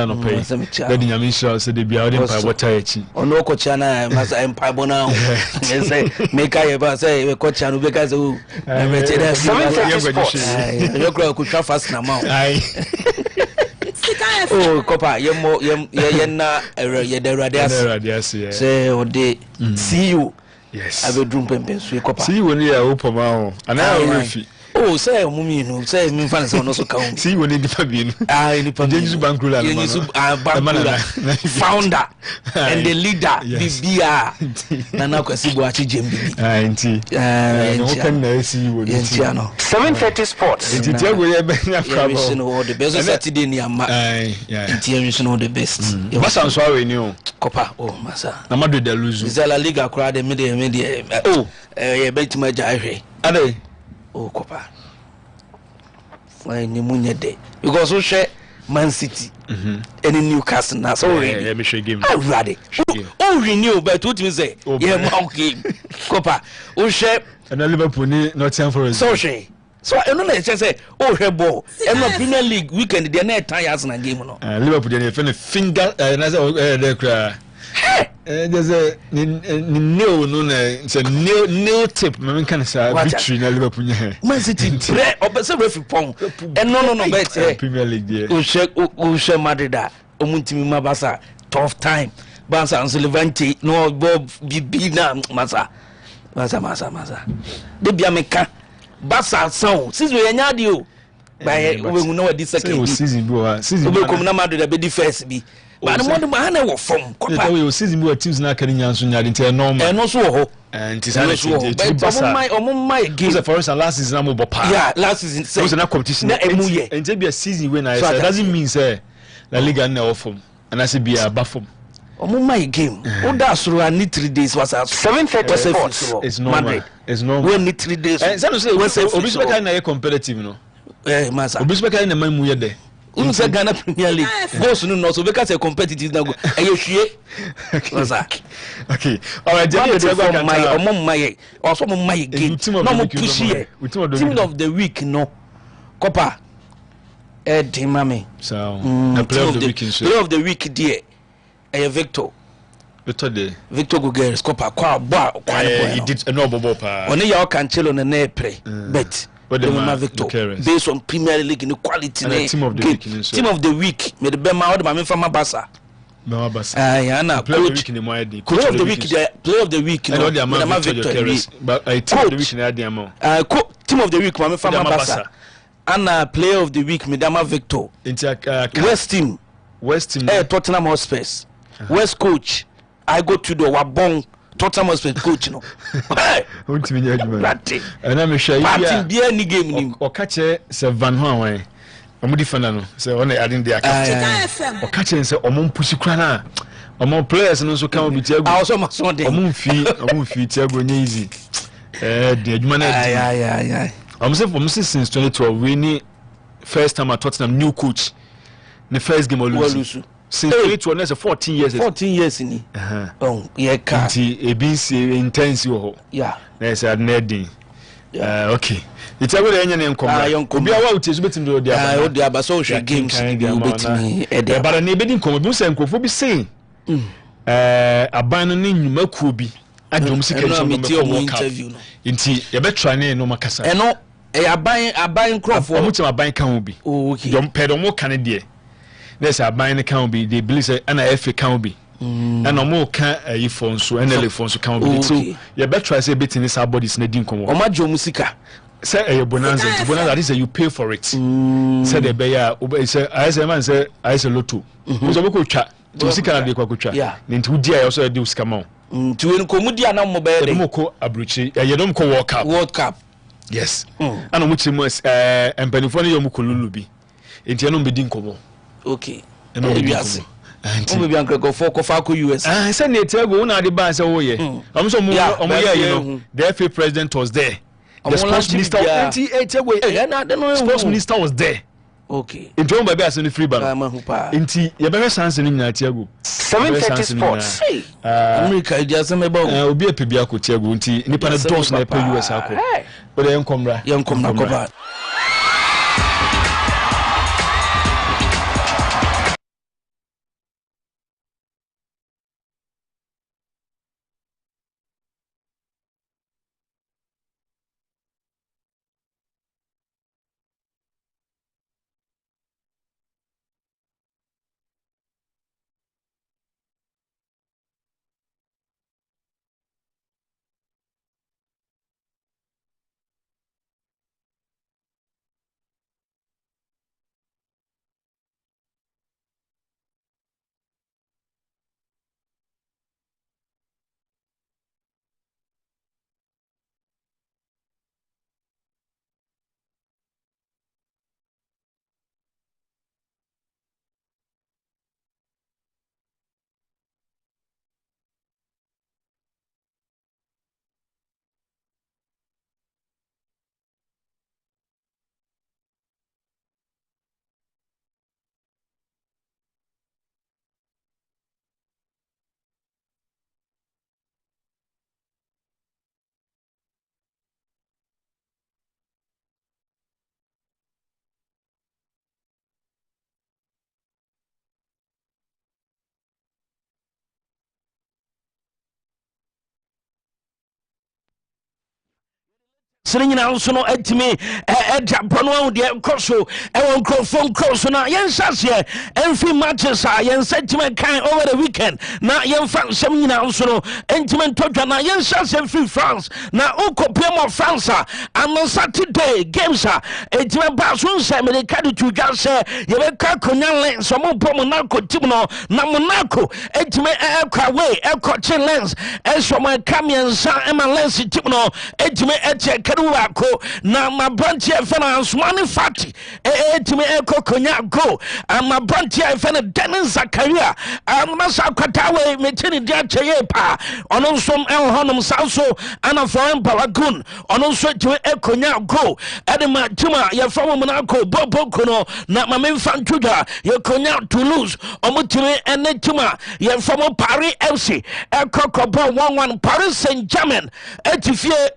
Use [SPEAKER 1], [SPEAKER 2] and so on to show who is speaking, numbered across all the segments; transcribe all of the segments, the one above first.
[SPEAKER 1] no pay. Let the Yamisha say the Biadim by what I achieve.
[SPEAKER 2] Or no coachana, Master Empire Bona. Say, make I ever say, coach and because who your girl could travel fast now. Oh, Copa, you're more, you're not a say, or they see you.
[SPEAKER 1] Yes,
[SPEAKER 2] I will drink and sweet Copa.
[SPEAKER 1] See you when you are open now, and I will.
[SPEAKER 2] Oh, say, Mummy, no, say, me fans on also count.
[SPEAKER 1] See when you depend.
[SPEAKER 2] I depend.
[SPEAKER 1] Bankula,
[SPEAKER 2] founder and the leader, BBR. Nana Kwasibuachi Jembi.
[SPEAKER 1] Open see you.
[SPEAKER 2] 7:30 Sports.
[SPEAKER 1] It's
[SPEAKER 2] all the best Saturday near all the best.
[SPEAKER 1] What's on sorry new?
[SPEAKER 2] Copa, oh, Massa.
[SPEAKER 1] Namadu de Luzu.
[SPEAKER 2] Zala Liga crowd the media. Oh, bet my jai. Ade. Oh, Copa. Fine, Nimunya Day. Because we share Man City and in Newcastle now. So,
[SPEAKER 1] let me show you game.
[SPEAKER 2] I'm ready. Oh, renew, but what you say? Yeah, Mount game. Copa. We share. And
[SPEAKER 1] Liverpool, not time for us.
[SPEAKER 2] So, so I don't know, just say, oh, her ball. And the Premier League weekend, they're not tired in a game.
[SPEAKER 1] Liverpool, they're finger, there's a no tip. Man can say victory in Liverpool.
[SPEAKER 2] Man City, referee pong. And no, bet
[SPEAKER 1] Premier League.
[SPEAKER 2] Ushe Madrid, Omuntimi Mabasa, tough time. Bansa and Lebarante, no Bob Bibina, Masa. The Biameka, Basa sound. Since we are not you, by we know this season, we come na Madrid, be the first be. But the man was from Copa.
[SPEAKER 1] We season we teams na kan nyanso nya de normal.
[SPEAKER 2] And also
[SPEAKER 1] and my game for us last season am bopa.
[SPEAKER 2] Yeah, last season say
[SPEAKER 1] na competition. And be a season when I say doesn't mean say La Liga na off and I say be a bafom.
[SPEAKER 2] My game. Oh, that's through need 3 days was at 7:30.
[SPEAKER 1] It's normal. It's normal.
[SPEAKER 2] We need 3 days.
[SPEAKER 1] And some say Obisbeka na competitive no.
[SPEAKER 2] Masa.
[SPEAKER 1] Obisbeka na man mu ye de.
[SPEAKER 2] Unse Ghana Premier League goes no so because a competitive na go ayehwie
[SPEAKER 1] okay all right
[SPEAKER 2] my also my game no mo push here team of the week no Copa mami
[SPEAKER 1] so the player
[SPEAKER 2] of the week there Victor Gutierrez Copa kwa
[SPEAKER 1] he did no bobo pa
[SPEAKER 2] oni ya Cancelo na na pre bet Victor based on Premier League quality
[SPEAKER 1] team of
[SPEAKER 2] the week me the Bema or the from Mabasa player of the week
[SPEAKER 1] no Victor but team of the week na dey
[SPEAKER 2] team of the week from Mabasa and player of the week Medama Victor West team Tottenham Hotspur West coach I go to the Wabong Tottenham Hotspur coach no
[SPEAKER 1] untimi nya adwuma and am sure
[SPEAKER 2] you be any game nim
[SPEAKER 1] o ka che se Van Hoan omo defender no se on adding their captain o ka che se omo pushi kura na omo players no so kan obi Thiago omo fi Thiago nya easy the adwuma na omo say since 2012 we ni first time at Tottenham new coach the first game lose since 2012 14 years
[SPEAKER 2] in oh yeah can
[SPEAKER 1] intense ho
[SPEAKER 2] yeah
[SPEAKER 1] there's a needing okay it's a very any obi awa utezu betim do dia
[SPEAKER 2] aba so hwe games ni bi obetimi
[SPEAKER 1] e bara na ebedi nkomo bi se nkofo bi sen aban no ni nyuma kuo bi adom sika no interview no nti ye be try na no makasa
[SPEAKER 2] eno aban crop
[SPEAKER 1] o mutima aban kan obi
[SPEAKER 2] okay
[SPEAKER 1] dom pedo mo kan de there's a buying can be they believe say and FA can be and no more can phone so NLA phone so can be so you better try say bit in this bodies na din komo
[SPEAKER 2] omajo musika
[SPEAKER 1] say bonanza that is you pay for it say the bear say I say man say I say lotto so we go twa musika na de kwa twa nti udi ayo so de usika ma
[SPEAKER 2] nti we nkomu dia na mo be de
[SPEAKER 1] mo ko abruchi ye dom ko World Cup yes and mo chimo empanifo ne yo mo kolulu bi nti eno be din komo
[SPEAKER 2] okay yes we be anko for ko US
[SPEAKER 1] say na Thiago una de ban say wo ye am so mo ye no the FA president was there the sports minister sports minister was there
[SPEAKER 2] okay
[SPEAKER 1] nti on baby asen free ban nti ye be chance ni nyina Thiago
[SPEAKER 2] 7:30 Sports America dia say me ba
[SPEAKER 1] obi epebia ko Thiago nti nipa na dos na pe US akọ o de enkomra
[SPEAKER 2] ko Sringina Sono Etime, Japono, the Corso, Ewan Crofon Corso, now Yen Sasia, and few matches are Yen sentiment kind over the weekend. Now Yen France, Semina Sono, Intimate Totana, Yen Sasia, free France, now Oko Piamo France, and on Saturday, games are Etime Basun, Sammy, Cadi to just say, Yeveka Conyan Lens, some more Monaco, Timono, Namonaco, Etime Aircraway, Aircotchin Lens, as from my Camian San Emma Lens, Timono, Etime Etche. Now my branch finance money fatty to me echo cognac go and my branch finance Dennis Zakaria and Massa Katawe Metini Diachepa on also El Honum Salso and a foreign Palagoon on also to echo cognac go Edema Tuma your former Monaco Bobo Kono not my main fan Tudor your cognac Toulouse Omutime and Netuma your former Paris FC Echo Cobo 1-1 Paris Saint-Germain Etifie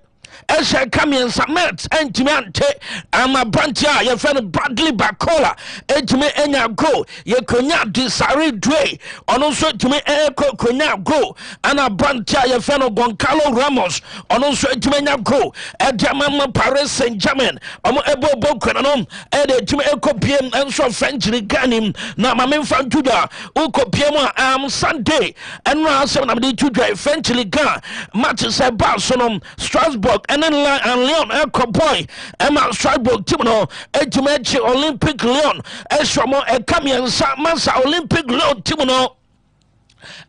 [SPEAKER 2] Esha Kamian Samet, Entimente, and my branchia, your friend Bradley Bacola, Edme Enya go, your cognac Disari Dre, on also to me Echo Cognac go, and a branchia, your friend Goncalo Ramos, on also to me go, Edamama Paris Saint-Germain, Ebo Bocanom, Ed to me Echo PM, and so French Ganim, now my main fan Tudor, Uko PM, Sunday, and Ransom of the Tudor, French Liga, matches at Barcelona, Strasbourg, and then Leon Echo Boy, Emma Strasbourg, Timono, Edgemechi Olympic Leon, Eshomo, Ekamian Massa Olympic Leon, Timono.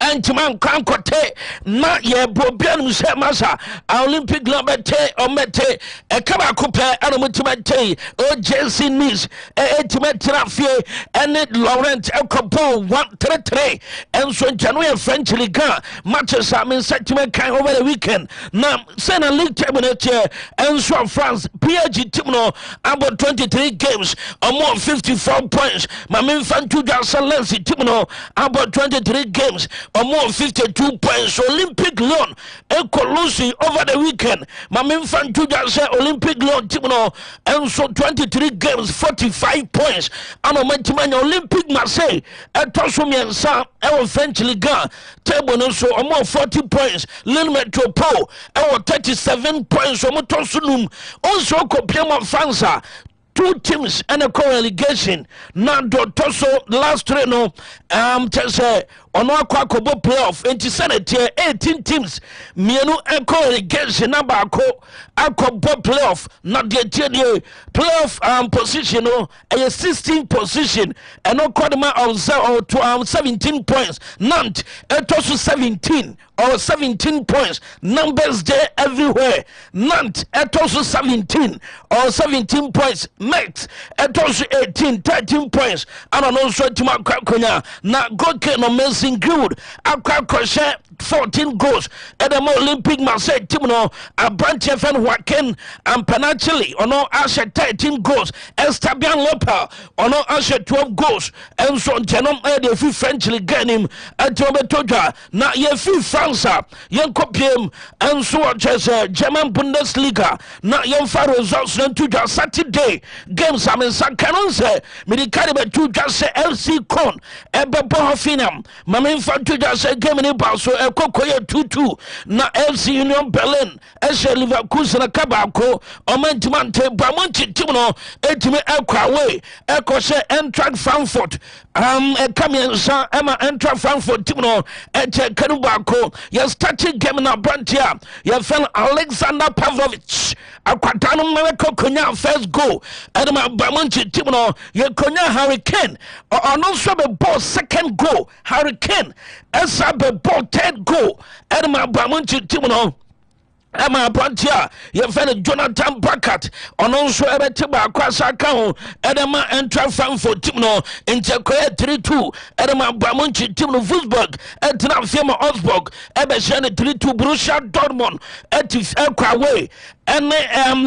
[SPEAKER 2] And to man can't cote not ye brobian masa Olympic lobete or mete a kabakupe and mutimate o Jesse Nis etimetrafie and it Laurent Elcopo 1-3 and so January French Liga matches I mean sentiment kind over the weekend now send a league terminate and so France PSG Timono about 23 games or more 54 points my main fan to Lensi Timono about 23 games or more 52 points. Olympic Lyon Lucy over the weekend. My main fan to just say Olympic Lyon Timono and so 23 games 45 points. And on my Olympic Marseille at Tosumian Sam our French Liga table no so more 40 points. Lille Metropole our 37 points. Tosunum also Copiamo France. Two teams and a co-relegation. Now, Toso last three no say on our Quacobo playoff into Senate 18 teams. Mienu and co-relegation number Aquabo playoff, not the playoff position no a 16 position and no quarter of 17 points. Nant Toso 17 or 17 points. Numbers there everywhere. Nant Toso 17 or 17 points. Met at also 18, 13 points. And also to my Kakonya. Now, God can amazing good. Aqua Crochet 14 goals at the Olympic Marseille Timono, a branch of Waken and Panachili, or no Asher 13 goals. Estabian Lopa, or no Asher 12 goals. And so Genom Ed, a few French League him at Tobetoja. Now, ye few France, young Copium, and so as German Bundesliga. Now, young Faro results to Saturday. Games I mean Sankanonse, Medicaribe to just say LC Con, Ebe Bohofinam, Mamin Fantu just say game in Baso, a Cocoya 2-2, na LC Union Berlin, Eshe Leverkusen Kabako, Omentimante, Bramonti Timono, Etime Elkaway, Ekoshe Eintracht Frankfurt, Kamian San Emma Eintracht Frankfurt Timono, Eche Kanubako, your starting game in Abrantia, your friend Alexander Pavlovich, Aquatano Miracle Konya first goal. Edema Bamunchi Timono, your Konya Hurricane, or no sub ball second goal, Hurricane, Esabe ball third goal, Edema Bamunchi Timono. Emma Brantia, your friend Jonathan Brackett, on also a Tiba Kwasakao, Edema Eintracht Frankfurt Timono, Intercoya 3-2, Edema Bamunchi Timono Wolfsburg, Etna Firma Augsburg, Ebeshane 3-2, Borussia Dortmund, Etif Elkaway, and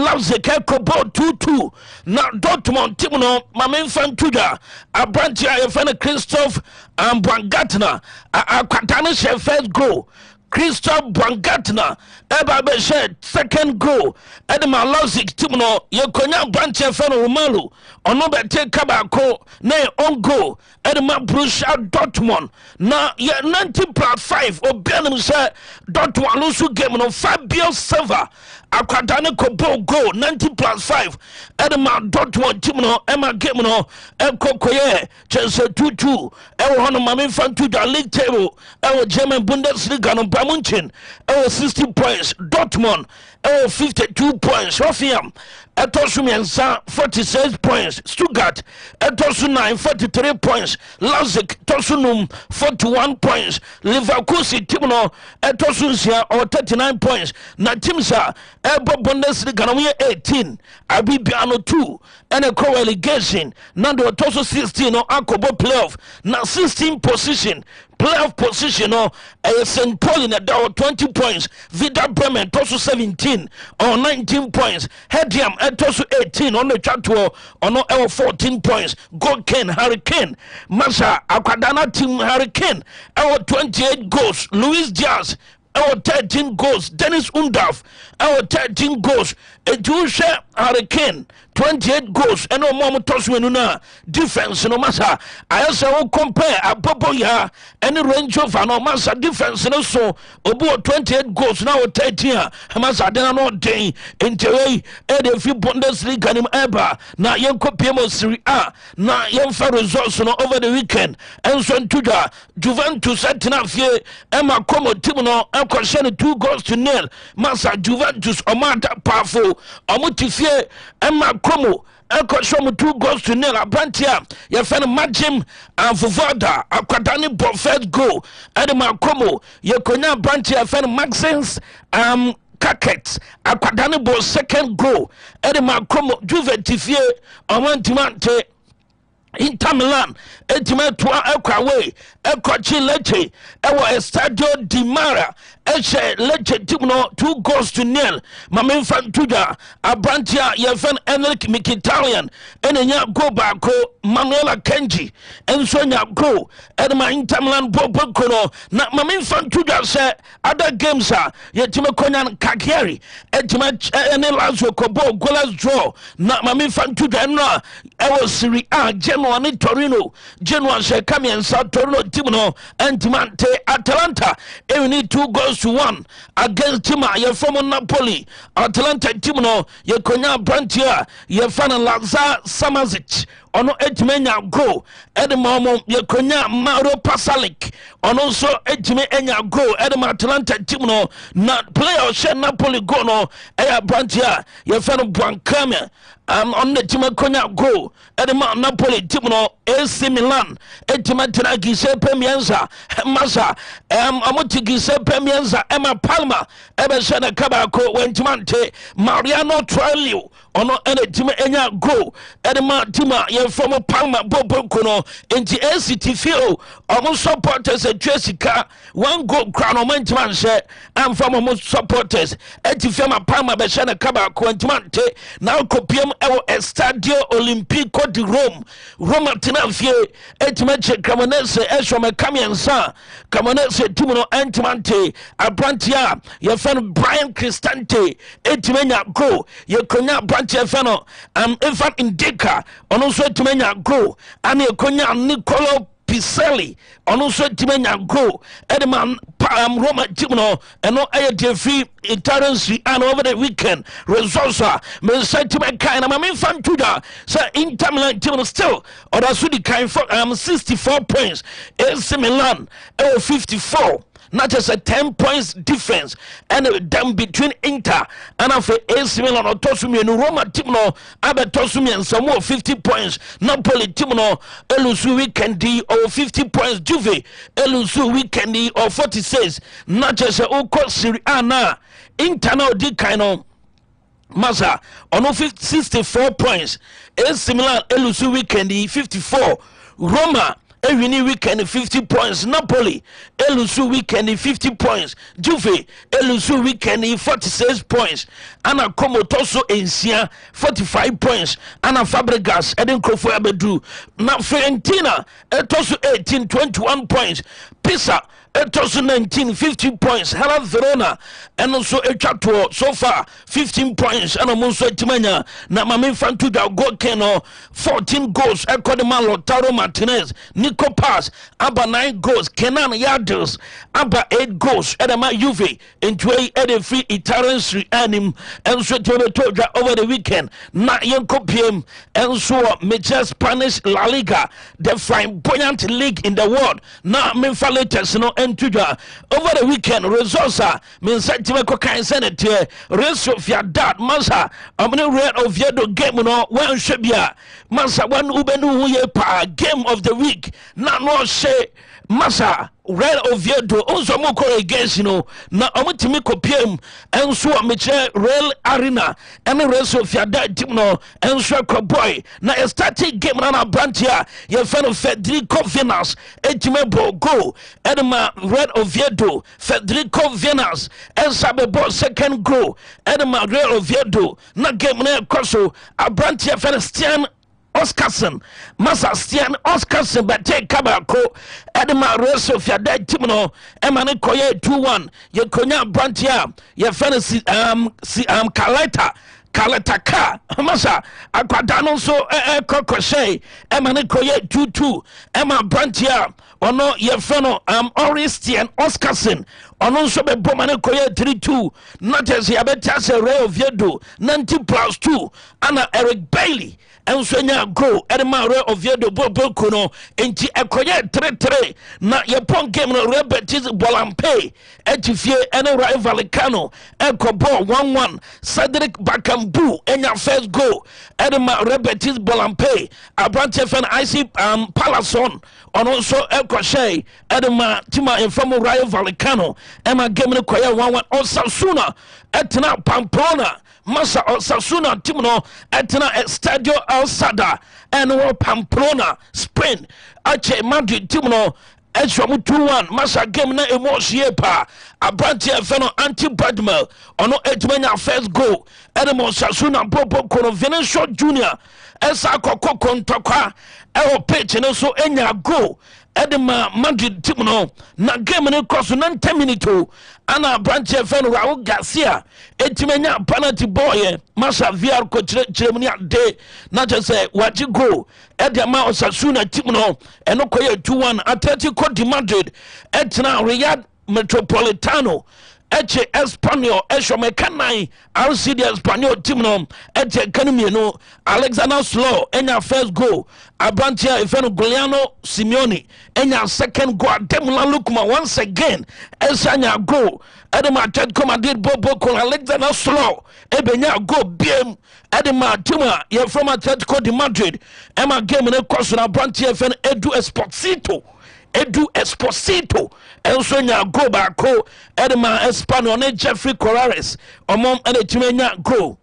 [SPEAKER 2] Leipzig Kobo 2-2. Now Dortmund Timono, my main fan Tudor, a Brantia, your friend Christoph and Brangatna, a Quatanish first goal. Crystal Brangatna eba be second goal edema Lozic team no yekonya branch feno Romalu ono be take kabako na on goal edema Borussia Dortmund na 90+5 obianim say Dortmund lose game no Fabio Silva akwadane kobo goal 90+5 edema Dortmund team no ema game no ekokoye Chelsea 2-2 ewo hono mame fantu da league table ewo German Bundesliga no Bamunchen ewo 60 points Dortmund ewo 52 points Hoffenheim etosu miensa 46 points Stuttgart etosu 9 43 points Leipzig etosu num 41 points Leverkusen team no etosu nsia or 39 points na teams a ebo Bundesliga no 18 abibiano 2 and a co-relegation na do etosu 16 no akobo playoff na 16 position playoff position no St. Pauli na down 20 points Vida Bremen tosu 17 or 19 points Hediam tosu 18 on the chatwo ono 14 points Goken Hurricane Masa Akwadana team Hurricane 28 goals Luis Diaz 13 goals Dennis Undaf 13 goals Ejusha Hurricane 28 goals and no more toswenuna defense no massa I also compare a popo ya any range of no massa defense no so obo 28 goals now 13 massa then no day into a few Bundesliga nim eba na yenko PM Serie A na yenfa results no over the weekend and so tuja Juventus atina fie Emma Como team no akoshe 2-0 massa Juventus omata powerful omutifie Emma Como Eko show me 2-0 Abantia ye fen Majim and Vovoda akwadani bo first goal Edema Como ye konya Abantia fen Maxens Kaket akwadani bo second goal Edema Como Juventus omantimante Inter Milan etimetwa ekwawe ekwachi Lecce ewo Estadio Di Mara eche Lecce team no 2-0 mamemfa ntuja Abrantia yefen Enric Mkhitaryan enenya go baako Manuela Kenji enso nya go edema Inter Milan bobo no na mamemfa ntuja se other games a yetime konyan Cagliari etime ene Lazio kobo goalless draw na mamemfa ntuja no ewo Serie A Genoa ni Torino Genoa se kamiensa Torino team no entimante Atalanta need 2-1 against team ye from Napoli Atalanta team no ye konya Brantia ye fan Lazar Samazic ono etimenya go edemo ye konya Mauro Pasalic ono so etime enya go edema Atalanta team no na player she Napoli go no eya Brantia ye fan Buancame on the team konya go edema Napoli team no AC Milan etima tenagi se pemienza masa amotigi se pemienza Emma Palma ebe se na kabako wentimante Mariano Troilio ono ene team enya go edema tima ye from Palma bobo kono enti ACT feel almost supporters Jessica one goal crown on man she am from almost supporters etifema Palma be se na kabako wentimante now kopiem ewo Estadio Olimpico di Roma tinafie etimeche Cremonese esho kamiensa Cremonese team no entimante Abrantia ye fan Brian Cristante etimenya go ye konya Abrantia fano Evan Indika ono so etimenya go ani ye konya Nicolo Piselli ono so etimenya go edman Roma team no eno ayedefi Italian Serie A over the weekend results are me sentiment kind of my fan tuda so Inter Milan team still or sudi kind for 64 points AC Milan 54 not just a 10 points difference and then between Inter and after AC Milan or Tosumi and Roma team no abe Tosumi and some more 50 points Napoli team no elusu weekend or 50 points Juve elusu weekend or 46 not just a Oko Serie A na Inter no di kind of Masa on 64 points AC Milan elusu weekend 54 Roma winning weekend 50 points. Napoli elusu weekend 50 points. Juve elusu weekend 46 points. Ana Como Toso Ensia 45 points. Ana Fabregas Eden Krofo Abedu. Na Fiorentina Toso 18 21 points. Pisa 19 50 points. Hellas Verona and also Echato so far 15 points. And also Timanya na Mami Fantuja goal Keno 14 goals. Ekodema Lautaro Martinez Nico Pass Abba 9 goals. Kenan Yadels Abba 8 goals. Edema Juve into a free Italian Serie A and so Toja over the weekend. Na Yenko PM and so major Spanish La Liga, the flamboyant league in the world. Na Memphis latest no Tuja over the weekend results are means Timeko can send it here race of your dad Masa amene red of your game no when shebia Masa one ubenu ye pa game of the week na no say Masa red of your do also mo against na omutimi kopiem enso meche real arena and race of your dad team no enso boy na a starting game na branch here your fan of Federico Vinas etimebo go edema red of Viedo Federico Vinas elsabebo second goal edema red of Viedo na game na koso a branch here Felician Oscarson, Massa Stian Oscarson, but take Kabako, Edema Race of your dead Timino, Emane Koye 2-1, Yakonya Brantia, your fantasy Kaleta. Kaletaka, Masa, Aquadano so Kokoshe, Emane Koye 2-2, Emma Brantia, Ono Yefeno, Oristian Oscarson, Ono Sobe Bomane Koye 3-2, not as Yabetase Ray of Yedo, 90+2, Anna Eric Bailey. And so now go at the mare of Yedo Bobokuno into a Koye 3-3. Not your pong game no rebetis Bolampe, Etifie and a rival Valicano, Echo Ball 1-1, Cedric Bakambu, and your first goal. Edema rebetis Bolampe, Abrantef and Icy Palason, on also Echo Shay, Edema Tima informal rival Valicano, Emma game no Koye 1-1, Osasuna, Etna Pamplona. Masa Osasuna Timno etna Estadio El Sada and Pamplona Spain Ache Madrid Timno Eshomu 2-1 Masa game na emotion pa Abranti Feno anti-Badmel ono etmenya first goal Edemo Osasuna Bobo Kono Venancio Junior Esa Koko Kontokwa Ewo pitch and also enya goal Edema Madrid Timno na game ne cross 90 minutes ana branch FN Raul Garcia etimenya penalty boy Masa VR ko chiremuni ade na je say waji go edema Osasuna Timno eno koye 2-1 Atletico de Madrid etna Riyadh Metropolitano Eche Espanyol Esho Mekanai RCD Espanyol Timno Eche Kanimieno Alexander Slow enya first goal Abrantia Ifeno Giuliano Simeone enya second goal Demula Lukuma once again Esanya goal Edema Atletico Madrid Bobo Con Alexander Slow Ebenya goal BM Edema Tuma ye from Atletico de Madrid Emma game ne koso na Abrantia Ifeno Edu Esposito also nya go bako Edema Espanyol ne Jeffrey Corrales omom ene timenya go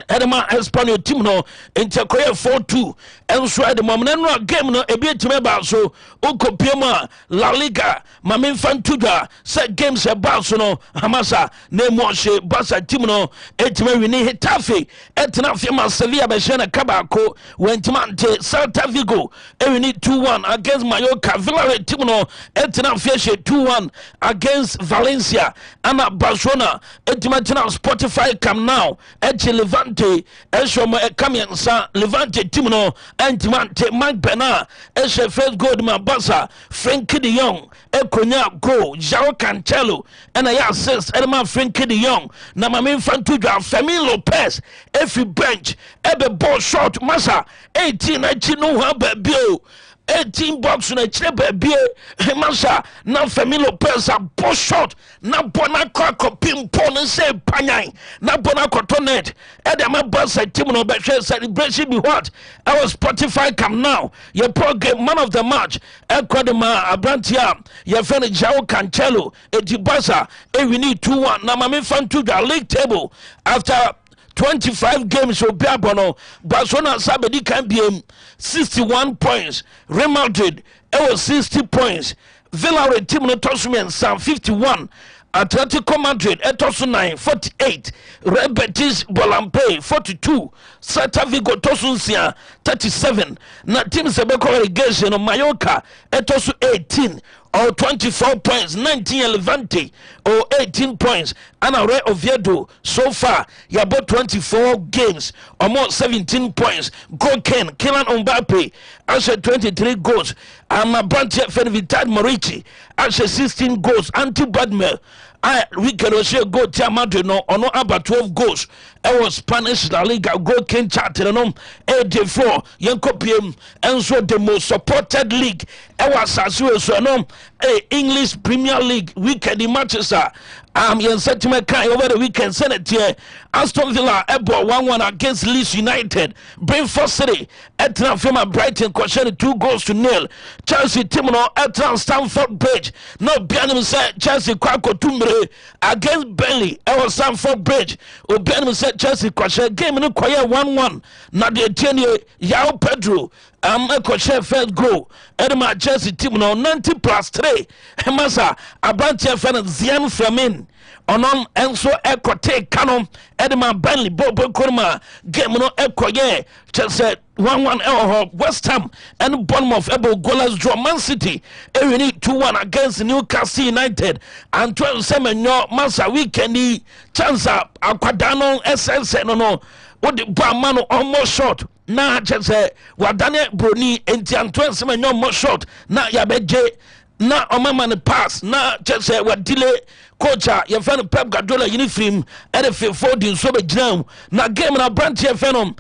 [SPEAKER 2] Edema Espanyol team no Intercoya 4-2 and so at the moment game no a bit to so Ukopima La Liga Mamin Fantuga set games about so no Hamasa name washe Basa Timno etime wini Hitafe etna Fima Sevilla Beshana Kabako went Mante Celta Vigo we need 2-1 against Mallorca Villarreal Timno etna Fieshe 2-1 against Valencia Ana Barcelona etmatina Spotify come now et Levante Eshomo Kamiansa Levante Timno Antimante Mike Bernard Eshe first goal Mabasa Frankie de Jong Ekonya goal João Cancelo and I assist Edema Frankie de Jong na Mamin Fantuja Femi Lopez every bench every ball shot Masa 18 no have bio 18 box na chile baby Masa na Femi Lopez a ball shot na bona kwa pimpo na say panyan na bona kotonet Edema Basa team no be celebration be what our Spotify come now your program man of the match Ekodema Abrantia your friend João Cancelo Etibasa we need 2-1 na Mami Fantuja league table after 25 games obi abono Barcelona sabedi kan biem 61 points. Real Madrid 60 points. Villarreal team no tosumen Sam 51. Atletico Madrid etosu 9 48. Real Betis Bolampe 42. Celta Vigo tosunsia 37. Na team sebeko relegation no Mallorca etosu 18 or 24 points. 19 Levante or 18 points. And Real Oviedo so far you about 24 games or more 17 points. Goal Ken Kylian Mbappe actually 23 goals. Lebarante 23rd Morici actually 16 goals. Anti-Badmel we can also go to Madrid no or no about 12 goals. It was Spanish La Liga goal Ken charter no 84 Yankopium and so the most supported league. It was as well so no English Premier League weekend matches are yen sentiment kind over the weekend Senate here. Aston Villa bought 1-1 against Leeds United. Brentford City Etna from Brighton questioned 2-0. Chelsea Timno Etna Stamford Bridge. No Bianum said Chelsea Quaco Tumbre against Burnley. It was Stamford Bridge. Bianum said Chelsea question game in Koya 1-1. Nadia Tenye Yao Pedro. A first goal. Edema Chelsea team no 90+3. Masa Abrantia fan Zian Flamin. Onon enso ekote canon Edema Burnley Bobo Kurma game no ekoye Chelsea 1-1 West Ham and Bournemouth able goalless draw. Man City we need 2-1 against Newcastle United and 12-7 no Masa weekend chance akwadano SS no what the Bamano almost short. Na chese wadane broni enti antwense manyo mo shot na yabeje na omama ne pass na chese wadile coacha ye fan Pep Guardiola uniform e fe folding so be ginam na game na branch ye fenom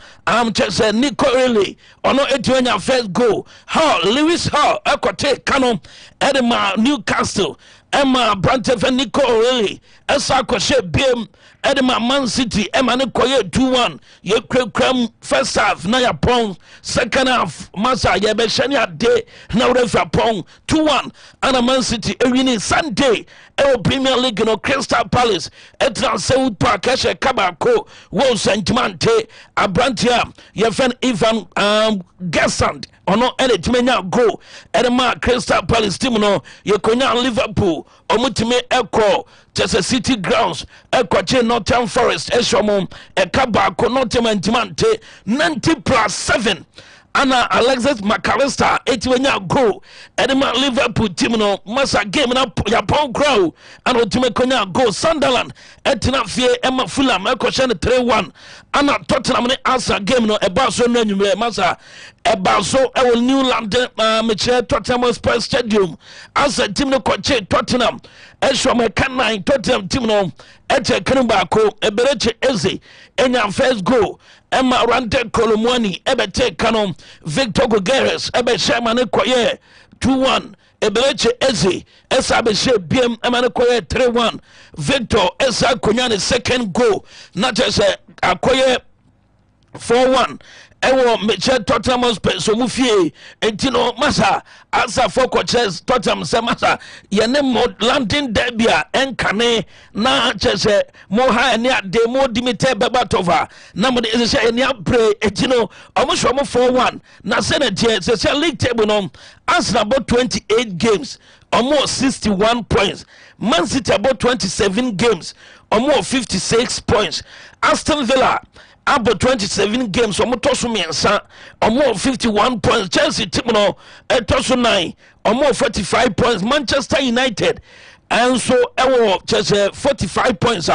[SPEAKER 2] chese Nico Really ono etuanya first goal Hall Lewis Hall ekote canon edema Newcastle Emma Brantef Nico Really esa kwose biem Edema Man City Emma ne koye 2-1 ye kram first half na ya pong second half masa ye be shani ade na refa pong 2-1 and Man City winning Sunday Premier League no Crystal Palace etra South Park eshe kabako wo Saint-Mante Abrantia ye fen Ivan Gassand ono ene timenya go edema Crystal Palace team no ye konya Liverpool omutime eko Chelsea City grounds ekwache Nottingham Forest eshomo ekabako Nottingham 90+7 Anna Alexis McAllister 81 goal edema Liverpool team no masa game na Japan crowd and ultimate konya goal Sunderland etina fie Emma Fulham ekwache 3-1 Anna Tottenham ne asa game no ebaso no anwumre masa ebaso e New London meche Tottenham Sports Stadium asa team no kwache Tottenham eshomo kan Tottenham team no eche kanubako ebereche eze enya first goal Emma Rante Colomwani ebete kanon Victor Gutierrez ebe shemane koye 2-1 ebereche eze esa be she biem emane koye 3-1 Victor esa konyane second goal na just akoye 4-1 ewo meche Tottenham so mufie entino masa asa for coaches Tottenham se masa yene mo landing derby enkane na chese mo ha ene ade mo dimite bebatova na mo de se ene apre etino omo 4-1 na senate se league table no Arsenal about 28 games almost 61 points Man City about 27 games almost 56 points Aston Villa about 27 games omotoso miensa almost 51 points Chelsea team no etoso 9 almost 45 points Manchester United and so Chelsea 45 points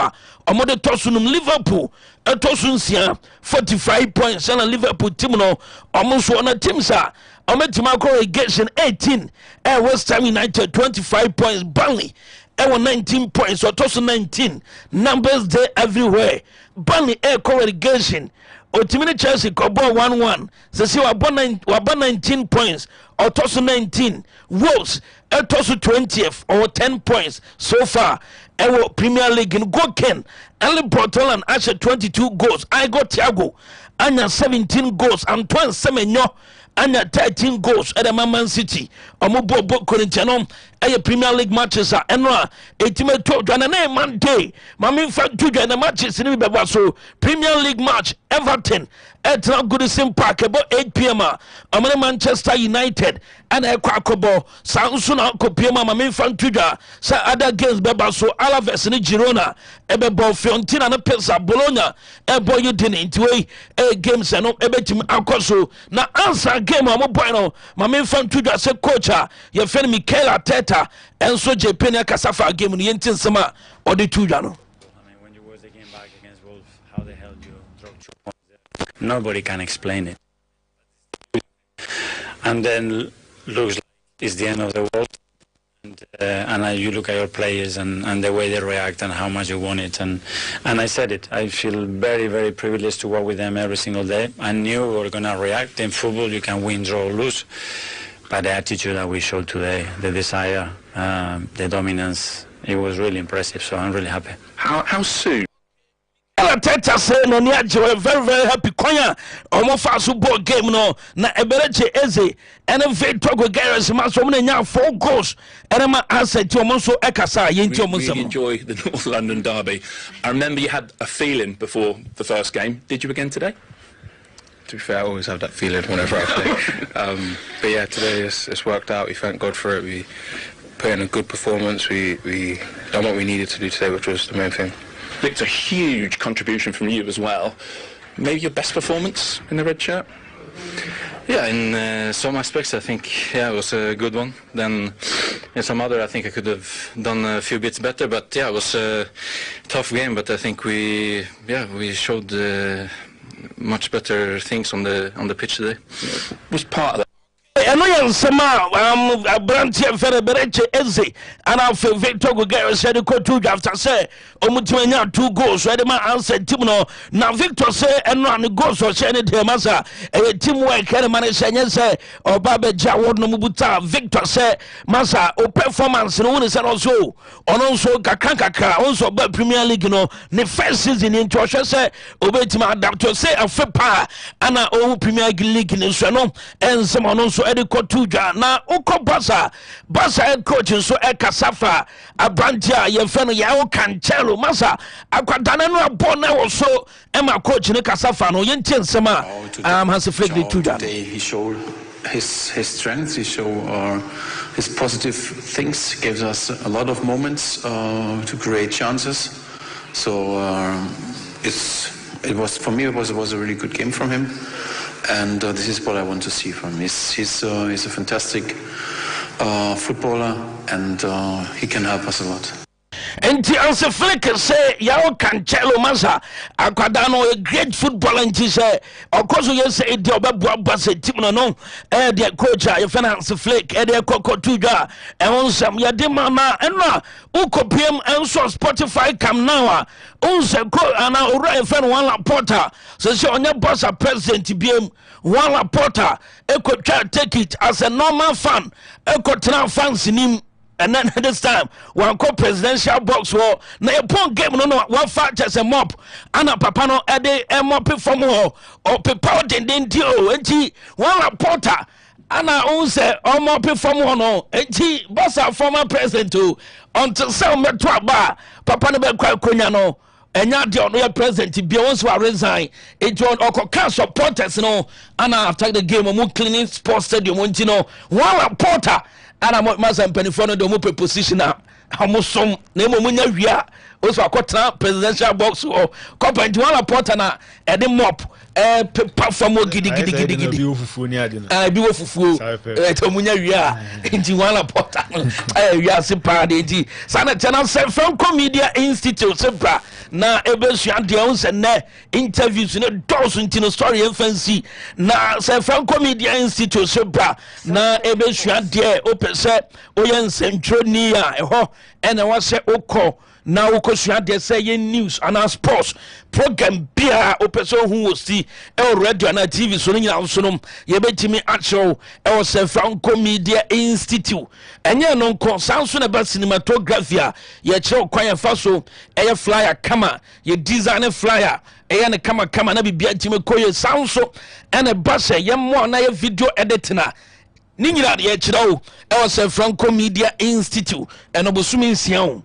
[SPEAKER 2] omodo toso num Liverpool etoso nsia 45 points and Liverpool team no almost one teams ometima relegation 18 West Ham United 25 points Burnley 19 points or toss 19 numbers there everywhere Burnley relegation Otimini Chelsea kobo 1-1 sesi wabon 19 points or toss 19 Wolves toss 20th or 10 points so far Premier League in Goken Eli Portland actually 22 goals I got Thiago Anya 17 goals Antoine Semenyo anya 13 goals at the Man City omo bo Corinthians a Premier League matches a enra etime to dwana na Monday mami fa tudwa na matches ni beba so Premier League match Everton at Goodison Park about 8 p.m. amane Manchester United and ekwakobo sanso na kopiema mami fa tudwa sa other games beba so Alaves ni Girona ebebo Fiorentina na Pisa Bologna ebo yudini ntiwe games no ebetim akoso na answer game amo boy no mami fa tudwa se coach ye fen Mikel Arteta enso Jepenia Kasafa game no yentin sema odi tudwa no.
[SPEAKER 3] When you was the game back against Wolves, how the hell you dropped 2 points there? Nobody can explain it. And then looks like it's the end of the world. And you look at your players and the way they react and how much you want it. And I said it. I feel very, very privileged to work with them every single day. I knew we were going to react. In football, you can win, draw, or lose. But the attitude that we showed today, the desire, the dominance, it was really impressive. So I'm really happy.
[SPEAKER 4] How soon?
[SPEAKER 2] Arteta say no ni aje very very happy kwanya omo fa so ball game no na ebereche eze ene Victor Gutierrez ma so na nya 4 goals ene ma asset omo so ekasa ye nti omo
[SPEAKER 4] We
[SPEAKER 2] sam
[SPEAKER 4] enjoy the North London derby. I remember you had a feeling before the first game. Did you again today?
[SPEAKER 5] To be fair, I always have that feeling whenever I play. But yeah, today it's worked out. We thank God for it. We put in a good performance. We done what we needed to do today, which was the main thing.
[SPEAKER 4] Victor, huge contribution from you as well. Maybe your best performance in the red shirt?
[SPEAKER 5] Yeah, in some aspects I think it was a good one. Then in some other I think I could have done a few bits better. But yeah, it was a tough game. But I think we showed much better things on the pitch today.
[SPEAKER 4] Was part of that.
[SPEAKER 2] eno yen sema Lebarante 23Rd Eze and after Victor Gutierrez said ko two after say omutimanya 2 goals so ma answer team no na Victor say eno an goals so say ne de masa teamwork and man say oba beja word no mubuta Victor say masa o performance no won say no so ono so kakra onso ba Premier League no ne first season in to say obetima adapt to say afepa ana o Premier League ne so no ensem ono so edikotuja na uko basa head coach so Kasafa Abrantia ye feno ya o Cancelo masa akwadana no abon na wo so ema coach ne Kasafa no yenti nsema has flick the tuja.
[SPEAKER 6] He showed his strength, he showed his positive things, gives us a lot of moments to create chances. So it was a really good game from him. And this is what I want to see from him. He's a fantastic footballer, and he can help us a lot.
[SPEAKER 2] Enti anse flick say yawo Cancelo masa akwadano a great footballer nti say okoso ye say de obebua basa team no de coach ye finance flick de kokotuja e wonsam ye de mama eno ukopiem enso Spotify cam now unse ko ana ora e fen one Laporta so say onye boss president biem one Laporta ekotwa take it as a normal fan ekotena fans nim. And then this time, one call presidential box war. Na a point game no one fact just a mop. Anna Papano ade a mop from or pepow den dio. And one Porter. Anna owns a mop from one. And bossa former president too. Until some metwa bar. Papa never quite kunyano. And now the president be once were resign. It won't occur supporters no. Anna after the game of cleaning sports stadium. Want you know one Porter. Ana masa mpanifo do mo preposition amosom na emomunya wia oso akotena presidential box or company one Porter na e de mop perform gidi bi
[SPEAKER 1] ofufu ni ade
[SPEAKER 2] na bi ofufu to munya wia nti one Porter wia se pa de nti sana channel Franco Media Institute sebra na ebesua de on se na interviews ne dos nti no story fancy na Franco Media Institute sebra na ebesua de opese oyen centro ni a eho ene wa se okọ na wokosua de say ye news and sports program bia opeso hu wosi e radio na TV so nyina so no ye betimi acho e se Franco Media Institute enye no nko sanso na ba cinematography ye che kwan fa so e flyer kama ye design flyer e ne kama na bibia timi koye sanso ene ba se ye mo na ye video editing ni nyina ye kira o e se Franco Media Institute eno bosumi nsia o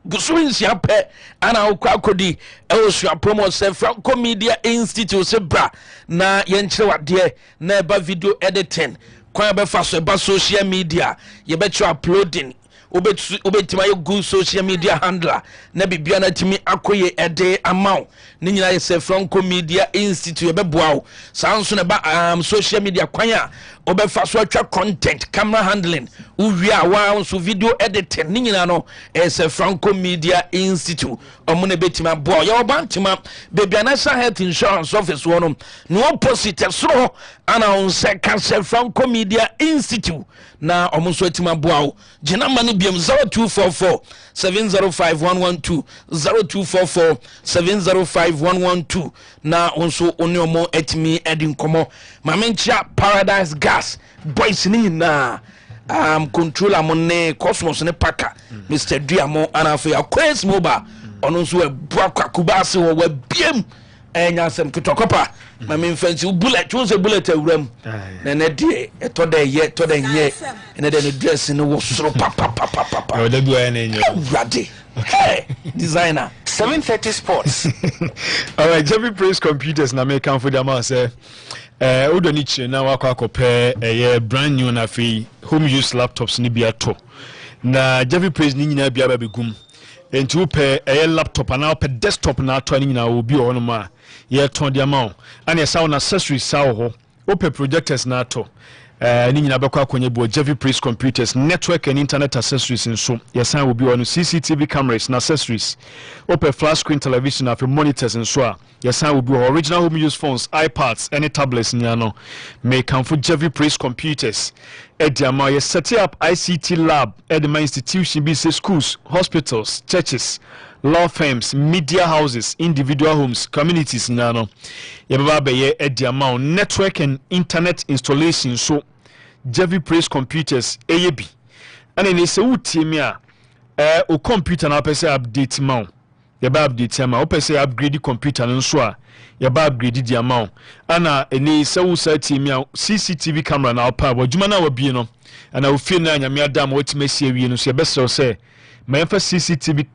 [SPEAKER 2] Guswin Siape and our Kwakodi, Elsua promo se Franco Media Institute se bra na yenchwa de na video editing kwa be fa so ba social media ye bet you uploading obetima ye good social media handler na bibia na timi akoye ede amount ni nyina ye se Franco Media Institute be boa sanso na ba social media kwanya obefa so atwa content camera handling uwia wa so video editing ni nyina no se Franco Media Institute omune betima boa ye obantima bibia national health insurance office wono no opposite so ana on se ka se Franco Media Institute na omunso atima boa gina mani biam 0244 705112 0244 705112 na onso onyomo etimi edin komo mamencha Paradise Gas boys ni na controller monne Cosmos ne paka Mr. Duamo anafo ya Quest Mobile onso e bua kwakubase wo wa biem enya sem kitokopa mamen fancy bullet chose bullet awuram na na die eto da ye to da nye na de dress no wo soro papa
[SPEAKER 1] o da bua na enyo
[SPEAKER 2] rade hey designer
[SPEAKER 7] 730 Sports.
[SPEAKER 1] All right, Jeffy Praise Computers na make am for them say odoni chi na wakwa kope brand new na fi home use laptops ni bia to na Jeffy Praise ni nyina bia ba begum enti pe laptop na pe desktop na to ni nyina obi o no ma ye ton dia ma and ye sound accessories saw ho ope projectors na to ni nyina bekwa akonye bo Jeffy Praise Computers network and internet accessories nso yes will be on CCTV cameras and accessories open flat screen television and monitors nso a yes will be original home use phones iPads any tablets nyano may come for Jeffy Praise Computers ediama yes set up ICT lab at the institution be schools hospitals churches law firms media houses individual homes communities nyano yebaba be ye ediama network and internet installation so Jeffy Praise Computers AYB and then say utie me o computer na pese update ma yeba update ma o pese upgrade computer no so a yeba upgrade di ama ana eni say wo sa tie me CCTV camera na opa wadwuma na wabie no ana wo fie na nyame adam wo timasi awie no so yebese say ma fa CCTV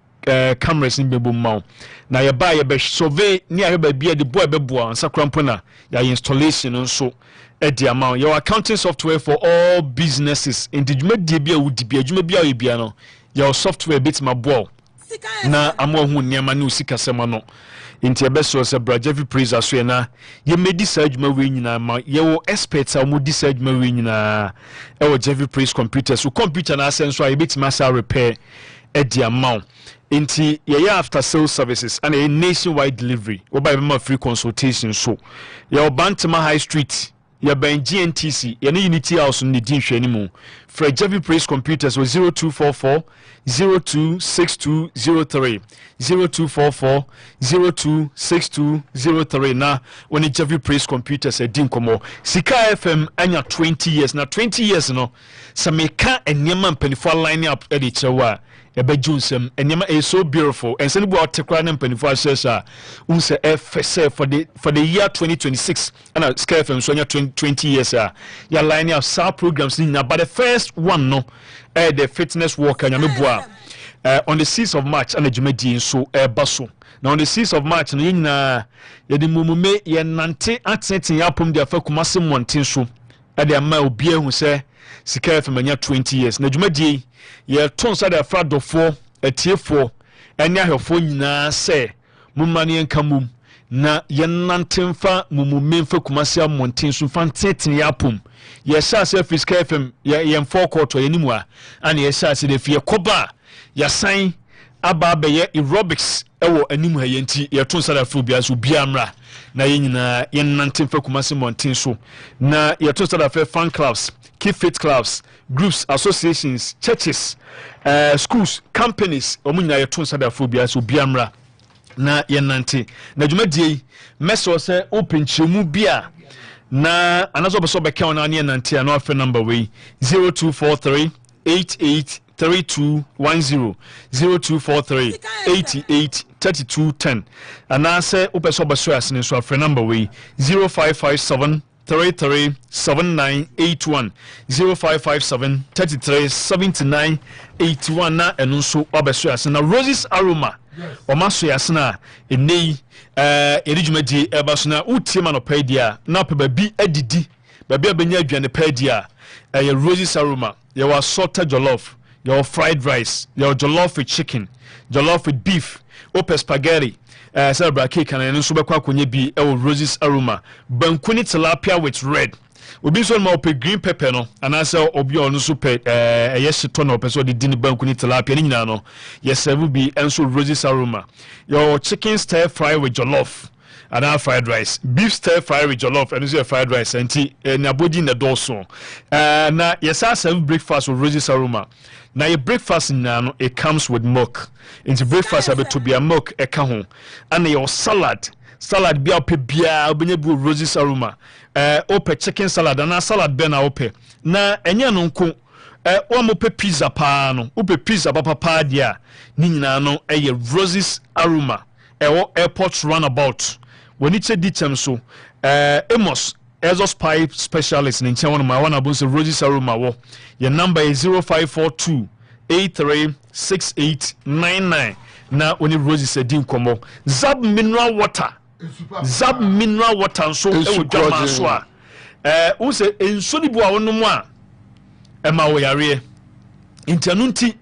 [SPEAKER 1] cameras in bebo ma na yeba yebe survey ni aheba bia de boy bebo ansa krampo na ya installation nso edi amount your accounting software for all businesses in the dwumadie bia wudi bia dwuma bia we bia no your software bit ma bo na amo hu niam na usika sema no inti ebeso se Jeffy Praise aso na ye medi sa dwuma we nyina ma ye wo experts a mo di sa dwuma we nyina e wo Jeffy Praise Computers so computer na senso a ye bit ma sa repair edi amount inti ye after sales services and a nationwide delivery wo ba be free consultation so ye Bantama High Street ya ban GNTC ya Unity House ni din hwe ni mu for Jeffy Praise Computers was 0244 026203 0244 026203 na when Jeffy Praise Computers din komo Sika FM anya 20 years na 20 years no sameka enema mpanifo line up e de chewa ebe junsem enema is so beautiful and send about tekra na mpanifo asesa unse FSA for the year 2026 and Sika FM so anya 20 years ya line up sa programs ni na but the first one no the fitness walk anya meboa on the 6th of March and the so baso now on the 6th of March no yina ye de mumume ye nante atete yapom de afa Kumase Monten so e de ama obi ehu se Sika FM anya 20 years na dwumadie ye ton sa de afra dofo atiefo enya hwefo nyina se mumane enkamum na ye nante mfa mumume mfa Kumase Monten so fantete yapom ye sha se Sika FM ye mfo quarter ye nimu a ana ye sha se de fie koba ya sign aba bɛyɛ aerobics ɛwɔ anim ha yɛnti yɛto nsa da fo bia so bia mra na yɛnyina yɛnante mfa Kumasi Mountain so na yɛto nsa da fɛ fan clubs, keep fit clubs, groups, associations, churches, schools, companies omu nyina yɛto nsa da fo bia so bia mra na yɛnante na dwumadie meso sɛ open chemu bia na anaso beso bɛka ona ne yɛnante ana afɛ number way 0243 883210 0243 883210 and I say upeso beso asine so afre number way 0557 337981 0557 337981 na eno so obeso asine Roses Aroma omaso yasna enei erijumadi ebaso na utie no padia na pe babi adidi babi abenya aduane padia Roses Aroma your assorted jollof, your fried rice, your jollof with chicken, jollof with beef, open spaghetti, celebrate cake and then super kwakunye bi Roses Aroma, bankuni tilapia with red. Obi so ma ope green pepper no, and I say obi onu super yes ton of person di bankuni tilapia ni nyina no. Yes, will be enso Roses Aroma. Your chicken stir fry with jollof. And our fried rice, beef stir fry with jollof, and also fried rice, and tea, and a body in the dorsal. Now, yes, I serve breakfast with Roses Aroma. Now, your breakfast now it comes with milk. Into breakfast, I to be a milk, a cajon, and your salad be up beer, be Roses Aroma. Ope chicken salad, and a salad ben ope. Now, and ya no ko. One more pizza pano, upe pizza papa dia, Nina no, a Roses Aroma, airport runabout. When it's a ditem so Amos Ezos pipe specialist in Chawan my one abuse Roses Aroma wo your number is 0542 836899 now when Roses said dim komo Zab mineral water so e wo dwama so a wo se enso ni bo a wono mu a e ma wo yare intanunti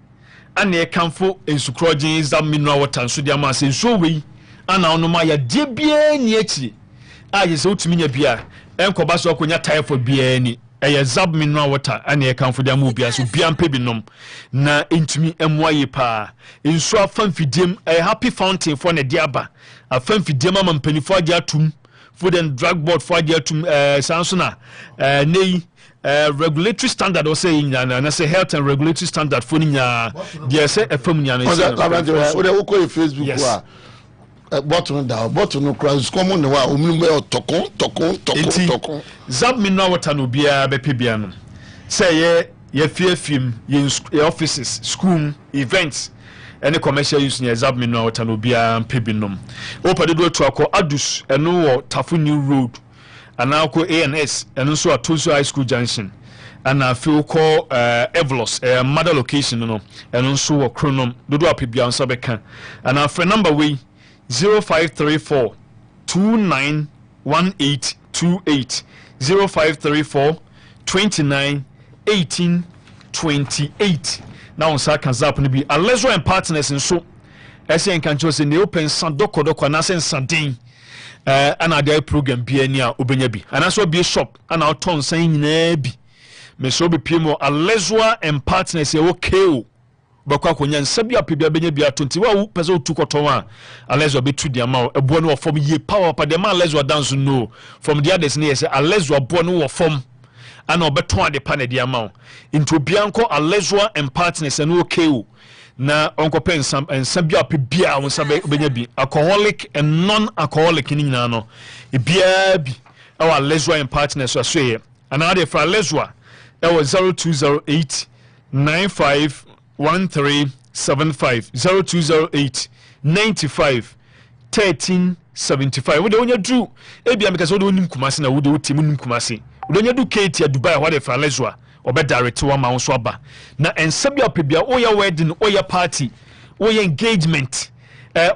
[SPEAKER 1] ana e kanfo ensukrojin Zab mineral water so dia ma se enso wei ana onoma ya die bia ni achi a yese utumi nya bia enkoba so konya typhoid bia ni eye Zab mineral water ana e kanfo dia mu bia so bia mpe binom na entumi emwaye pa enso afamfidiem happy fountain for na diaba afamfidiem amampanifo age atum food and drug board for age atum sansona nei regulatory standard or say na say health and regulatory standard for nya dia say efam nya no say
[SPEAKER 7] Facebook bottom down bottom cross common wa ominu tokon
[SPEAKER 1] Zab mineral water no bia be pebia no say ye fiefim ye offices school events any commercial use near Zab mineral water no bia pebinom opade do to akọ adus eno wo Tafu New Road and now ko ANS eno so Atoso High School Junction and I feel call Evlos mother location no eno so wo Kronom do apebia nso beka and our friend number we 0534 291828 0534 291828 now on Saka Zap ni bi Alezo and partners and so SN can choose in the open san doko na sen sandin and our program bi ani a obenya bi and also be a shop and our ton san nyina bi me so be pimo Alezo and partners e okay bakwa konya nsabi apebia benya bia 20 wa pese otu koton a Alezo betu dia ma ebo no form ye power pa de ma Alezo dance no from the others ne say Alezo abo no form ana obeton ade pa ne dia ma into bianko Alezo and partners and okay na onko pensam nsabi apebia won sabe benya bi alcoholic and non-alcoholic ni nyina no e bia bi our Alezo and partners so ye ana ade for Alezo e was 0208 95 1375 0208 95 1375 would only do ebia because would onim Kumasi na would otim nim Kumasi would only do Kate Dubai what if Alezwa or be direct to ma so aba na ensabia pebia oya wedding oya party oya engagement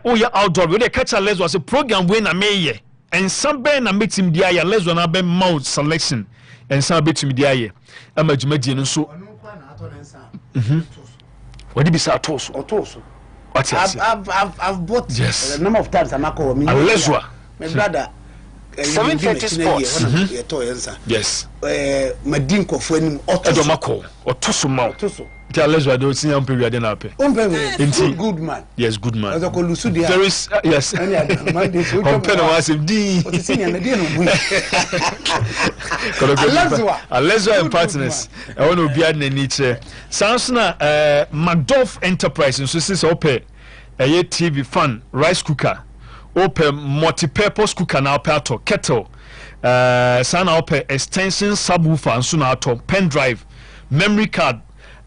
[SPEAKER 1] oya outdoor we dey catch Alezwa say program we na meye and some be na meeting dia ya Alezwa na be mouth selection and some betim dia ye amajumadi no so what did be sa toso?
[SPEAKER 8] I've bought a number of times. I'm my brother.
[SPEAKER 2] 730 sports.
[SPEAKER 1] Yes.
[SPEAKER 8] My dinko for him.
[SPEAKER 1] Otomako or Toso. Leswa don't see him period in ape.
[SPEAKER 8] Good man.
[SPEAKER 1] Yes, good man.
[SPEAKER 8] As a colusudia.
[SPEAKER 1] Very yes. Compare was him D. Leswa and partners. I want to be at Niche. Sansona Macduff Enterprise and Swiss Ope. A TV fan, rice cooker, open multi-purpose cooker now pato kettle, sana open extension subwoofer and soon out pen drive, memory card,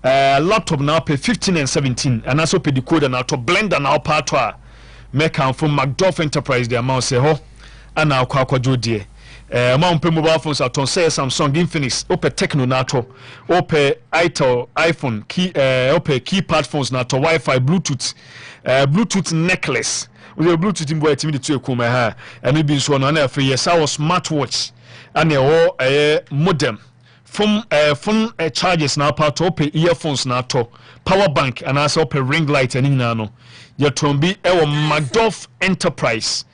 [SPEAKER 1] laptop now pay 15 and 17, and also pay decoder now to blender now pato. Make from Macduff Enterprise the amount say ho, and now kwa dear. Mount mobile phones at on say Samsung Infinix, open Techno nato, open Itel iPhone, keypad phones nato Wi-Fi, Bluetooth. Bluetooth necklace with a Bluetooth in boy to come and maybe so on for yes our smartwatch and a modem phone charges now part of earphones now to power bank and also a ring light and in nano your trombi Macduff Enterprise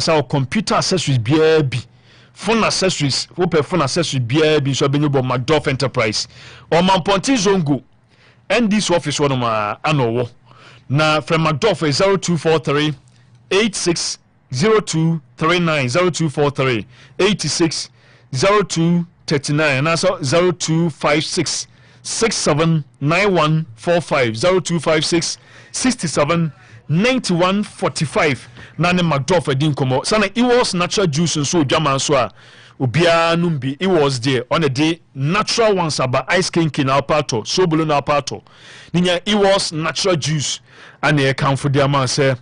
[SPEAKER 1] our computer accessories BAB phone accessories phone accessories BAB so be about Macduff Enterprise or Mamponti Zongo and this office one ano na from Macduff 0243 860239 0243 860239 and also 0256 679145 0256 679145 nane Macduff edin komo sana it was natural juice so dwaman so a obia numbi it was there on a day natural ones about ice cream na pato so bulu na pato ninya it was natural juice and e kan for dia man say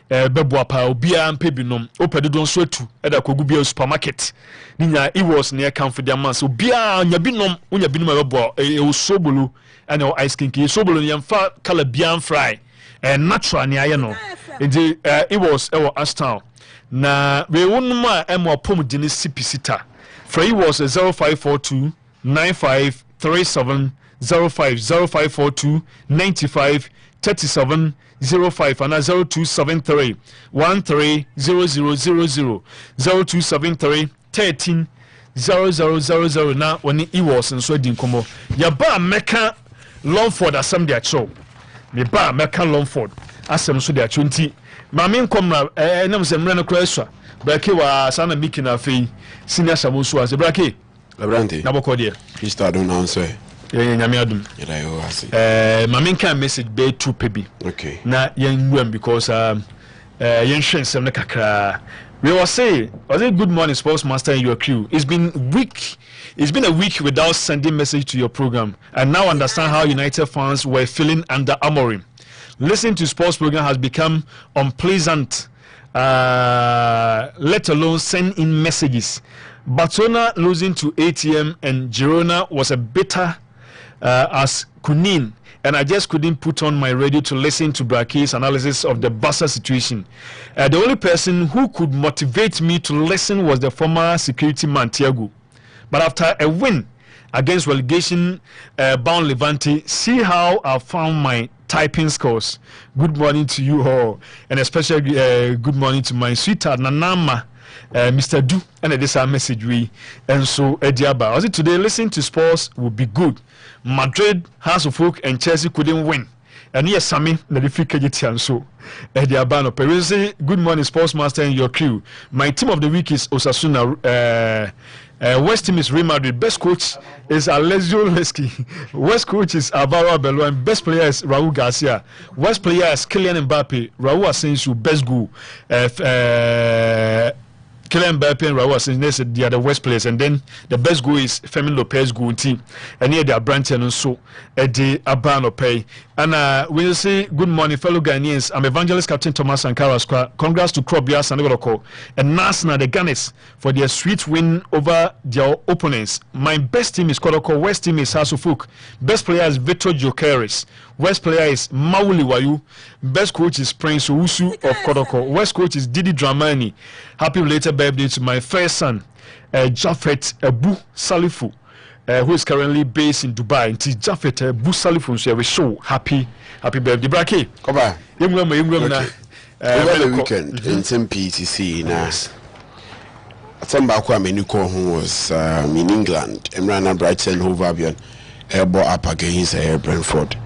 [SPEAKER 1] bebo pa obia mpebinom opedo so atu eda kogu bia supermarket ninya it was ne kan for dia man so obia nya binom unya binom bebo e so bulu and ice cream so bulu yamfa color bia fry natural ne aye no it was Ashtown na we wonma emo pom dini sipsita for it was 0542 9537 05 0542 95 37 05 and 0273 130000 0273 13 0000 na woni it was nso di nkomo ya ba meka Longford asem dia show me ba meka Longford asem so dia 20 mame nkom na enam se mre no kwasua brake wa sana miki na fei senior samosu as brake
[SPEAKER 9] Lebarante
[SPEAKER 1] na bokode
[SPEAKER 9] he start don answer
[SPEAKER 1] nyame adum mame nka message be two pebi
[SPEAKER 9] okay
[SPEAKER 1] na yen nwam because yen hwensem na kakra we were say was it good morning sports master and your crew it's been a week without sending message to your program and now understand how United fans were feeling under Amorim. Listening to sports program has become unpleasant, let alone send in messages. Barcelona losing to ATM and Girona was a bitter as Kunin, and I just couldn't put on my radio to listen to Brake's analysis of the Barca situation. The only person who could motivate me to listen was the former security man, Thiago. But after a win against relegation bound Lebarante, see how I found my typing scores. Good morning to you all, and especially good morning to my sweetheart Nanama, Mr. Du, and this our message we and so Ediaba. Was it today? Listening to sports would be good. Madrid, House of Folk, and Chelsea couldn't win. And yes, Sammy, the difficult and so Ediaba no Peruzzi. Good morning, sports master and your crew. My team of the week is Osasuna. West team is Real Madrid. Best coach is Alessio Leski. West coach is Alvaro Abelo, and best player is Raul Garcia. West player is Kylian Mbappe. Raul Asensio, best goal. Kylian Mbappe and Raul Asensio, they are the West players, and then the best goal is Fermin Lopez goal team. And here they are branching and so Eddie Abano pay. And we will say good morning, fellow Ghanaians. I'm Evangelist Captain Thomas Sankara. Congrats to Krobias and Negoroko and Nasna, the Ghanaians, for their sweet win over their opponents. My best team is Kodoko. West team is Hasufuk. Best player is Victor Jokeris. West player is Mauli Wayu. Best coach is Prince Usu of Kodoko. West coach is Didi Dramani. Happy belated birthday to my first son, Jafet Abu Salifu. Who is currently based in Dubai. And Jafet Busalifu, so we show happy birthday. Brake.
[SPEAKER 9] Come on.
[SPEAKER 1] Over
[SPEAKER 9] the weekend in some PTC now. Some back when I was in England. Emrana Brighton Hove Avion. brought up against Brentford,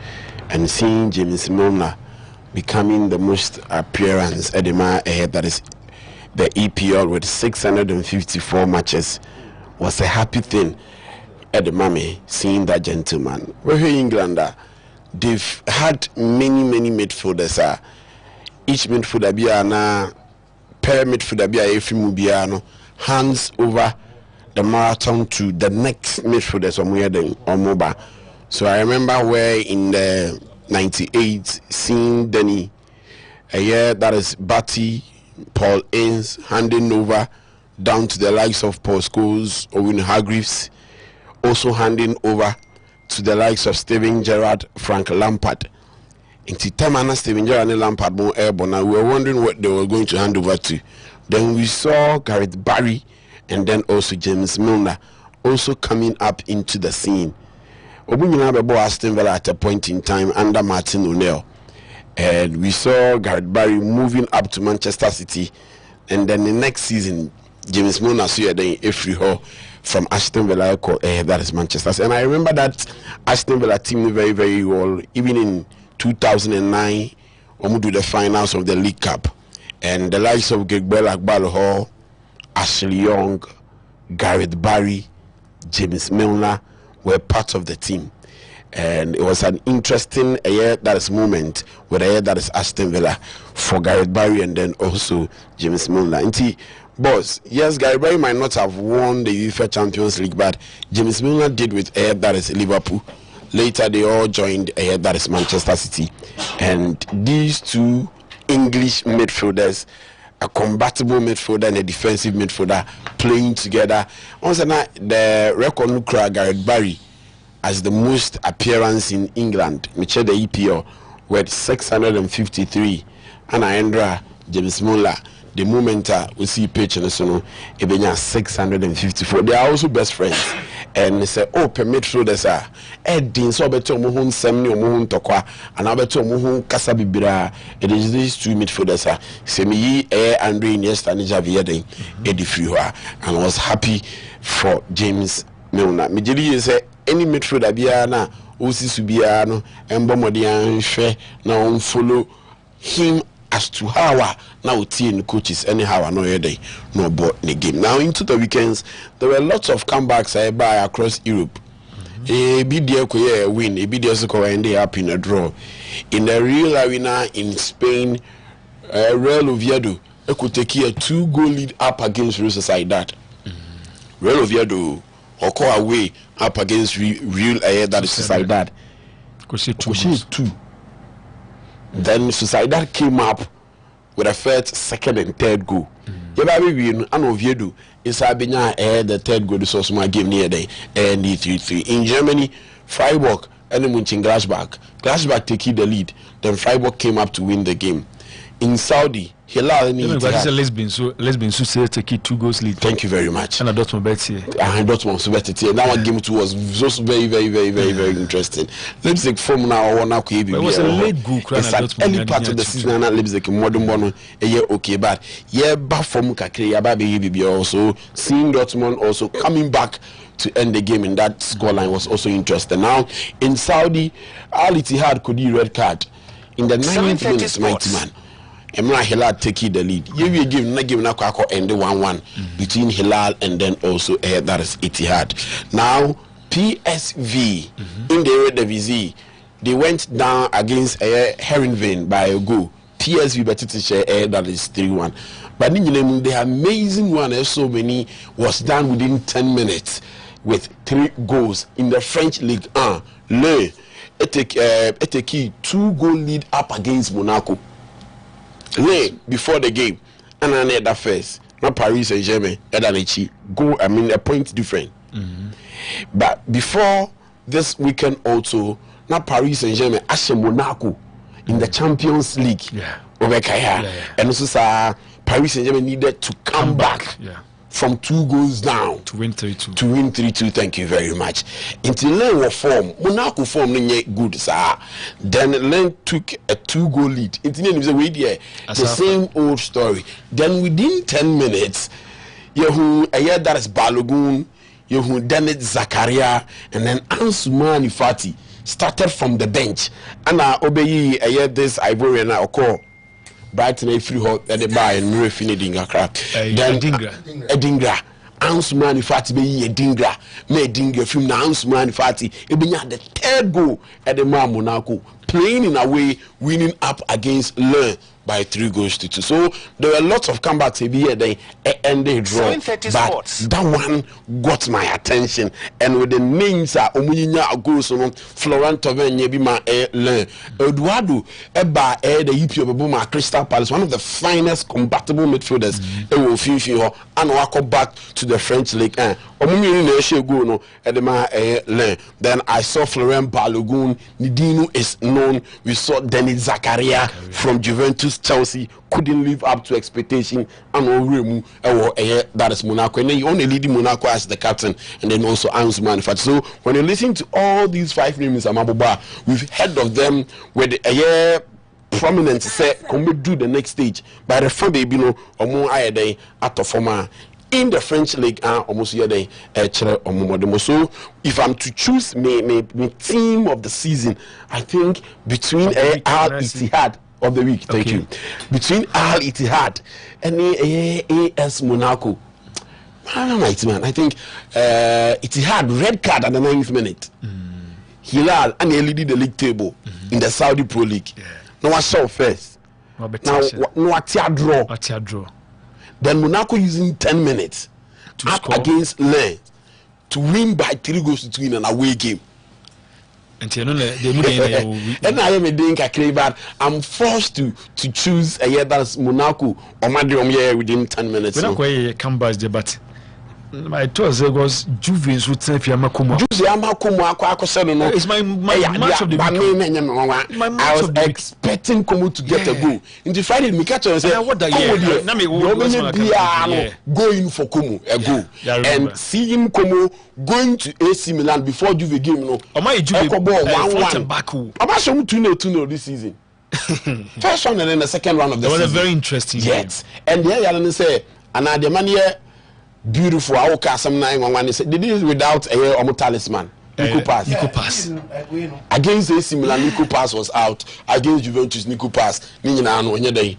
[SPEAKER 9] and seeing James Milner becoming the most appearance at the man that is the EPL with 654 matches was a happy thing at the mommy seeing that gentleman. We're here in England, they've had many midfielders. Each midfielder be na per midfielder be every mubiano hands over the marathon to the next midfielders or mobile. So I remember where in the 98 seeing Denny a year that is Batty, Paul Ince handing over down to the likes of Paul Scholes, Owen Hargreaves, also handing over to the likes of Steven Gerrard, Frank Lampard. In Titamana, Steven Gerrard and Lampard more airborne, and we were wondering what they were going to hand over to. Then we saw Gareth Barry and then also James Milner also coming up into the scene. Obunyina Aston Villa at a point in time under Martin O'Neill. And we saw Gareth Barry moving up to Manchester City. And then the next season, James Milner saw then Efri Hall from Aston Villa, that is Manchester. And I remember that Aston Villa team very well, even in 2009, when we do the finals of the League Cup. And the likes of Gegbel Agbalo Hall, Ashley Young, Gareth Barry, James Milner were part of the team. And it was an interesting moment with that is Aston Villa for Gareth Barry and then also James Milner. And boss, yes, Gareth Barry might not have won the UEFA Champions League, but James Milner did with that is Liverpool. Later they all joined that is Manchester City. And these two English midfielders, a combatable midfielder and a defensive midfielder playing together. Also now the record look Gareth Barry as the most appearance in England, which the EPL with 653, and Andra James Milner. The moment we see page and so no, 654. They are also best friends, and they say, "Oh, per midfielders are Eddie so better mohun semni mohun tokwa, and I better mohun kasabibira." It is these two midfielders are Semi Andre Iniesta and Javier Den Eddie Friwa, and I was happy for James Milner. Mijeli say any midfielder biana osi subiano embomodian hwe na follow him as to how now team coaches anyhow no day no bought the game. Now into the weekends there were lots of comebacks by across Europe. A BDA win, a BDA end up in a draw. In the Real Arena in Spain, Real Oviedo could take a 2-goal lead up against Real Sociedad. Real Oviedo or call away up against Real that is Sociedad. Two. Then Sociedad came up with a first, second, and third goal. And Oviedo is the third goal. This was my game near day and 3-3. In Germany, Freiburg and Gladbach. Gladbach taking the lead. Then Freiburg came up to win the game. In Saudi, Hilal and
[SPEAKER 1] Lesbian so say take 2 goals lead.
[SPEAKER 9] Thank you very much.
[SPEAKER 1] And Dortmund bet here.
[SPEAKER 9] And Dortmund so bet here. That one game 2 was just very interesting. Leipzig form now one now
[SPEAKER 1] it was a late goal.
[SPEAKER 9] It's an early part of the season and Leipzig modern bono okay, but back from kakre ya ba be also seeing Dortmund also coming back to end the game in that scoreline was also interesting. Now in Saudi, Al Ittihad could be red card in the 9th minute, mighty man. Emra Hilal taking the lead. You will give na end 1-1 between Hilal and then also that is Ittihad. Now PSV in the Eredivisie, they went down against Herenveen by a goal. PSV better to share that is 3-1. But the amazing one so many was done within 10 minutes with 3 goals in the French Ligue 1. Le it take 2-goal lead up against Monaco. Before the game, and I need that first. Not Paris Saint-Germain, a point different. But before this weekend also, not Paris Saint-Germain, actually Monaco in the Champions League. And also Paris Saint-Germain needed to come back from 2 goals down
[SPEAKER 1] to win 3-2.
[SPEAKER 9] To win 3-2, thank you very much. Until Len form, Monaco form good, sir. Then Len took a 2-goal lead. The same old story. Then within 10 minutes, that is Balogun, you Dennis Zakaria, and then Ansumani Fati started from the bench. And Obeyi, this Ivorian I call Brighton a free hot at the bar and refinishing a crap. Then Edingra. Ansumani Fati be Edingra, me Edingra film na Ansumani Fati. It be the third goal at the Monaco, playing in a way, winning up against Lens by 3-2. So there were lots of comebacks here. They ended draw, but that one got my attention. And with the names are Omuyinya Agurusono, Florent Thauvin, Yebima Lens, Eduardo Eba the EP of Buma Crystal Palace, one of the finest compatible midfielders. And walk back to the French league. Then I saw Florent Balogun. Nidino is known. We saw Denis Zakaria from Juventus. Chelsea couldn't live up to expectation, and that is Monaco. And then you only leading Monaco as the captain, and then also Ansumani Fati. So when you listen to all these 5 names, we've heard of them with a prominent say come do the next stage. By the time they be no omo ayede atofoma in the French league almost yede chere omo. So if I'm to choose me team of the season, I think between Al Ittihad of the week, thank you, between Al Ittihad and AS Monaco, man, I think Ittihad red card at the 9th minute. Hilal and he leading the league table in the Saudi Pro League. No, I saw first. Now, no, draw. Then Monaco using 10 minutes to up score against Lens to win by 3-2 in an away game. And I am a dinka, but I'm forced to choose a year that's Monaco or Madrid within 10 minutes.
[SPEAKER 1] When I come back, but my toes was Juventus would say Yamakumo.
[SPEAKER 9] It's
[SPEAKER 1] my match of the week.
[SPEAKER 9] I was expecting Komo to get a goal. In the Friday, Mikacho and said, "What going for Komo a goal?" And seeing Komo going to AC Milan before Juve game, no. My Juve 1-1. I'm actually 2-0 this season. First one and then the second round of the season.
[SPEAKER 1] It was a very interesting
[SPEAKER 9] game. And there you say, and the man here. Beautiful. I will cast some 911. They did it without a talisman. Nico Pass. Against AC Milan, Nico Pass was out. Against Juventus, Nico Pass. So it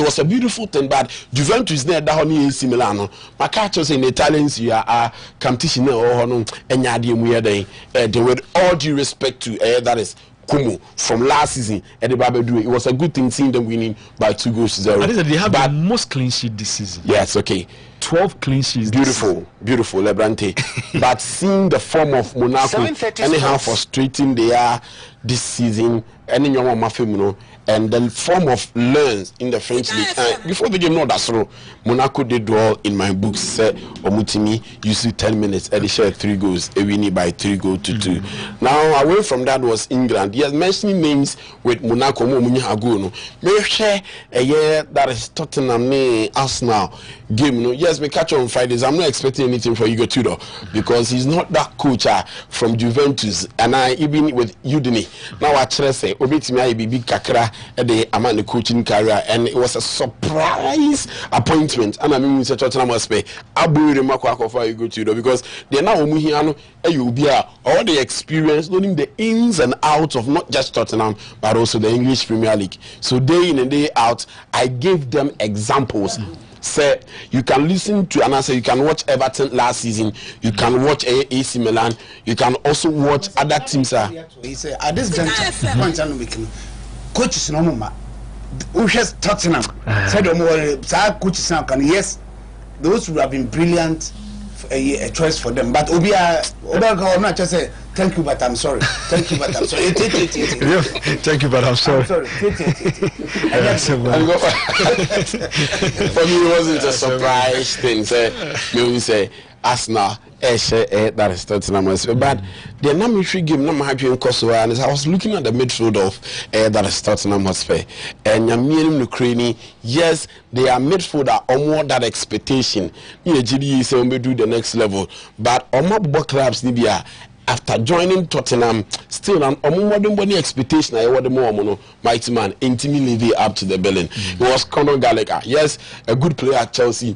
[SPEAKER 9] was a beautiful thing. But Juventus there down in AC Milan. My catchers in the Italians are competition or with all due respect to that is Kumu from last season at the Babadu. It was a good thing seeing them winning by 2-0.
[SPEAKER 1] They have the most clean sheet this season.
[SPEAKER 9] Yes, okay.
[SPEAKER 1] 12 clean sheets.
[SPEAKER 9] Beautiful Lebarante. But seeing the form of Monaco, anyhow frustrating they are this season, and the form of Lens in the French league. Before the game, no, that's true. Monaco did well in my books. Said Omutimi, you see 10 minutes, and they shared 3 goals, a winning by 3-2. Now, away from that was England. Yes, mentioning names with Monaco, may share a year that is Tottenham, Arsenal game. Yes, we catch on Fridays. I'm not expecting anything for Igor Tudor because he's not that coach from Juventus, and I even with Udine. Now, I try to say, Obitimi, I be big kakra. The amount of coaching career, and it was a surprise appointment. And I mean, Mr. Tottenham must pay. I believe the Marco for you go to because they're now Umuhiano, you be all the experience, learning the ins and outs of not just Tottenham but also the English Premier League. So day in and day out, I gave them examples. Say you can listen to and I say you can watch Everton last season, you can watch AC Milan, you can also watch other teams.
[SPEAKER 8] He said at this juncture, coaches no more. Who has Tottenham? Said coaches now can yes, those would have been brilliant a choice for them. But Obia not just say thank you, but I'm sorry. Thank you, but I'm sorry.
[SPEAKER 1] Thank you, but I'm sorry.
[SPEAKER 9] For me, it wasn't a surprise thing. Say, say Arsenal. That is Tottenham. But the number game, number happy Kosovo, and I was looking at the midfield of that is Tottenham Hotspur, and Yamirim Ukraine. Yes, they are midfielder or more that expectation. GDE say we do the next level, but Omar clubs Libya. After joining Tottenham, still an more expectation. I want more mighty man, intimately up to the billing. It was Conor Gallagher. Yes, a good player at Chelsea.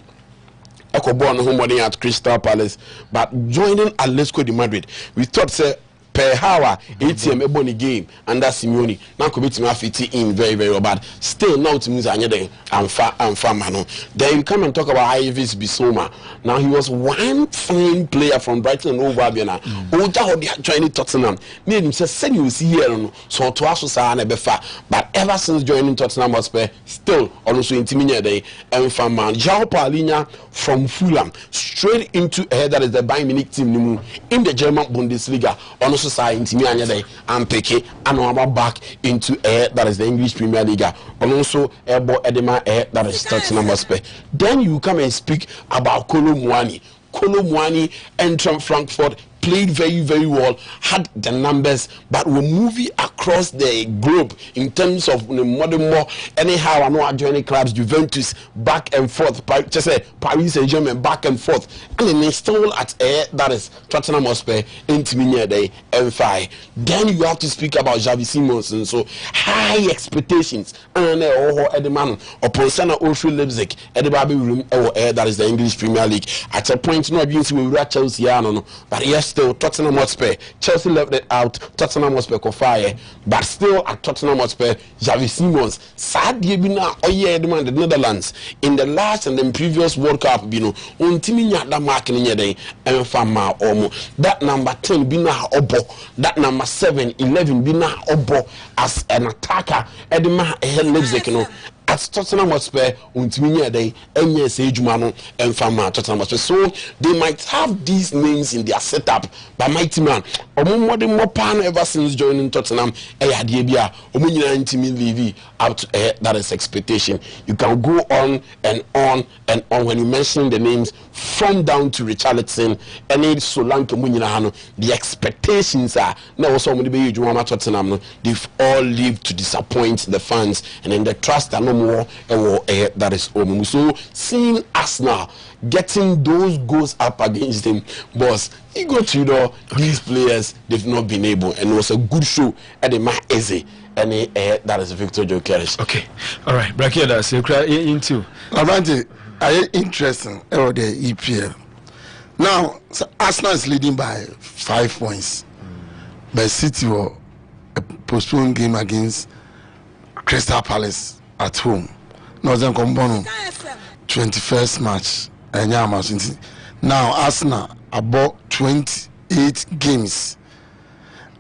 [SPEAKER 9] Ecoborn home at Crystal Palace, but joining Atletico de Madrid, we thought say per hour ATM ebony game under Simeone now could be fit in very well, but still now to means anything and far. Then you come and talk about Ivis Bissouma. Now he was one fine player from Brighton and Hove Albion. Joining Tottenham made him say send you see here so to us but ever since joining Tottenham Hotspur still also intimidated and from man João Paulinho from Fulham straight into that is the Bayern Munich team in the German Bundesliga also society and pick it and back into that is the English Premier League and also Edema that is Tottenham Hotspur. Then you come and speak about Kolo Muani entering Frankfurt, played very, very well, had the numbers, but were moving across the globe in terms of modern more. Anyhow, I know I joining clubs, Juventus, back and forth, just say Paris Saint-Germain, back and forth, and then install at that is Tottenham Hotspur, Intimina Day, M5. Then you have to speak about Xavi Simons, and so high expectations, and Edeman, upon Sana Ultra Leipzig, Edebabi room, that is the English Premier League. At a point, no abuse with Chelsea, but yes. Still Tottenham Hotspur, Chelsea left it out. Tottenham Hotspur ko fire, but still at Tottenham Hotspur, Xavi Simons. Sad Yebina the Netherlands in the last and then previous World Cup. Untiminya that mark in day and fama omo. That number 10 bina obo. That number 7, 11 bina obo as an attacker. Edema Leipzig at Tottenham Hotspur untiminya day enye say jumano and fama Tottenham Hotspur. So they might have these names in their setup, but mighty man omumode more pan ever since joining Tottenham bia omunyina intimi leave out that is expectation. You can go on and on and on when you mention the names from down to Richarlison and Solanke munyina hano. The expectations are now also be jumama Tottenham. They've all lived to disappoint the fans, and then the trust and no more that is home. So seeing Arsenal getting those goals up against him, boss, you go to these players, they've not been able, and it was a good show at the match easy. And that is Victor Jokeres.
[SPEAKER 1] Okay, all right, Brakia, that's into
[SPEAKER 7] Lebarante. Are interesting about the EPL now? So Arsenal is leading by 5 points, but City will a postponed game against Crystal Palace at home. Northern Combono 21st match and now Arsenal about 28 games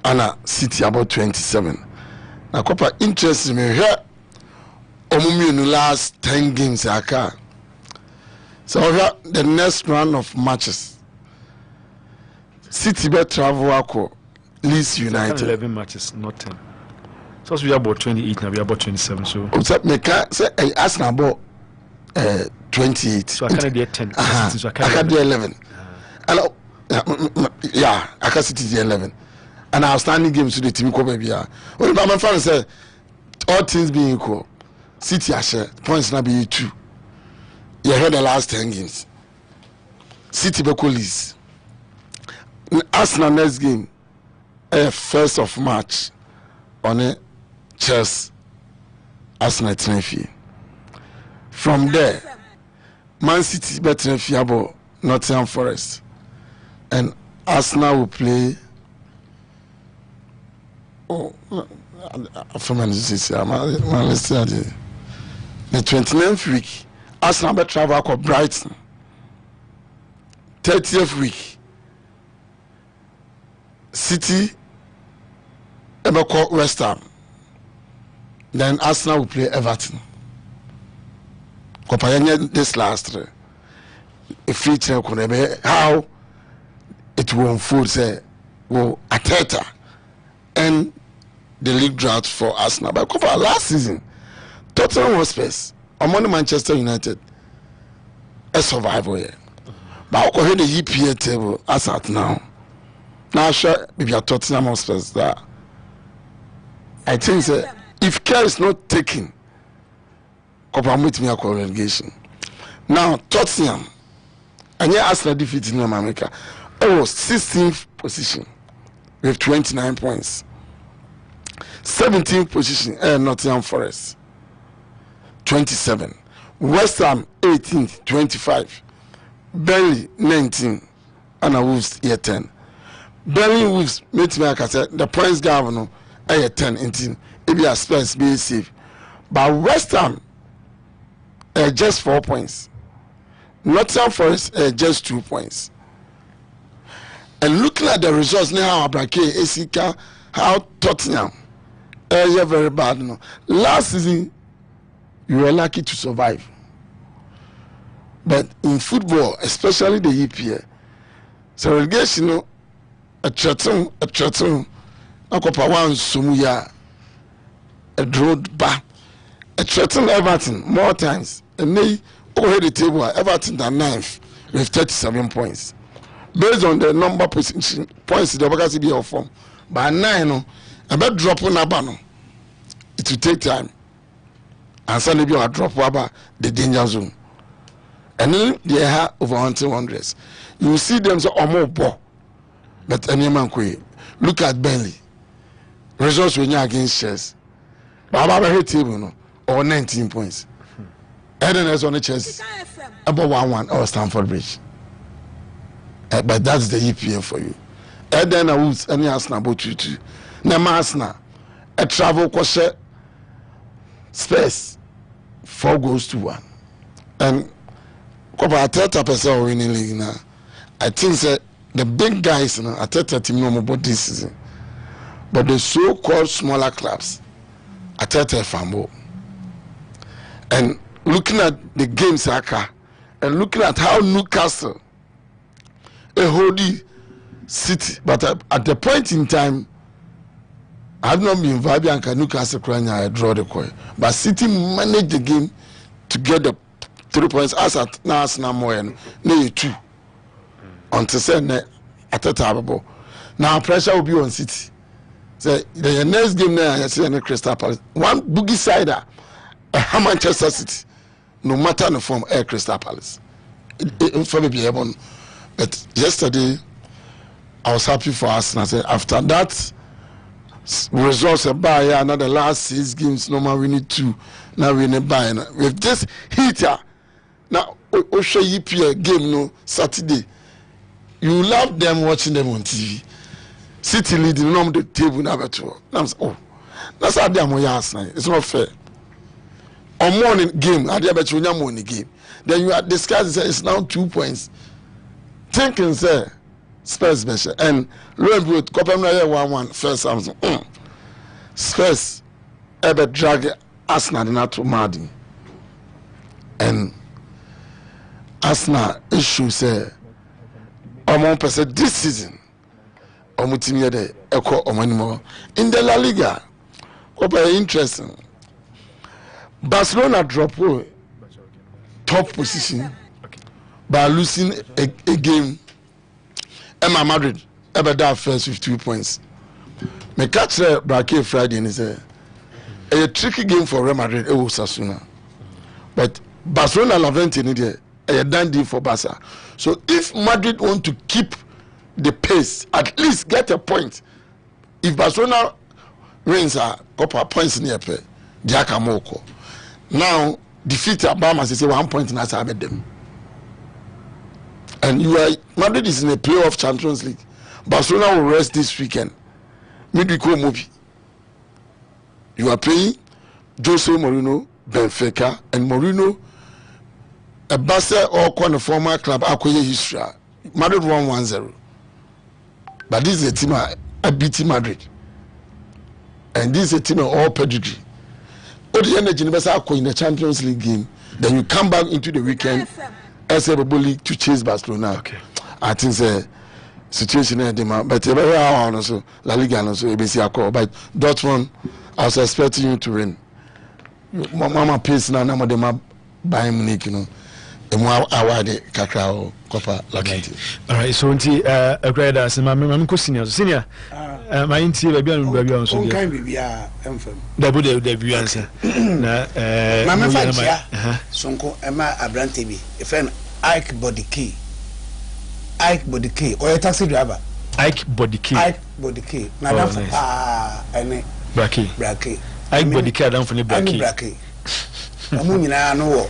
[SPEAKER 7] and City about 27. Now Copa interests me here omumi in the last 10 games aka. So here the next round of matches City be travel ako Leeds United
[SPEAKER 1] 11 matches, not 10. So we are about 28 now, we are about 27. So
[SPEAKER 7] say Arsenal about 28.
[SPEAKER 1] So I can't get 10.
[SPEAKER 7] So I can't do 11. And yeah, I can City 11. And outstanding games to the team come baby. Well, my friend said all things being equal, City are share points now be 2. You heard the last 10 games. City be Leeds. Arsenal next game 1st of March on a Chelsea Arsenal Tenerife. From there, Man City better about Nottingham Forest, and Arsenal will play. From the 29th week, Arsenal will travel to Brighton. 30th week, City will call West Ham. Then Arsenal will play Everton. This last a feature how it will unfold. Say, will Arteta and the league drought for Arsenal. But last season, Tottenham Hotspur among Manchester United a survival here. But I heard the EPA table as at now. Now sure maybe a Tottenham Hotspur that I think that if care is not taken, with me a relegation. Now Tottenham and yeah, Arsenal defeated in America. 16th position with 29 points. 17th position Nottingham Forest 27. West Ham 18th 25. Burnley 19 and a Wolves year 10. Burnley Wolves meet me like I said the points governor year 10 18 if you are Spurs be safe. But West Ham just 4 points. Nottingham Forest just 2 points. And looking at the results now, Abrake, Esika, how Tottenham, you're very bad. No? Last season, you were lucky to survive. But in football, especially the EPL, so relegation, a chaton, a copa one sumuya, a road bar, a chaton Everton more times, and they over the table Everton than 9th with 37 points. Based on the number position points the Obakasi be of form. By 9, a bit drop on Abano. It will take time. And suddenly you drop over the danger zone. And then they have over 100. You will see them say more ball. But any man could look at Burnley. Results when you against Chelsea. But I have a table no or 19 points. Eden is on the Chelsea about 1-1 or Stamford Bridge. But that's the EPL for you. Eden and Woods and Arsenal about 2-2. Now Arsenal a travel question Spurs 4-1. And Copa Ateta person winning league now. I think that the big guys now Ateta team no more about this season. But the so-called smaller clubs Ateta Fambo. And looking at the games Aka and looking at how Newcastle a holy city, but at the point in time, I have not been vibing and Newcastle crying. I draw the coin, but City managed the game to get the 3 points. As at now, more and 2 until say at the table. Now pressure will be on City. So the next game now, I see any Crystal Palace. One boogie sider, Manchester City. No matter the form, Crystal Palace. It for me be able. But yesterday, I was happy for us. And I said, after that, results by another last 6 games, no more we need 2. Now we need buy. With this heater, now we show you play game no Saturday. You love them watching them on TV. City leading on the table number 2. Oh, that's how they are more. It's not fair. On morning game, I bet you morning game. Then you are discussing it's now 2 points. Thinking say Spurs special and lo and behold Copenhagen 1-1 first Samsung. Spurs ever drag Arsenal not to Madden. And Arsenal issue say among person this season team here the echo more in the La Liga. Quite interesting. Barcelona drop top position by losing a game. Emma Madrid ever that first 52 points. Me catch the Bracket Friday and say a tricky game for Real Madrid. It was Sasuna, but Barcelona Levante in there a done deal for Barca. So if Madrid want to keep the pace, at least get a point. If Barcelona wins a couple of points near pay, Diakamoko. Now defeat Obama say 1 point in Asabed them. And you are Madrid is in a playoff Champions League. Barcelona will rest this weekend. Midweek movie. You are playing Jose Mourinho, Benfica, and Mourinho. A Barca or the former club acquire history. Madrid won 1-0. But this is a team I beat Madrid. And this is a team of all pedigree. All the energy in the Champions League game. Then you come back into the weekend. SFB League to chase Barcelona. Okay. I think the situation is different. But also La Liga also ABC call. But Dortmund, I was expecting you to win. Mama pace now. Now they are buying Munich, you know. The more award Kakao Copa Lagante.
[SPEAKER 1] All right. So until a grade as my senior. My interior baby on so.
[SPEAKER 8] Kind baby enfam.
[SPEAKER 1] The answer. Na
[SPEAKER 8] mama fancy sonko ema abrante bi e friend Ike Body Key or a taxi driver.
[SPEAKER 1] Ike Body Key
[SPEAKER 8] na dan for ene
[SPEAKER 1] Brake Ike Body Key dan for ne Brake
[SPEAKER 8] amu nyina no wo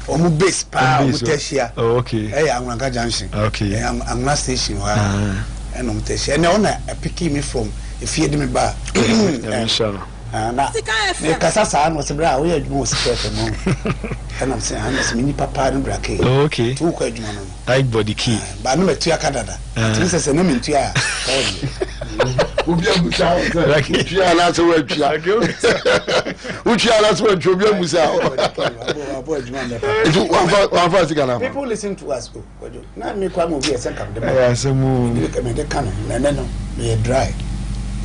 [SPEAKER 8] omu base pa omu teshia
[SPEAKER 1] okay
[SPEAKER 8] Anwanka junction
[SPEAKER 1] okay
[SPEAKER 8] Anwanka station wa and omu teshia and ona picking me from if you me ba na me kasa sa no se bra wo ya adwuma o secret mo and I'm saying I'm me ni papa no bra ke
[SPEAKER 1] okay
[SPEAKER 8] tu ko adwuma no
[SPEAKER 1] like body key
[SPEAKER 8] ba no metu akadada tin se no metu a obi abusa
[SPEAKER 7] uchi ala so watwa uchi ala so watwa obi abusa one for sigana
[SPEAKER 8] people listen to us na me kwa mo bi esen kam de
[SPEAKER 1] ya se mu
[SPEAKER 8] me de kan na no me dry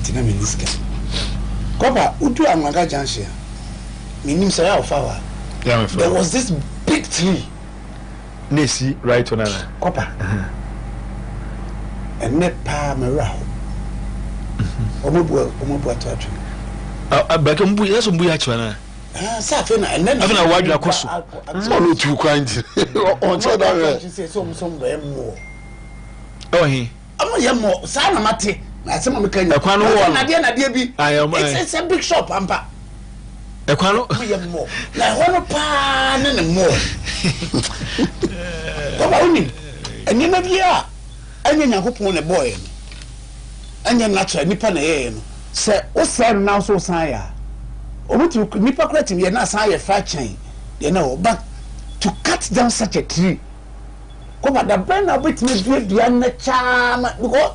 [SPEAKER 8] tina me niska kopa udu Anwanka junction me nim say ofa there was this big tree
[SPEAKER 1] nesi right on ana
[SPEAKER 8] kopa and net pa me raho omobu atatu
[SPEAKER 1] abaka mbu yeso mbu ya chwana
[SPEAKER 8] sa fe na and then
[SPEAKER 1] afina wadwa koso
[SPEAKER 7] no tu kwanti on so da we
[SPEAKER 8] so be mo
[SPEAKER 1] he
[SPEAKER 8] amo ye mo sa na mate na se mo me kan
[SPEAKER 1] ekwan no wo
[SPEAKER 8] na de bi it's a big shop ampa
[SPEAKER 1] ekwan no
[SPEAKER 8] ye mo na hono pa ne mo ko ba uni eni na bia anya Nyankopon ne boy anya natural nipa na ye no se o say na so san ya omutu nipa kwati ye na san ye fa chain ye na o but to cut down such a tree ko ba da ben na bit me dua na chama because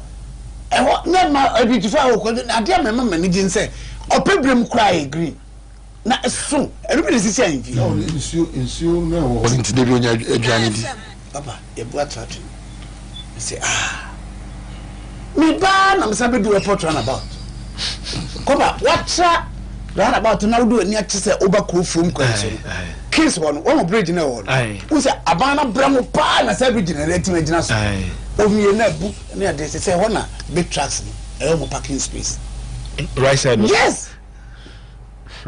[SPEAKER 8] na ma identify o ko na dia me mama ni gin say opebrem cry green na so everybody see say invi
[SPEAKER 7] oh insure na wo nti de bi onya aduane di
[SPEAKER 8] papa e bu atatu say me ba na me sabe do report run about koba watcha run about na do ani ache say oba kro from kwanso case one bridge na one who say abana bramo pa na sabe generate me gina so o mi na bu na dey say hona big trucks e mo parking space
[SPEAKER 1] right side
[SPEAKER 8] yes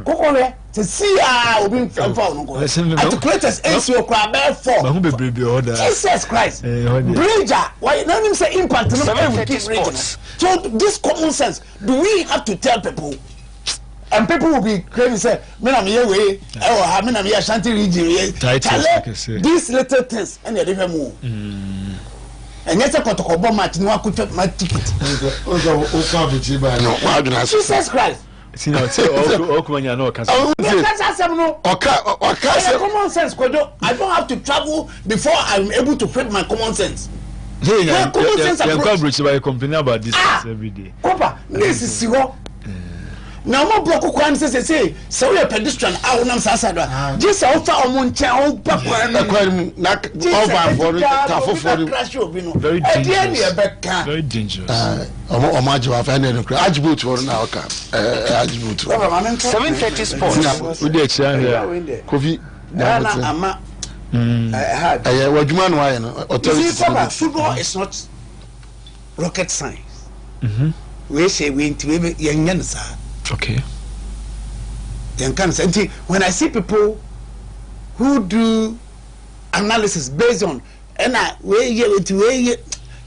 [SPEAKER 8] kokole to see obi from no go articulators NCO crab for
[SPEAKER 1] ma hu bebrebe order
[SPEAKER 8] Jesus Christ bridge why no him say impact no we keep region so this common sense do we have to tell people and people will be crazy say me na me we ha me na me Ashanti region these little things and they even move and yet a kotokobo match no akuto my ticket
[SPEAKER 7] o ka ba no wa duna
[SPEAKER 8] Jesus Christ
[SPEAKER 1] see no say okumanya no kasa
[SPEAKER 8] common sense kodo I don't have to travel before I'm able to create my common sense.
[SPEAKER 1] Yeah, common sense approach by complaining about this every day.
[SPEAKER 8] Kopa, this is zero. Now mo block kwan say so we pedestrian awonam sasada. Just offer omunche o pakwa
[SPEAKER 7] na over for ta for
[SPEAKER 1] very dangerous. Very dangerous.
[SPEAKER 7] Omaji wa fa na no ajibut for na oka ajibut
[SPEAKER 10] 7:30 sports
[SPEAKER 7] we dey here Kofi
[SPEAKER 8] na ama
[SPEAKER 7] wadwuma no aye no authority
[SPEAKER 8] football is not rocket science we say we ntiwe yenyan sa
[SPEAKER 1] okay
[SPEAKER 8] when I see people who do analysis based on and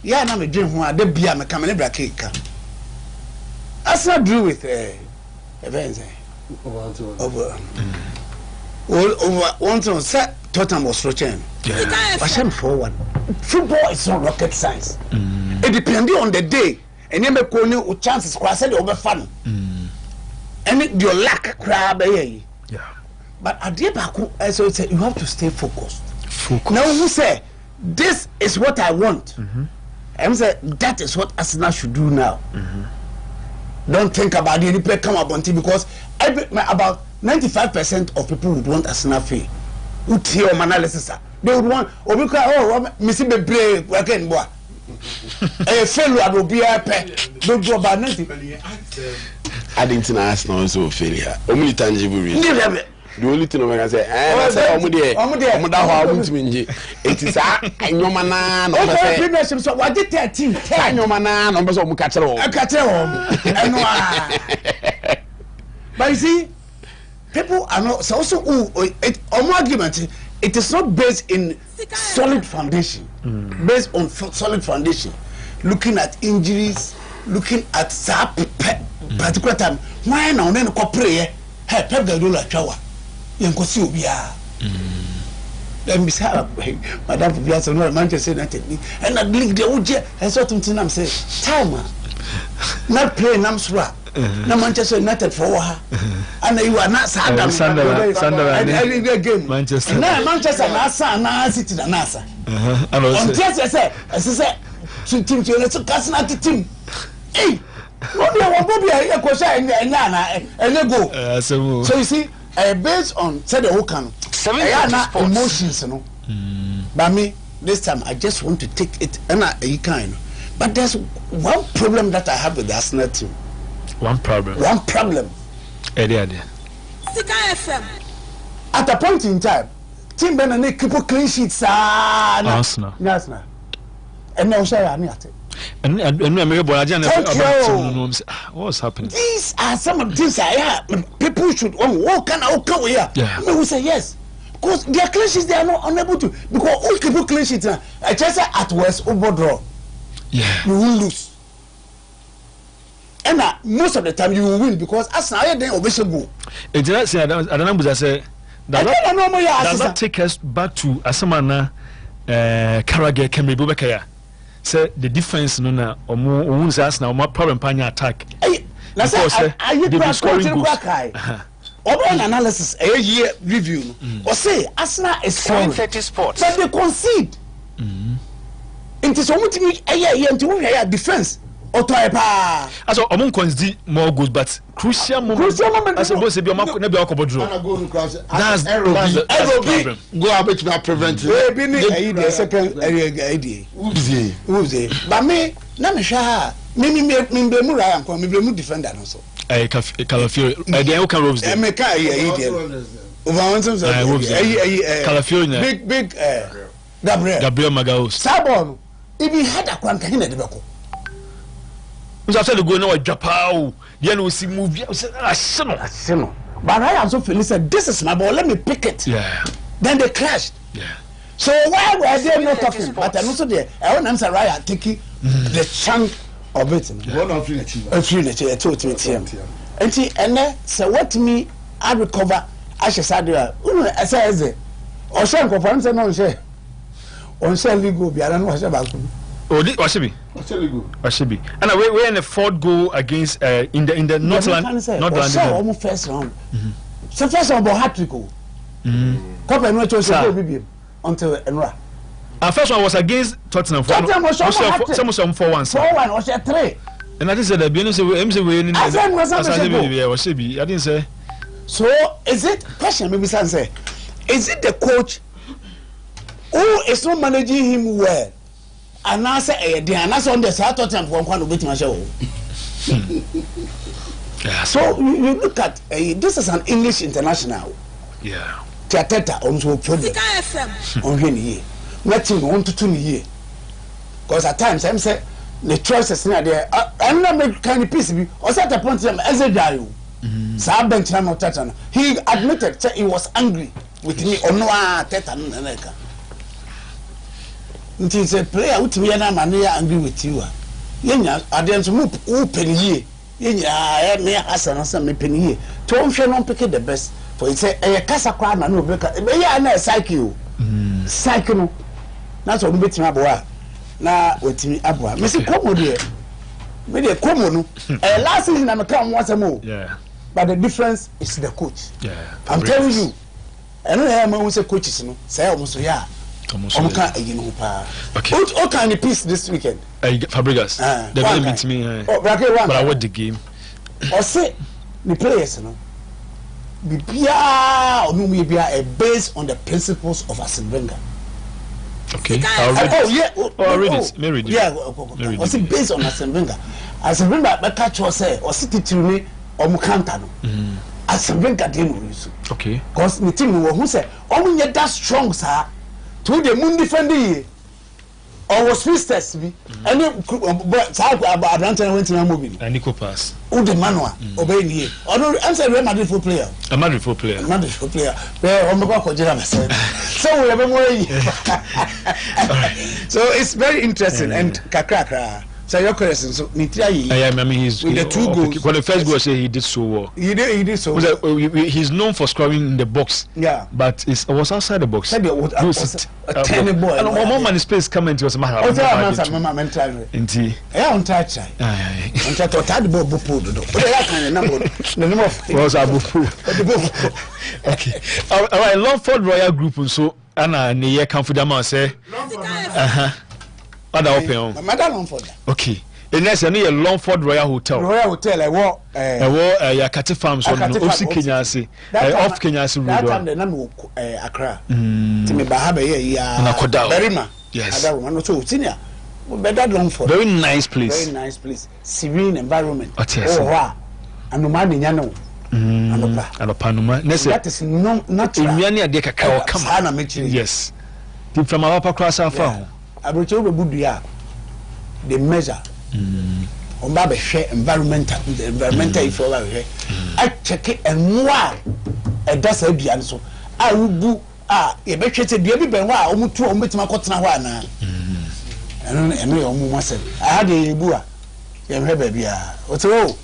[SPEAKER 8] yeah na me dream ho ade bia me come ne bracket ka as not do with events over one to set Tottenham was roaching Washem forward football is not rocket science it depends on the day and you make no chances kwa say over fun and your lack crab yeah but at the back so it's you have to stay focused now who say this is what I want and say that is what Arsenal should do now don't think about the people come up until because about 95% of people would want Arsenal fail who hear analysis they would want Missy Bebre working boy a failure will be a pet don't go about nothing
[SPEAKER 9] I didn't Arsenal so failure only tangible reason the only thing I can say omuda ho amuntiminje etisa anyoma na no be say
[SPEAKER 8] premiership so what did 13
[SPEAKER 9] anyoma na no be so omu ka kire wo
[SPEAKER 8] but you see people are not so also argument it is not based in solid foundation based on solid foundation looking at injuries looking at particular time why now then ko pray Pep Guardiola twawa yenkosi obia Then beside Madame Piazza, no Manchester United, and I believe the OJ has something to them say, time, not playing Namsra, no Manchester United for her, and you are not Sunday game. Manchester, Manchester, Nasa, City, Nasa. On just as I said, to team to let's cast not the team. Hey, what do you want to be a question and go? So you see, based on said the Okan. Emotions, you know. But me, this time I just want to take it and you kind. But there's one problem that I have with the Arsenal team.
[SPEAKER 1] One problem.
[SPEAKER 8] At a point in time, Team Benane keep clean sheets. Arsenal. And now say I need it.
[SPEAKER 1] And what's happening?
[SPEAKER 8] These are some of these people should walk and we will say yes. Because their clean sheets they are not unable to, because all people clean sheets I just say at West overdraw.
[SPEAKER 1] Yeah.
[SPEAKER 8] You will lose. And most of the time you will win because as I then obeyable.
[SPEAKER 1] I don't know say does that take us back to Asamana Karage Kembe Bubekaya. Say the defense no na omo us na omo problem panya attack.
[SPEAKER 8] Na say you be scoring goals. Open analysis a year review. Or say Arsenal is
[SPEAKER 10] 730 Sports.
[SPEAKER 8] But they concede. Into so much a defense. Otoepa.
[SPEAKER 1] As omo concede more goals, but crucial moment. As supposed to be omo na be okobodro. That's the problem.
[SPEAKER 7] Go out to prevent it.
[SPEAKER 8] The second idea. But me na me sha me mu Ryan ko me mu defender no so.
[SPEAKER 1] Calafio they all can robes them.
[SPEAKER 8] Me ka big Gabriel
[SPEAKER 1] Magaos.
[SPEAKER 8] Sabon if he had a kwanka hina de beko.
[SPEAKER 1] Who's after the go now Japao. The no see move. Asino.
[SPEAKER 8] But I am so feeling said this is my ball, let me pick it.
[SPEAKER 1] Yeah.
[SPEAKER 8] Then they crashed.
[SPEAKER 1] Yeah.
[SPEAKER 8] So why were they not talking? But I'm also there. I want to Raya taking the chunk of it.
[SPEAKER 7] One of the team.
[SPEAKER 8] And then so what me I recover I should say there. I say or share conference no share. On share legal be I don't know what about.
[SPEAKER 1] Oh, this Washibi. And we're in the fourth goal against in the Northland.
[SPEAKER 8] Almost first round. So first round about hat trick. Couple no choice to until Enra.
[SPEAKER 1] Our first one was against Tottenham.
[SPEAKER 8] Tottenham was some
[SPEAKER 1] 4-1.
[SPEAKER 8] 4-1 or 3.
[SPEAKER 1] And I didn't say that. I didn't say.
[SPEAKER 8] So is it question? Maybe say, is it the coach who is not managing him well? And I say, the answer on the Tottenham for one bit my show. So you look at this is an English international.
[SPEAKER 1] Yeah.
[SPEAKER 8] Tata also problem on here. Nothing want to tune here. Because at times I'm say the choices now there. I'm not make kind of peace. Or at a point them as a guy. So bench not Tata. He admitted that he was angry with me or no Tata. Until say player with me and I'm angry with you. Yenya adem so who penny here. Yenya me Hassan me penny here. To not pick the best. For it say a casa crowd na no break. Yeah na cycle. Cycle. That's what we bet me aboa. Na wetimi aboa. Me say komo there. Me dey komo no. Last season I come once more.
[SPEAKER 1] Yeah.
[SPEAKER 8] But the difference is the coach.
[SPEAKER 1] Yeah.
[SPEAKER 8] I'm telling you. I know I am say coaches no. Say almost yeah. Almost can you know pa.
[SPEAKER 1] Okay.
[SPEAKER 8] What kind of piece this weekend?
[SPEAKER 1] Fabregas. They didn't meet me. But I watched the game.
[SPEAKER 8] Or say the players no. Bibia based on the principles of Arsene Wenger.
[SPEAKER 1] Okay. I'll read it. May read it.
[SPEAKER 8] Yeah. Was it based on Arsene Wenger? Arsene Wenger be catch us say or city to me or mukanta no. Arsene Wenger dey no use.
[SPEAKER 1] Okay.
[SPEAKER 8] Cause the team who say omo nye that strong sir to the moon defending or was sisters be any Lebarante went to movie
[SPEAKER 1] and Nico pass
[SPEAKER 8] who the manual obey here or no answer Real Madrid full player
[SPEAKER 1] a Madrid full player
[SPEAKER 8] where so we have more so it's very interesting and kakra So your question, so Nitria.
[SPEAKER 1] I mean, he's
[SPEAKER 8] with the 2 goals.
[SPEAKER 1] When the first goal, he did so well.
[SPEAKER 8] He did so
[SPEAKER 1] well. He's known for scoring in the box.
[SPEAKER 8] Yeah.
[SPEAKER 1] But it was outside the box.
[SPEAKER 8] It was a tiny boy.
[SPEAKER 1] And one man space coming to us.
[SPEAKER 8] Yeah, on touch. On touch, or tad bob.
[SPEAKER 1] Was okay. All right, Longford Royal Group so Anna near confident say. What open?
[SPEAKER 8] Madam Longford.
[SPEAKER 1] Okay. And that's a Longford Royal Hotel.
[SPEAKER 8] Royal Hotel, I walk
[SPEAKER 1] Yakati Farms on Osi Kenyasi. Off Kenyasi Road.
[SPEAKER 8] That time the name Accra. Timmy Bahabe,
[SPEAKER 1] Nakoda.
[SPEAKER 8] Berima.
[SPEAKER 1] Yes.
[SPEAKER 8] That one also senior. Better Longford.
[SPEAKER 1] Very nice place.
[SPEAKER 8] Very nice place. Serene environment.
[SPEAKER 1] Oh,
[SPEAKER 8] wow. And no man in Yano.
[SPEAKER 1] Anopanuma.
[SPEAKER 8] That is not natural.
[SPEAKER 1] Yes. From our upper class, our phone.
[SPEAKER 8] I will tell you, the measure. On Baba share environmental if you are here. I check it and moi. And that's a bianso. I will do. A better to be a bit wow, almost 2 minutes. My cotton one. And we almost said, I had a bua. You have a beer. What's all?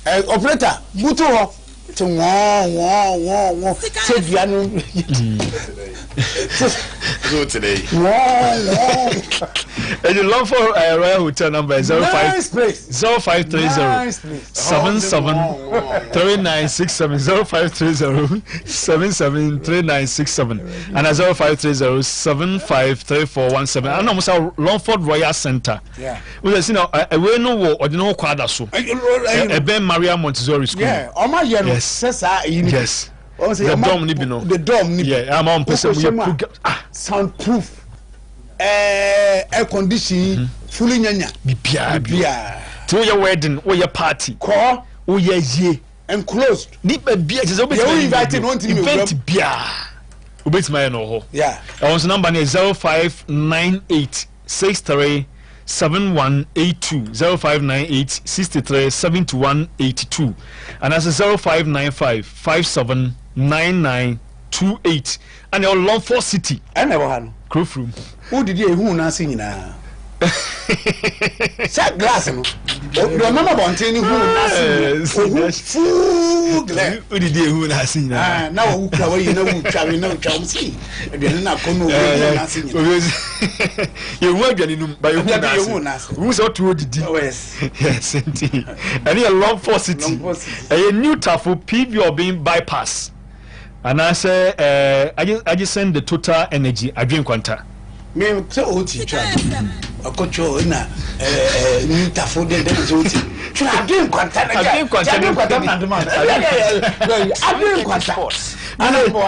[SPEAKER 8] Operator, Buto. To wow. Said Yanu.
[SPEAKER 9] Go today.
[SPEAKER 1] And you love for Royal Hotel number 0530 773967 0530 773967 and 0530 753417. I know say Longford Royal Center.
[SPEAKER 8] Yeah.
[SPEAKER 1] We see now we no or no kwada so. Ben Maria Montessori School.
[SPEAKER 8] Yeah. Oma yellow.
[SPEAKER 1] Yes.
[SPEAKER 8] Yes.
[SPEAKER 1] The dome ni bi no.
[SPEAKER 8] The dome ni.
[SPEAKER 1] Yeah, I'm on person
[SPEAKER 8] soundproof. Air conditioning, fully nyanya.
[SPEAKER 1] Bibia. To your wedding or your party.
[SPEAKER 8] Call.
[SPEAKER 1] Oh yeah,
[SPEAKER 8] enclosed.
[SPEAKER 1] Deep beer is always
[SPEAKER 8] invited one to
[SPEAKER 1] event beer. Ubet my no. Yeah. I was number 0598 63 7182 0598 63 7182 and that's 0595 579928 and your Longford City.
[SPEAKER 8] I never had
[SPEAKER 1] Crowf room.
[SPEAKER 8] Who did you who not sing now? That glass, remember Bontain who not
[SPEAKER 1] who did you who not sing now?
[SPEAKER 8] Now, you know, Chelsea. And you're not coming over.
[SPEAKER 1] You work in by your who's out to the yes, indeed. And a Longford City, a new Tafo PV or being bypass. And I say, I just send the total energy. I drink quanta.
[SPEAKER 8] Me so teacher. A coach na new Tafo then so I drink quanta. I drink quanta. I drink quanta.
[SPEAKER 1] I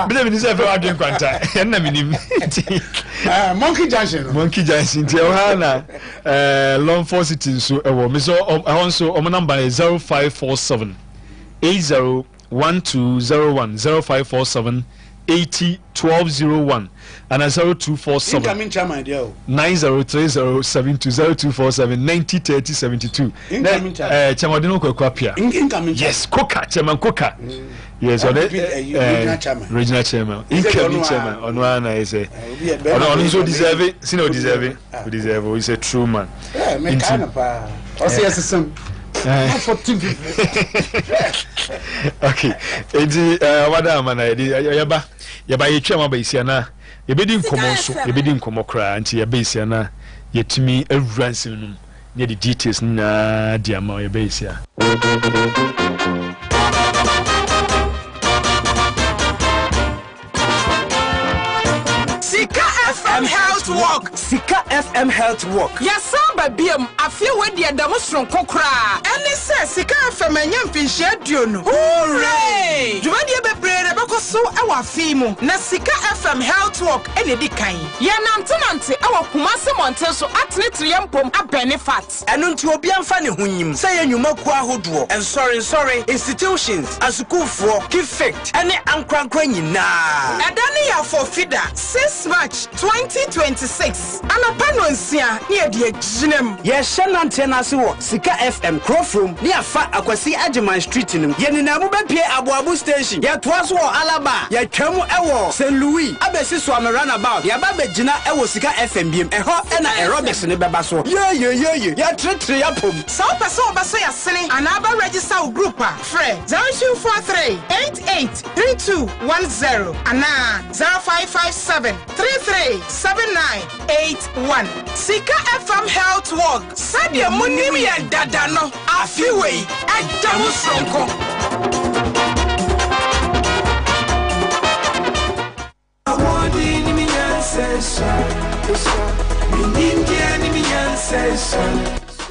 [SPEAKER 1] believe in I drink quanta.
[SPEAKER 8] Monkey Junction.
[SPEAKER 1] Monkey Junction. Tiana Longford City. So I also my number is 0547 80 1201 0547 80 1201 and 0247
[SPEAKER 8] incoming chairman
[SPEAKER 1] 9030 720247 903072
[SPEAKER 8] incoming
[SPEAKER 1] chairman chairman ko kwapia
[SPEAKER 8] incoming
[SPEAKER 1] yes Coca chairman Coca yes regional chairman incoming chairman onwana is on so deserve it sino deserve it he's a true man
[SPEAKER 8] yeah me kind of also system.
[SPEAKER 1] Okay. Edi wada mana yaba yetwa ma baisia na yebedi nkomo so yebedi nkomo kra anti yabaisia na yetumi awuransim num ne the details na dia ma yabaisia.
[SPEAKER 11] Sika FM Health Walk. Yes, babiam. I feel when the demonstration kokra. And it says Sika FM enyam finshia duonu. Hooray! Jumadi be brere bako so awa fimu. Na Sika FM Health Walk ene di kan. Ya nante awa Kumasi Mountain so atne triampom a benefit.
[SPEAKER 12] Enu nti obi amfa ne hunyim. Say enwuma ku ahodo. And sorry institutions asukufo kifect ene ankrankra nyina.
[SPEAKER 11] Edani ya for feeder 6 March 2026. Anapanonsia near the Jinem.
[SPEAKER 12] Yes, Shannon Sika FM Crowf room near Fat Akwasi Ajiman Street in Yeninamu Abu Station. Yet was Alaba. aba ya twam ewo St. Louis abesi so am runabout ya ba begina ewo sika FMBM eho na aerobics ne beba so ye ya tretre ya pom
[SPEAKER 11] so person obaso ya sene anaba register group a free 0243 883210 ana 0557 337981 Sika FM Health Work sabe munim ya dada no afiwe adamu sonko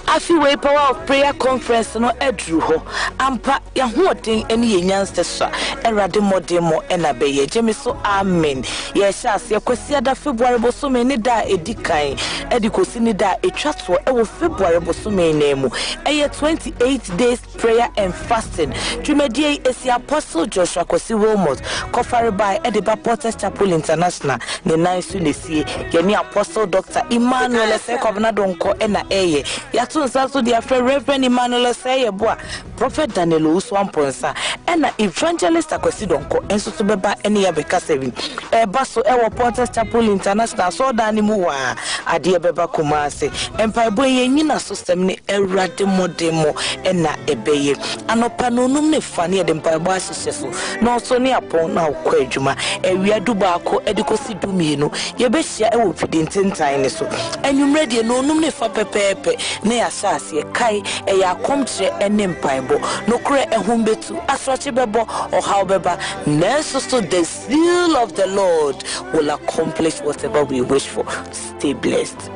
[SPEAKER 13] Afiwe Power of Prayer Conference no edru ho ampa ya hoden ene yenyanse so erade modemo ena beye jemi so amen ye shas ye kwesi ada February bosume ni da edikan edikosi ni da etwato ewo February bosume nemu eye 28 days prayer and fasting twumedie esi Apostle Joshua Kwesi Wilmot kofare by Ediba Porters Chapel International ne nansu lesie ye ni Apostle Dr. Emmanuel Sekobna donko ena eye ya so the Reverend Emmanuel say boa Prophet Daniel Uswamponsa and Evangelist Akwesi Donko enso to beba ene ya beka 7 baso ewo Porters Chapel International so dani muwa ade beba Kumase empire boy nyina system ne erade modemo ena ebeye anopa no num ne fane de empire boy ahyehyɛ so no so ne apon na okɔ adwuma ewia duba akɔ edikosi dumienu ye behia ewo fidintintan ne so enwumre de no num ne fa pepepe ne ya ye kai e ya komtre enem paibo no kure ehumbetu asrachi bebo or how beba neso so the seal of the Lord will accomplish whatever we wish for. Stay blessed.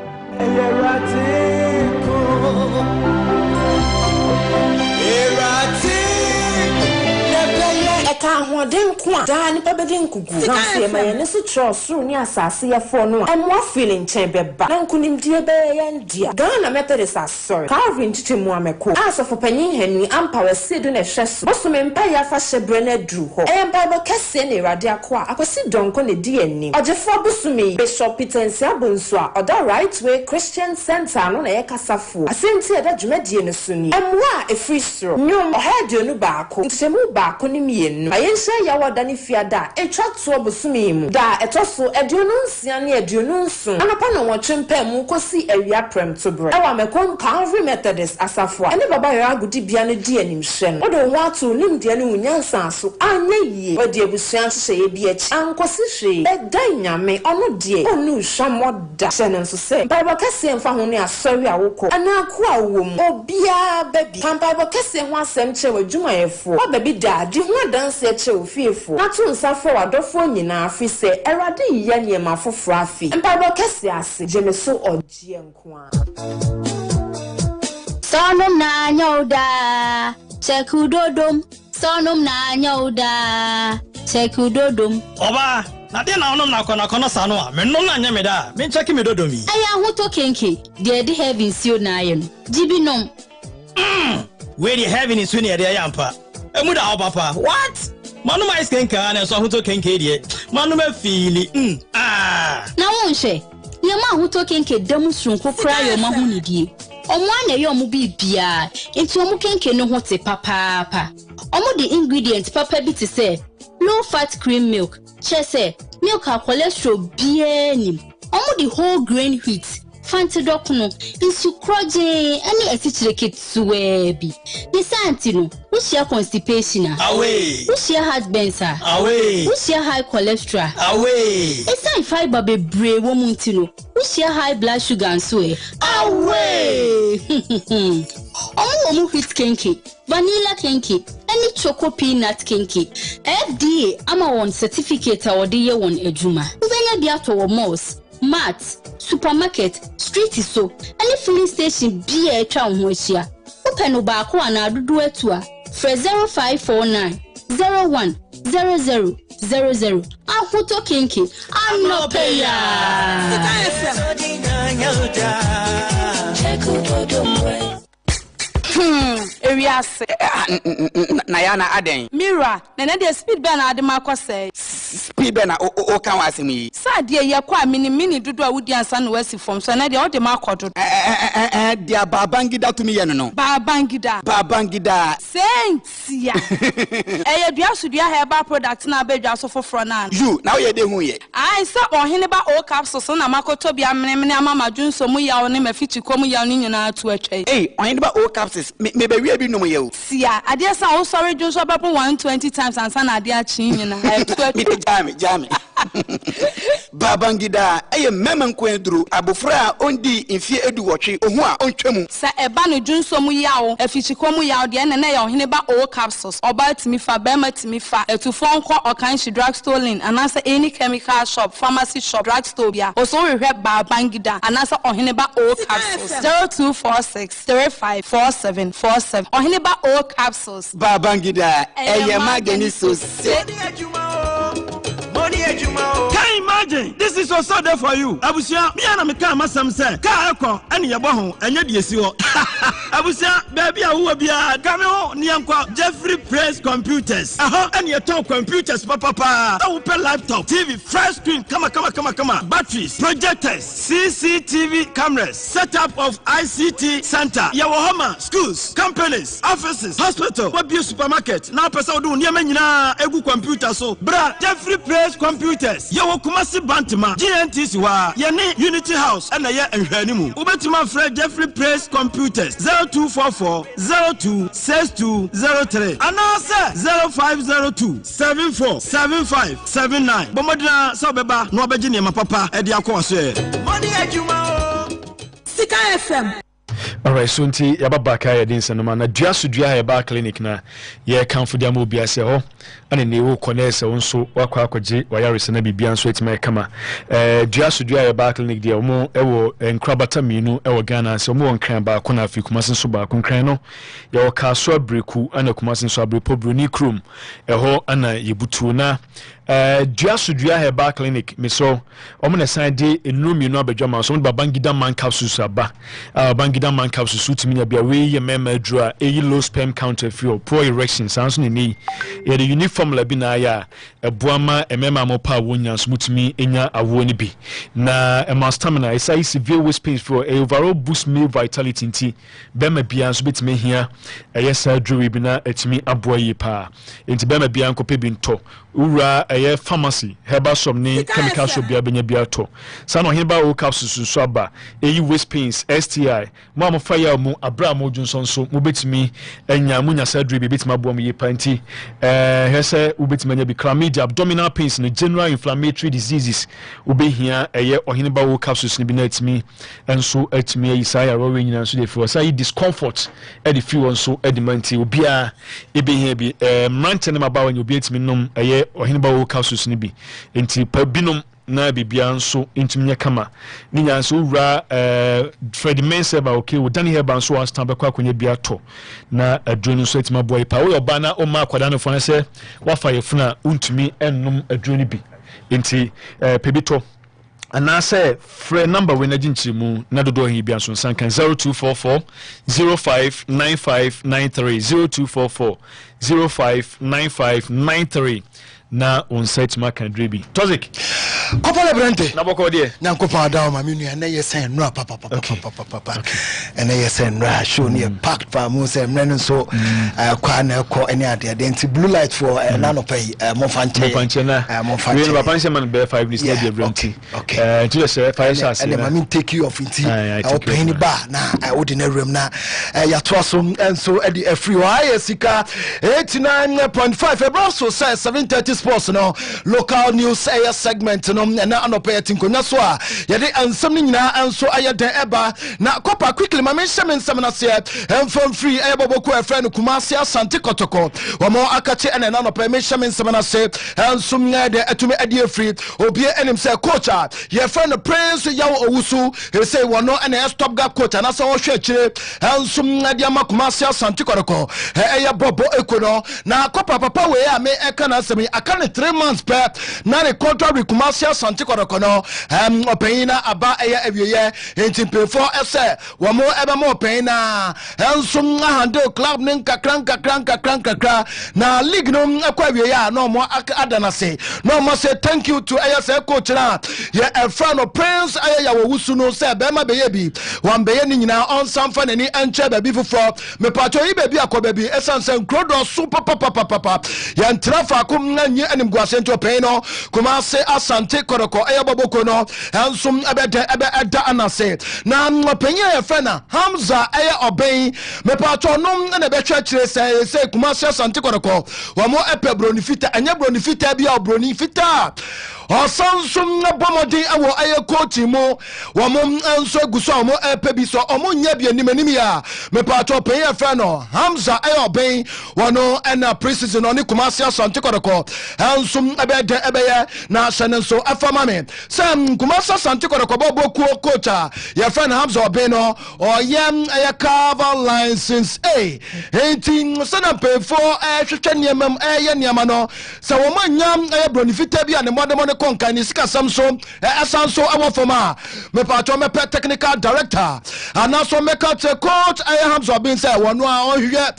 [SPEAKER 14] Eka hoden kwa da ni pebedi nkugu na se maye ne so trosuru ni asase ye fo no emwa feeling chen beba na nkunim die be ye ndia Ghana Methodist asori Calvin titemu ameko asofo panyin hanu ampa wasidu na hweso bosome mpa ya fa hyebre na dru ho Bible kese na irade akwa akwasi donko ne di anim ogefo bosome Bishop Peter Nsiabonso a oda Right Way Christian Center no na ye kasafo asenti eda dwumadie ne so ni emwa efrisro nyom ohadio nu baako ntemu baako ni mienu ayense ya wada ni fiada etwato bosumi mu da etoso eduonu nsia ne eduonu nso anapa no wotwempa mu kosi awia prem to bre ewa mekom Calvary Methodist asafo ene baba ya agudi bia ne di animhwe no odo ho ato nimdia ne unyansa so anya yie odi ebusuan hye ye bi achi ankosi hwe edan nyame ono die onu hwamoda hye nso se Bible kase mfa ho ne asori awoko anaku awom obia baby Bible kase ho asem che wadwuma yefo obabi da di ho danse che ofiefo na to nsafo wadofo nyina afi se erade yiya niema foforo afi Bible kase ase jemeso ogie nkoa
[SPEAKER 15] Sonum na nyoda chekudodom sonum na nyoda chekudodom
[SPEAKER 16] Oba na de na onum na kono sano a mennom na nyame da men cheki me dodomi
[SPEAKER 15] aya hoto kenke de heaven sio na aye no jibinom
[SPEAKER 16] we the heaven is when de yampa emu da papa what manu mais kenka na so hoto kenke de manu ma fili
[SPEAKER 15] na wonhwe ye ma hoto kenke damusrun kokra yo ma hu nidie omo anya ye omo bibia enti omo kenke no ho te papa omo the ingredient papa bi te say low fat cream milk chese milk a cholesterol bianim omo the whole grain wheat fanti dokuno insu kroje ani etichireke tuwebi ni santi no ushia constipation
[SPEAKER 16] away
[SPEAKER 15] ushia heartburn sa
[SPEAKER 16] away
[SPEAKER 15] ushia high cholesterol
[SPEAKER 16] away
[SPEAKER 15] esa fiber bebre wo muntino ushia high blood sugar nso away omo wheat kenke vanilla kenke any choco peanut kenke FDA ama won certificate awodi ye won adwuma ubenya dia to wo malls mart supermarket street so any filling station bia etwa ho ahia open ba ko ana adudu atu a 0549 010000 ahuto kenke anopeya
[SPEAKER 13] we ase
[SPEAKER 12] na ya na aden
[SPEAKER 13] mira na na de speed be na ade makose
[SPEAKER 12] speed be na o kan wasem yi
[SPEAKER 13] sa de ye kwa mini dodo a wudi ansa na wasi form so na de o de makodo
[SPEAKER 12] dia babangida to me ye no babangida
[SPEAKER 13] sentia eye dua so dua herbal product na abedwa so foforo na
[SPEAKER 12] you now ye de hu ye
[SPEAKER 13] ai sa ohene ba o capsules na makoto bia meneme amama junso mu yawo ne mafiti kom yawo ni nyina atu atwai
[SPEAKER 12] ohene ba o capsules me be wi bi no mu ye o
[SPEAKER 13] sia ade sa o sorry junso ba 120 times ansa na ade a chi nyina atu
[SPEAKER 12] me jami babangida eye mema nko eduru abofra ondi infie edu wotwe ohu a ontwemu
[SPEAKER 13] sa eba no junso mu yawo afiti kom yawo de na ya ohene ba o capsules oba timi fa ba ma timi fa etufo nko okanshi drugstore lane anasa any chemical shop pharmacy shop drugstore bia oso we hwe babangida anasa ohene ba o capsules 0246 354747 ohene ba o capsules
[SPEAKER 12] babangida eye magani so se
[SPEAKER 2] Can you imagine? This is also there for you. Abusia, me and me can masam say, ka ekọ eni yebo ho enye de esi ho. Abusia, baby a wo bia, kame ho ni anko Jeffrey Praise Computers. Aha, eni eton computers papa. That will pay laptop, TV, fresh screen, come. Batteries, projectors, CCTV cameras, setup of ICT center. Yawo homa, schools, companies, offices, hospital, what be supermarket. Now person do niam nyina egu computer so. Bra, Jeffrey Praise Computers. Yawo Kumasi Bantima, GNTC wa, yene Unity House, and ye enhwanimu. Ubetima Fred Jeffrey Praise Computers 0244 026203 and answer 0502 747579. Bomodina Sobeba, no Bejini, my papa, Edia Kose. Money
[SPEAKER 13] Sika FM.
[SPEAKER 1] Alright, so nti yababaka ya dinsa no na dua so dua ya ba clinic na ye kanfo dia mo bia se ho ane ne wo konese wonso wakwa akwaje wayarese na bibia nso etima kama dua so dua ya ba clinic dia mo ewo nkrabata minu ewo Ghana se mo nkran ba ko na afi Kumasi so ba ko nkran no ye wo kaso abreku ana Kumasi so abrepo broni krum eho ana yebutu na dua so dua ya ba clinic meso omo na san de enum minu abadwama so babangida man capsules aba bangida man capsules sutimi na bia we ye mema dura eyi low sperm count fuel poor erection sans ne ni ye the uniform la bi na ya eboama emema mo pa wonya smutimi enya awo ni bi na ema stamina isa severe waist pain for a overall boost male vitality nti bema bia so betime hia yes surgery bi na etimi aboa yi pa nti bema bia nkope bi nto ura eye pharmacy herbal shop ni chemical shop bia benya bia to sa no heba o capsules so aba eyi waist pains STI mo am fire mu abra mo junson so mo betimi enya munya surgery bi betimi aboa mo yi pa nti hese ubetimi nya bi chlamydia abdominal pains no general inflammatory diseases ubehia eye ohineba o capsules ni bi na etimi enso etimi ayi sa ya rowe nyina so de fi sa yi discomfort e de fi won so e de manti obia ebehia bi mrante na mabawa nya obi etimi nom eye ohineba wo capsules ni bi enti pa binom na bibia nso intumnya kama ni nyanso wura Fred Menseba okay wo Dani Heba nso wan stand bekwa akonya bia to na aduro nso etima boy pa wo oba na o ma akwada no fo se wafa yefuna untumi ennum aduro ni bi enti pebito anase free number we na ginchimu na dodo hi bia nso sankan 0244 059593 0244 059593 na on set mark and drebi tozik
[SPEAKER 7] kopa Lebarante
[SPEAKER 1] na boko de
[SPEAKER 7] na kopa dawo ma minu ya na yesen no papa ena yesen no show ni packed pa mo se mren so kwa na ko eni ade nti blue light for nano pay mo fanche na
[SPEAKER 1] we no panche man be 5 minutes na Lebarante to the say fire shas
[SPEAKER 7] and ma min take you off nti o pay ni ba na ordinary room na ya to so enso e di free wa sika 89.5 ebro so say 7:30 sports no local news air segment no na anopa yatinkonya so a yede ansam nyina anso ayeden eba na kopa quickly ma mention nsam na se enfom free eboboko efra no Kumasi Asante Kotoko wamo akache ene na anopa mention nsam na se ansum ngade atumi ade free obi enim se coach a ye friend no Prince yawo owusu he say wono ene stop guard coach na se wo hwe akire ansum ngade ama Kumasi Asante Kotoko eye bobo ekono na kopa papa we a me eka na se me aka ne 3 months per na the contract with Kumasi
[SPEAKER 17] Asante Kodokono opena aba eya ewiye enti pefo ese wo mo ebe mo opena ensum handle club nin kakran na league no akwa ewiye ya no mo adanase no mo say thank you to eya say coach na ye a friend of Prince eya wo wusu no say be ma be ye bi wan be ye ni nyina on samfa nani enche be bi fofo me pacho yi be bi akoba bi esanse nkrodo so papa ya ntrafa kum na nyi anim guasento pay no kuma se Asante Kodoko eya baboko no ensum ebe eda anase na penye efena Hamza eya oben me pacho no na be twakire se kuma se Asante Kodoko wa mo epe broni fita anya broni fita bia broni fita osansum na bomodi ewo eya coach mo wa mo enso guso mo epe bi so omo nya bia nimanim ya me pacho penye efena Hamza eya oben wono ena preseason oni kuma se Asante Kodoko ensum ebe ye na senenso afama me sam kuma se Asante Kodoko boku coach ya friend Hamza oben no oyem eya cover license enti sana pefo hwehwe niamam ye niama no se wo manyam bronifita bia ne modemo konkan ni sika samso asanso awofoma me pato me technical director anaso me cut coach Hamza oben say wono a ohwe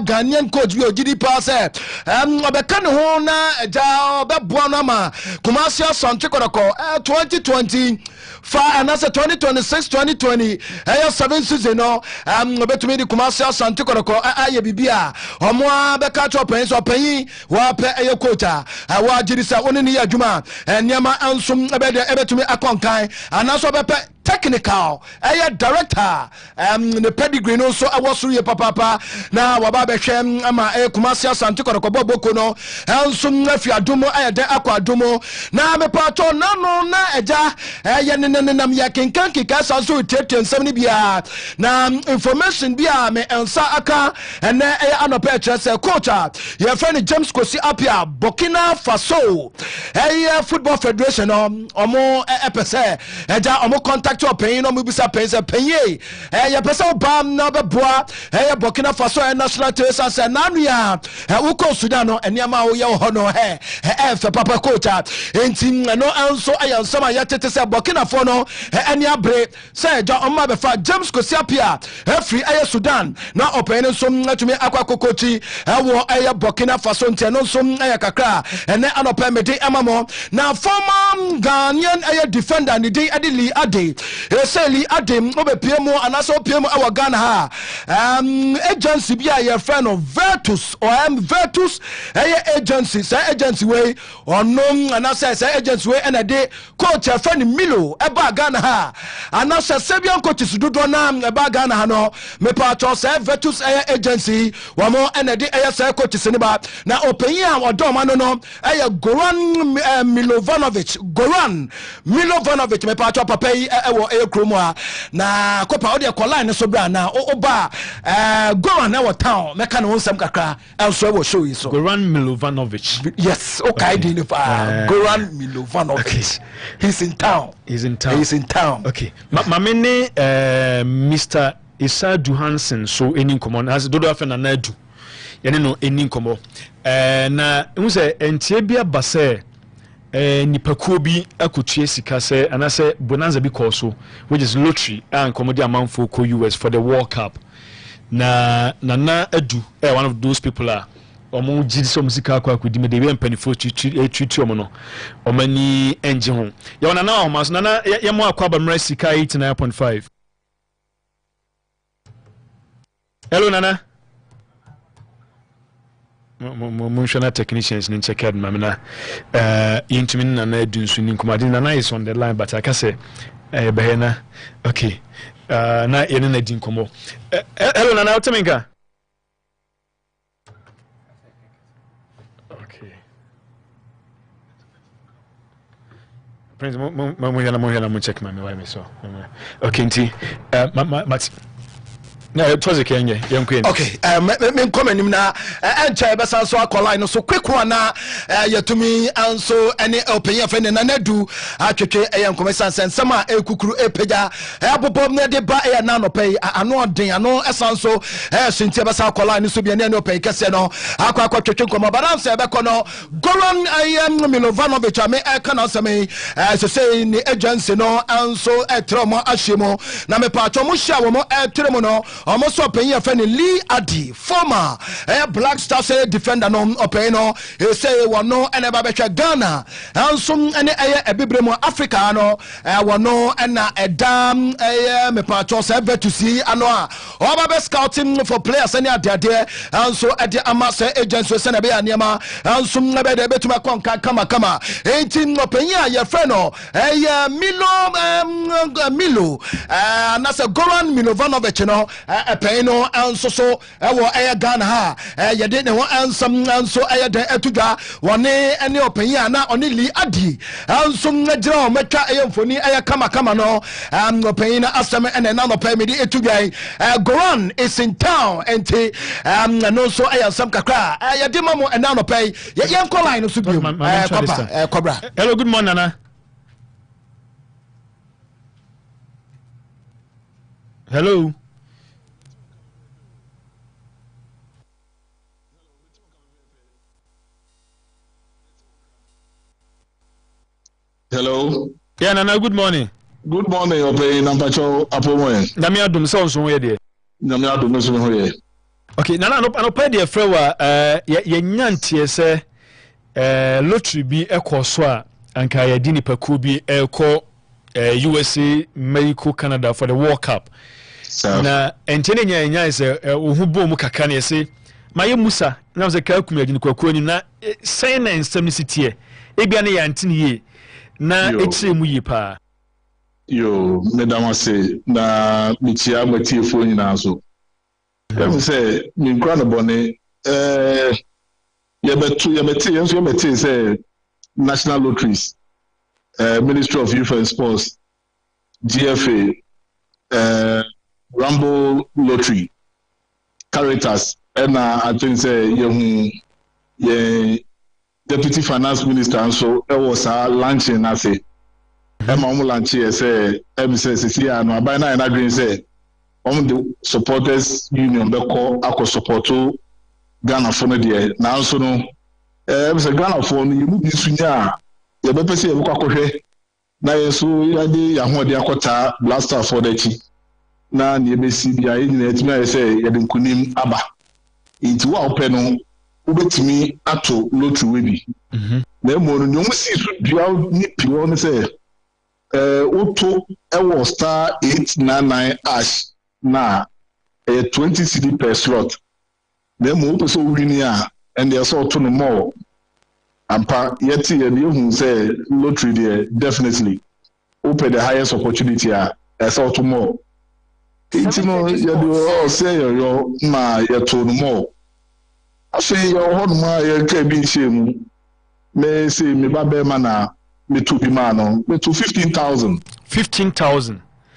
[SPEAKER 17] Ghanaian coach bi ogidi pa say obeka ne ho na eja obeboa no ma Kumasi Asante Kodoko 2020 and that's 2026-2020 7 season no obetumi di Kumasi Asante Kodoko aye bibia omo beka chopen so panyi wa pe coach wa jirisa oni ni adwuma niama ansum ebetumi akonkan anaso bepe technical director the pedigree no so awosu ye papa na waba behwe ama Kumasi Asante Kodoko boboko no ansum afi adomo de akwa adomo na me pato na no na eja nenam ya kenkan kika sanso tete nsam ni bia na information bia me ensa aka ene anope chese coach ye friend James Kosi Apia Burkina Faso football federation omo epese eja omo contact open no mubisa pense penye ye pese obam na beboa Burkina Faso national team say nanu ya uko Sudan no eniama wo ye ho no fe papa coach enti no anso ayansama ya tete say Burkina Faso no eni abre say ja omma be fa James Kosi Apia free Sudan na open so atumi akwa kokochi wo Burkina Faso enti no so kakra ene anopa mede emamo na former Ghanaian defender ni dey Adili Ade say Li Ade obepie mu anaso opie mu awa Ghana ha agency bia your friend of Virtus or Virtus agency say agency way onom anasa say agency way and dey coach your friend Milo eba Ghana ha anasa Serbian coaches dodo na eba Ghana ha no me pato say Virtus agency wa mo and dey say coaches ni ba na openyi a odom no Goran Milovanovic me pato papa yi ewo kromo a na kopa ode line so bra na oba Goran na town me kan won sam kakra also ewo show yi so
[SPEAKER 1] Goran Milovanovic.
[SPEAKER 17] Yes, okay, Goran Milovanovic. Okay. He's in town.
[SPEAKER 1] Okay. Mamene Mr. Isa Duhansen so eni komo as dodo afa na nadu. Yene no eni komo. Na hu se entie bia base nipakuo bi akotue sika se anase bonanza bi call so which is lottery and komodi amanfo ko US for the World Cup. Na adu one of those people are omo gidi so musika akwa akudi me de be mpanifo twitwi omo no omani enje ho ya wana na o mas na ya mo akwa ba mra sika 89.5. Hello nana mo shona technicians ni check out mamina intimi nana edunsu ni komadi nana is on the line but I can say behena okay na yene na din komo hello nana oteminka. Prince mo check my why me so okay nti No, it was a Kenya, young queen.
[SPEAKER 17] Okay, me come in na encha besa so akola no so quick one na yetumi anso any opinion friend na nadu atwetwe eyam komesan sensama ekukuru epeja abobom na de ba e na no pay ano den ano esanso sinti besa akola no so bia na opay kese no akwa twetwe komo balance e be kono Goran Milovanovic ame kana same so say ni agency no anso etromo ashemo na me pa chomo sha wo mo etremo no almost opinion of any Lee Adi, former Black Stars defender no opinion. He say one no and a Ghana and some any a bibremo Africa no one no and a dam me patros ever to see anoa or scouting for players any at there and so at the Amasa agents with Senabe and Yama and some never to my conca kama 18 opinion your friend no Milo and that's a Goran Milovanovic no payno and so Ghana ha you didn't want some and so etuga one any opinion only Lee Adi and some draw mecha for ni kama no opinion asame and another pay me etuga Goran is in town and no so some kakra you did mamo and now pay yan line Cobra.
[SPEAKER 1] Hello, good morning, Nana. Hello.
[SPEAKER 18] Hello.
[SPEAKER 1] Yeah, Nana, good morning.
[SPEAKER 18] Good morning, Ope Nampacho Apomoy.
[SPEAKER 1] Namia Dum sounds so weird.
[SPEAKER 18] Namia Dum so weird.
[SPEAKER 1] Okay, Nana, no pay the frewa ye nyantie se lottery bi ekoso a anka ye di nipa ku bi eko USA, Mexico, Canada for the World Cup. Na entene nya se ohubo mu kaka na se maye Musa na se ka kuma gini kwaku ni na say na instamicity e bia na yantini ye na etire mu yi pa
[SPEAKER 18] yo medama se na mitia matifo nyina so em se mi nkra no bone yebeti say National Lotteries, Ministry of Youth and Sports, GFA, Rambo Lottery, Caritas, and I think say Deputy Finance Minister, and so it was launching. I say, I'm launching. Say, MCC, and by now I agree. Say, the supporters union, the call, I support Ghana for the now so no. Say Ghana for you move this year. You better say you go na yeso yade yahode akota blaster for the chi na ne besi bia yin na etimi say yade nkunim aba nti wa opɛ no ubetimi ato lottery we bi na emo no nyom si so bia ni piwo no say auto ewo star 899 ash na 20 cedi per slot na emo pɛ so wini a and they so to no more ampa yeti ye say lottery there definitely open the highest opportunity so to more it's no you do say yo na you to no more I say your hon ma ye ka bi shemu me say me ba be na me to bi ma no me to 15,000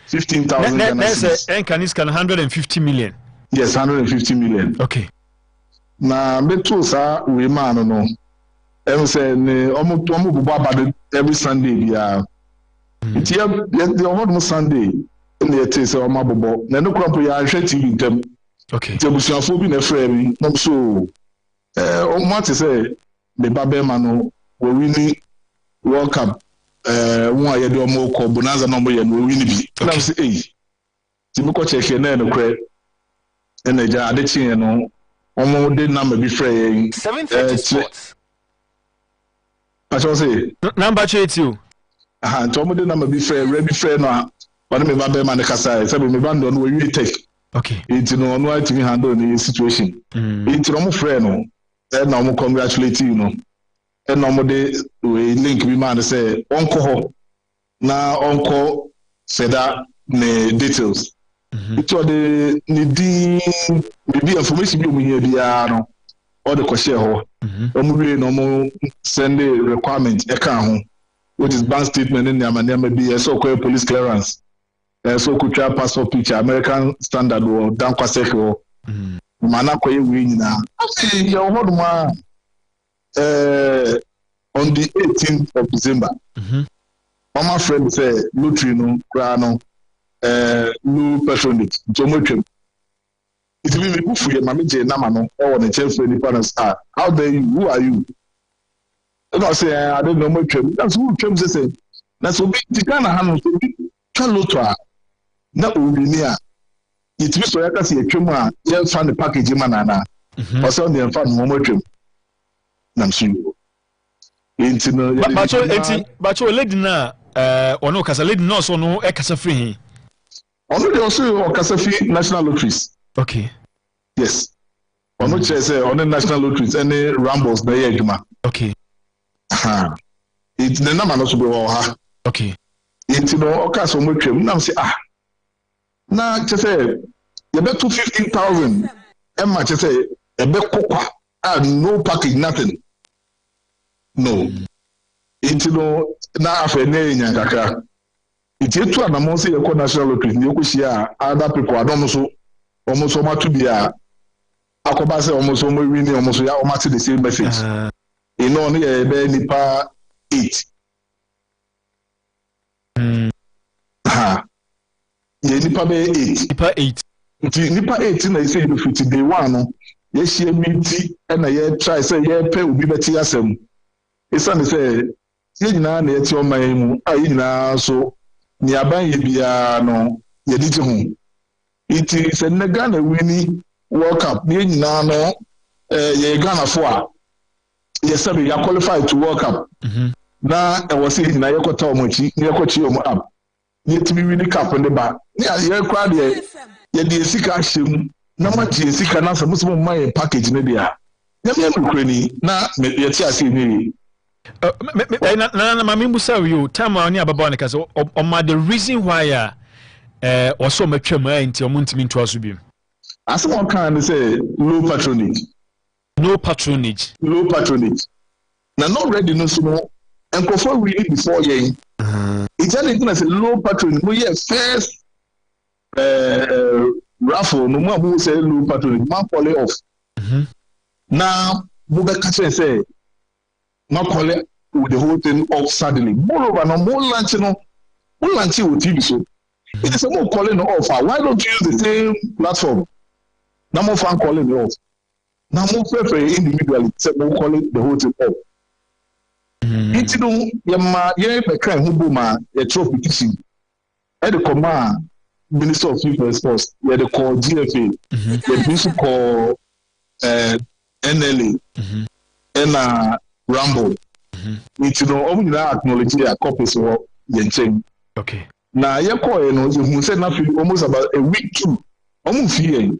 [SPEAKER 1] that's enkanis can 150 million.
[SPEAKER 18] Yes, 150 million.
[SPEAKER 1] Okay.
[SPEAKER 18] Na me to sa we ma no say ne omo bubu abade every Sunday bia it here the whole Sunday in the say omo bobo na no krampo ya hwe TV ntam
[SPEAKER 1] okay
[SPEAKER 18] te busuafo bi na frɛ mi no so omo te say me babe ma no we win World Cup won aye de omo ko bonanza no mo ye no we win bi na say eh ti me ko check na no kre na ja ade chi no omo de na ma bi frɛ
[SPEAKER 10] 730 sports.
[SPEAKER 18] I shall say
[SPEAKER 1] number 82.
[SPEAKER 18] Tomo de number be fair, ready fair no. One me babe man kasa, say me band on we take.
[SPEAKER 1] Okay.
[SPEAKER 18] It's no one to handle the situation. It's no friend no. And no congratulate you no. And no de we link me man say uncle na uncle say that ne details. It's all the the information be here bia no. All the question ho. No send the requirement which is bank statement in the be so called police clearance so kutra passport picture American standard or dan kwaseke o mana koye we nyina afi ye ho do ma on the 18th of December mama friend say lottery no kra no no patronage jomotwem it will be for your mama je na ma no or the chef for the parents how dare you, who are you? And I say I don't know my twem that's who twem say na so bi tikana ha no so bi twalotwa na obinia it be so yaka say twem a ye fan the package manana or so the fan mo twem na so enti no
[SPEAKER 1] bacho lady na ono kasa lady no so no e kasa free hin
[SPEAKER 18] ono dey also kasa free national lotteries.
[SPEAKER 1] Okay.
[SPEAKER 18] Yes. Ono che say on national lotteries any rambles na ye adwuma.
[SPEAKER 1] Okay.
[SPEAKER 18] It the number no so be wo ha.
[SPEAKER 1] Okay.
[SPEAKER 18] Enti no okasa mo twem na say na che say you bet 15,000 emma che say e be kokwa no package nothing. No. Enti no na afa na enya kakra. Enti etu anamo say e national lotteries ni ekohia other people adom so almost so much to be akoba say almost so win almost ya almost the same message you know ni be nipa 8 ye nipa be 8 nipa 8 na say you fit day one no ye share meet na ye try say ye pay obi beti asem isa ne say ye nyina na ye ti o man mu ye nyina so ni aban ye bia no ye di ho. It is a Ghana winning World Cup. You know, Ghana for yes, sir, you are qualified to World Cup. Now, I was saying, I got Tomochi, near Cochio up. Yet to be winning cup on the back. Yeah, you're crowd here. Yet the Sika Shim, no much Sika Nasa Muslim my package in India. Now, maybe a chassis me.
[SPEAKER 1] Mammy Musa, you tell me on your babonica, so on the reason why. Also make sure my into Muntimi to us be.
[SPEAKER 18] As one can say low patronage.
[SPEAKER 1] No patronage.
[SPEAKER 18] Low patronage. Now not ready no small and before we need before ye. It's anything as a low patronage. We have first raffle no more who say low patronage. Man call it off. Now Buga catch and say not call it with the whole thing off suddenly. Moreover, no more lunch no more lunch with TV show. It is more calling off. Why don't you use the same platform? No more fan calling it off. Now more for individually, say more calling the whole thing off. It's no yama ye be kan hu buma ye trophy teaching. At the command Minister of Youth and Sports, ye the call GFA, the minister call NLA, and Rambo. It's no only acknowledge their copies of Yencheng.
[SPEAKER 1] Okay.
[SPEAKER 18] Now, you call you said nothing almost about a week too. Almost here.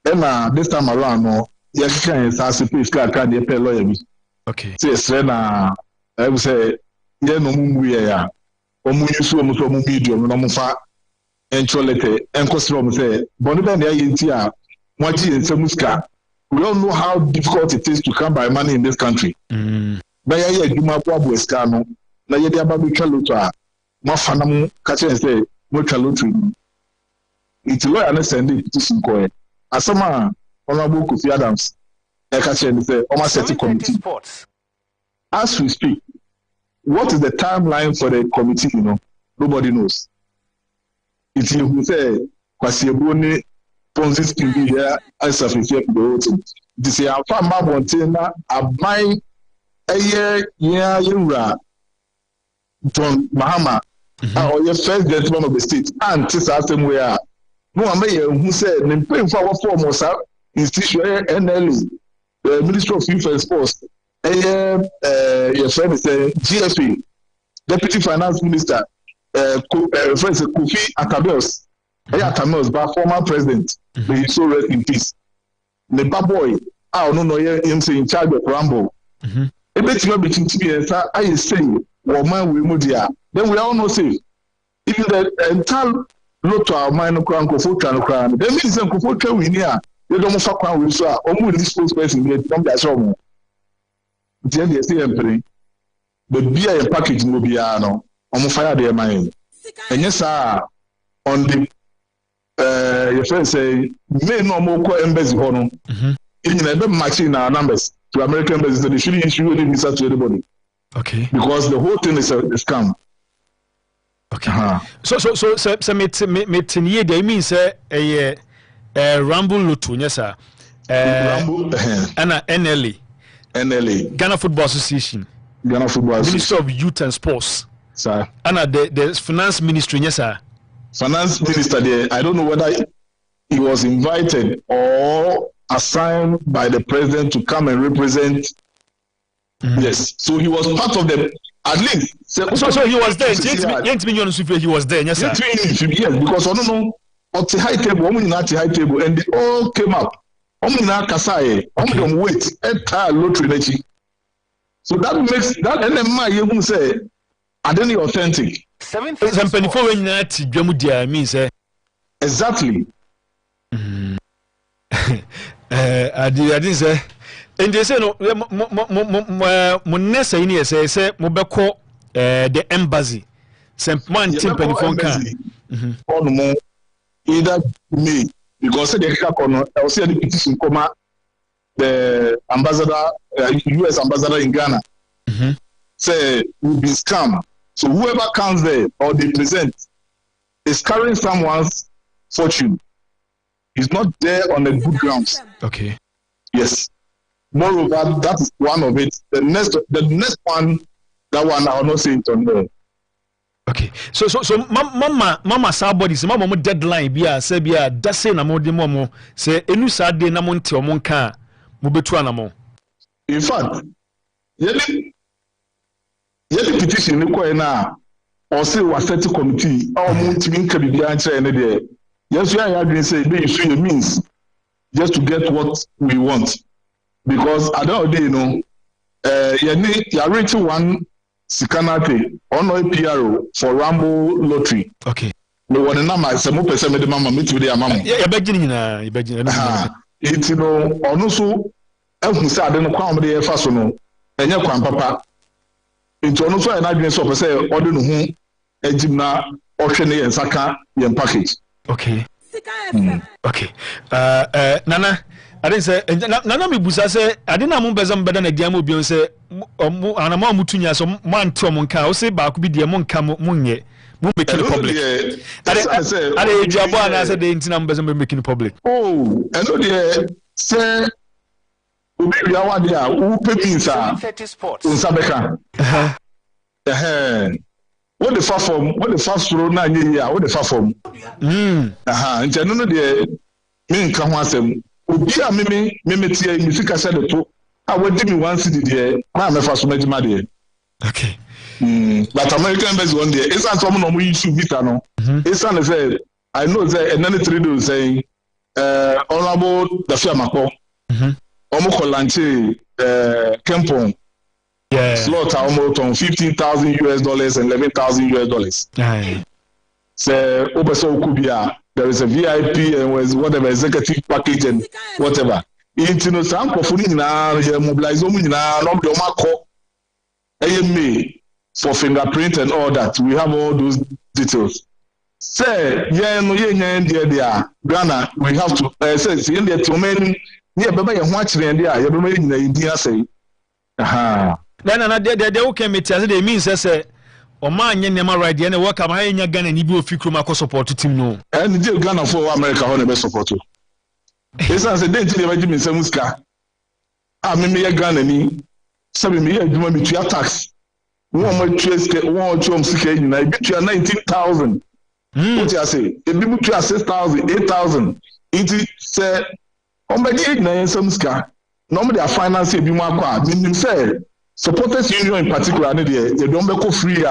[SPEAKER 18] And this time around, no, you can't say, please, can't you pay lawyer?
[SPEAKER 1] Okay.
[SPEAKER 18] Say, I would say, yeah, no, we are. Almost almost medium, no more and Cholete, and Costrom say, Bonivan, Yatia, Moji, and Samuska. We all know how difficult it is to come by money in this country. But yeah, you might probably scano, now you're the Babu Chaluta. My family catch and say, no lottery. It's a lawyer understand the petition coin. As some Honorable Kofi Adams, I catch and say, almost set committee. As we speak, what is the timeline for the committee? You know, nobody knows. It's you who say, Kwasiebuni, Ponzi scheme here, as of the whole thing. This is a farm mountain, a buy a year, John Mahama. Or your first gentleman of the state, and this after we are. No, I may who said, in paying for our foremost institution, NLE, the Ministry of Youth and Sports, your friend is GFA, Deputy Finance Minister, Kofi Atabels, but former president, may he so rest in peace. The bad boy, I don't know, him in charge of Rambo. A bit of between TV and I say, woman we mudia. Then we all know say even the entire lot to our mind crown kofotra crown. Then means some kofotra we near. They don't fuck around with so almost this spokesperson here don't be assured. Then they say emperor. The beer package no be no. Omo fire their mind. And yes sir, on the your friend say may no more embassy hono. In the matching our numbers to American embassies, they shouldn't issue any visa to anybody.
[SPEAKER 1] Okay.
[SPEAKER 18] Because the whole thing is a scam.
[SPEAKER 1] Okay. So me ye they mean say Rambo Lutu, yes sir.
[SPEAKER 18] Rambo
[SPEAKER 1] and NLA. Ghana Football Association. Minister of Youth and Sports.
[SPEAKER 18] Sir.
[SPEAKER 1] And the Finance Ministry, yes sir.
[SPEAKER 18] Finance Minister there, I don't know whether he was invited or assigned by the president to come and represent. Yes, so he was part of them. At least,
[SPEAKER 1] so he was there. He was there. Yes, sir.
[SPEAKER 18] Yes, because I don't know. At the high table, high table, and they all came up. Kasai, wait, entire lottery. So that makes that NMI you say, I don't know authentic.
[SPEAKER 1] 724 when that means
[SPEAKER 18] exactly.
[SPEAKER 1] I didn't say. And they say no, Monessa in here say Mobeko the embassy. St. Man Timpany phone can.
[SPEAKER 18] On more either me because they can I was saying the petition come the ambassador, US ambassador in Ghana. Say will be scam. So whoever comes there or they present is carrying someone's fortune. He's not there on the good grounds.
[SPEAKER 1] Okay.
[SPEAKER 18] Yes. Moreover, that is one of it. The next one, that one I will not say it on there.
[SPEAKER 1] Okay. So mama somebody say mama deadline bia say bia that say na mo de mo say enu sa de na mo nte o mo nka mo betu anamo.
[SPEAKER 18] In fact, yeli petition ni ko na or say was set committee our mo ntimi nka bibia nche ne de. Yes, we are agreeing say be issue means just to get what we want. Because I don't know, you reach one Sikanate or no PRO for Rambo lottery.
[SPEAKER 1] Okay.
[SPEAKER 18] No one number is a more person with the mama meet with the mama.
[SPEAKER 1] Yeah, beginning.
[SPEAKER 18] It's also, as I don't know, come the first one, and your papa. Into also an agreement of say, or don't know who, a gymna, auction and Saka, and package.
[SPEAKER 1] Okay. Okay. Nana. I didn't say Nana Mibusa say I didn't know Bezam better than Diamo Bion say Anama Mutunya so man Tomonka or say back be the Monka Munye won't make it public. I say Jabana as a day in numbers and making public.
[SPEAKER 18] Oh, and no say we are there who pay me sir in Sabeka. What the far from what the fast road na year what the far from nti no de me nka ho asem obi a me tie mi sika sha de to a wadi mi 1 cedi de na me fa so magima de.
[SPEAKER 1] Okay.
[SPEAKER 18] But American embassy one day it's not someone no issue visa no. It's not say I know say another 3 days saying honorable the Fiamako omo ko lanche Kempon slot almost on $15,000 and $11,000. So obeso kubia there is a VIP and was whatever executive package and whatever. Into no some kofuni na mobilize omu na no de omako AMA for fingerprint and all that. We have all those details. Say there Ghana we have to say in the domain near baba ye ho akire ndi a ye baba nyina yidi asai.
[SPEAKER 1] Na they okay me tell they mean say o ma anye nema right there na work am ha nya Ghana ni bi ofi kroma ko support team no.
[SPEAKER 18] And the Ghana for America ho na be support. It's as a day to the me say muska. Me Ghana ni sabi me adwuma me tua tax. Won mo trace won chom sika nyina bi tua 19,000. What you say? E bi tua 6,000, 8,000. It say on be dey na some ska. No me dey finance e bi mo akwa. Me say supporters union in particular they don't make free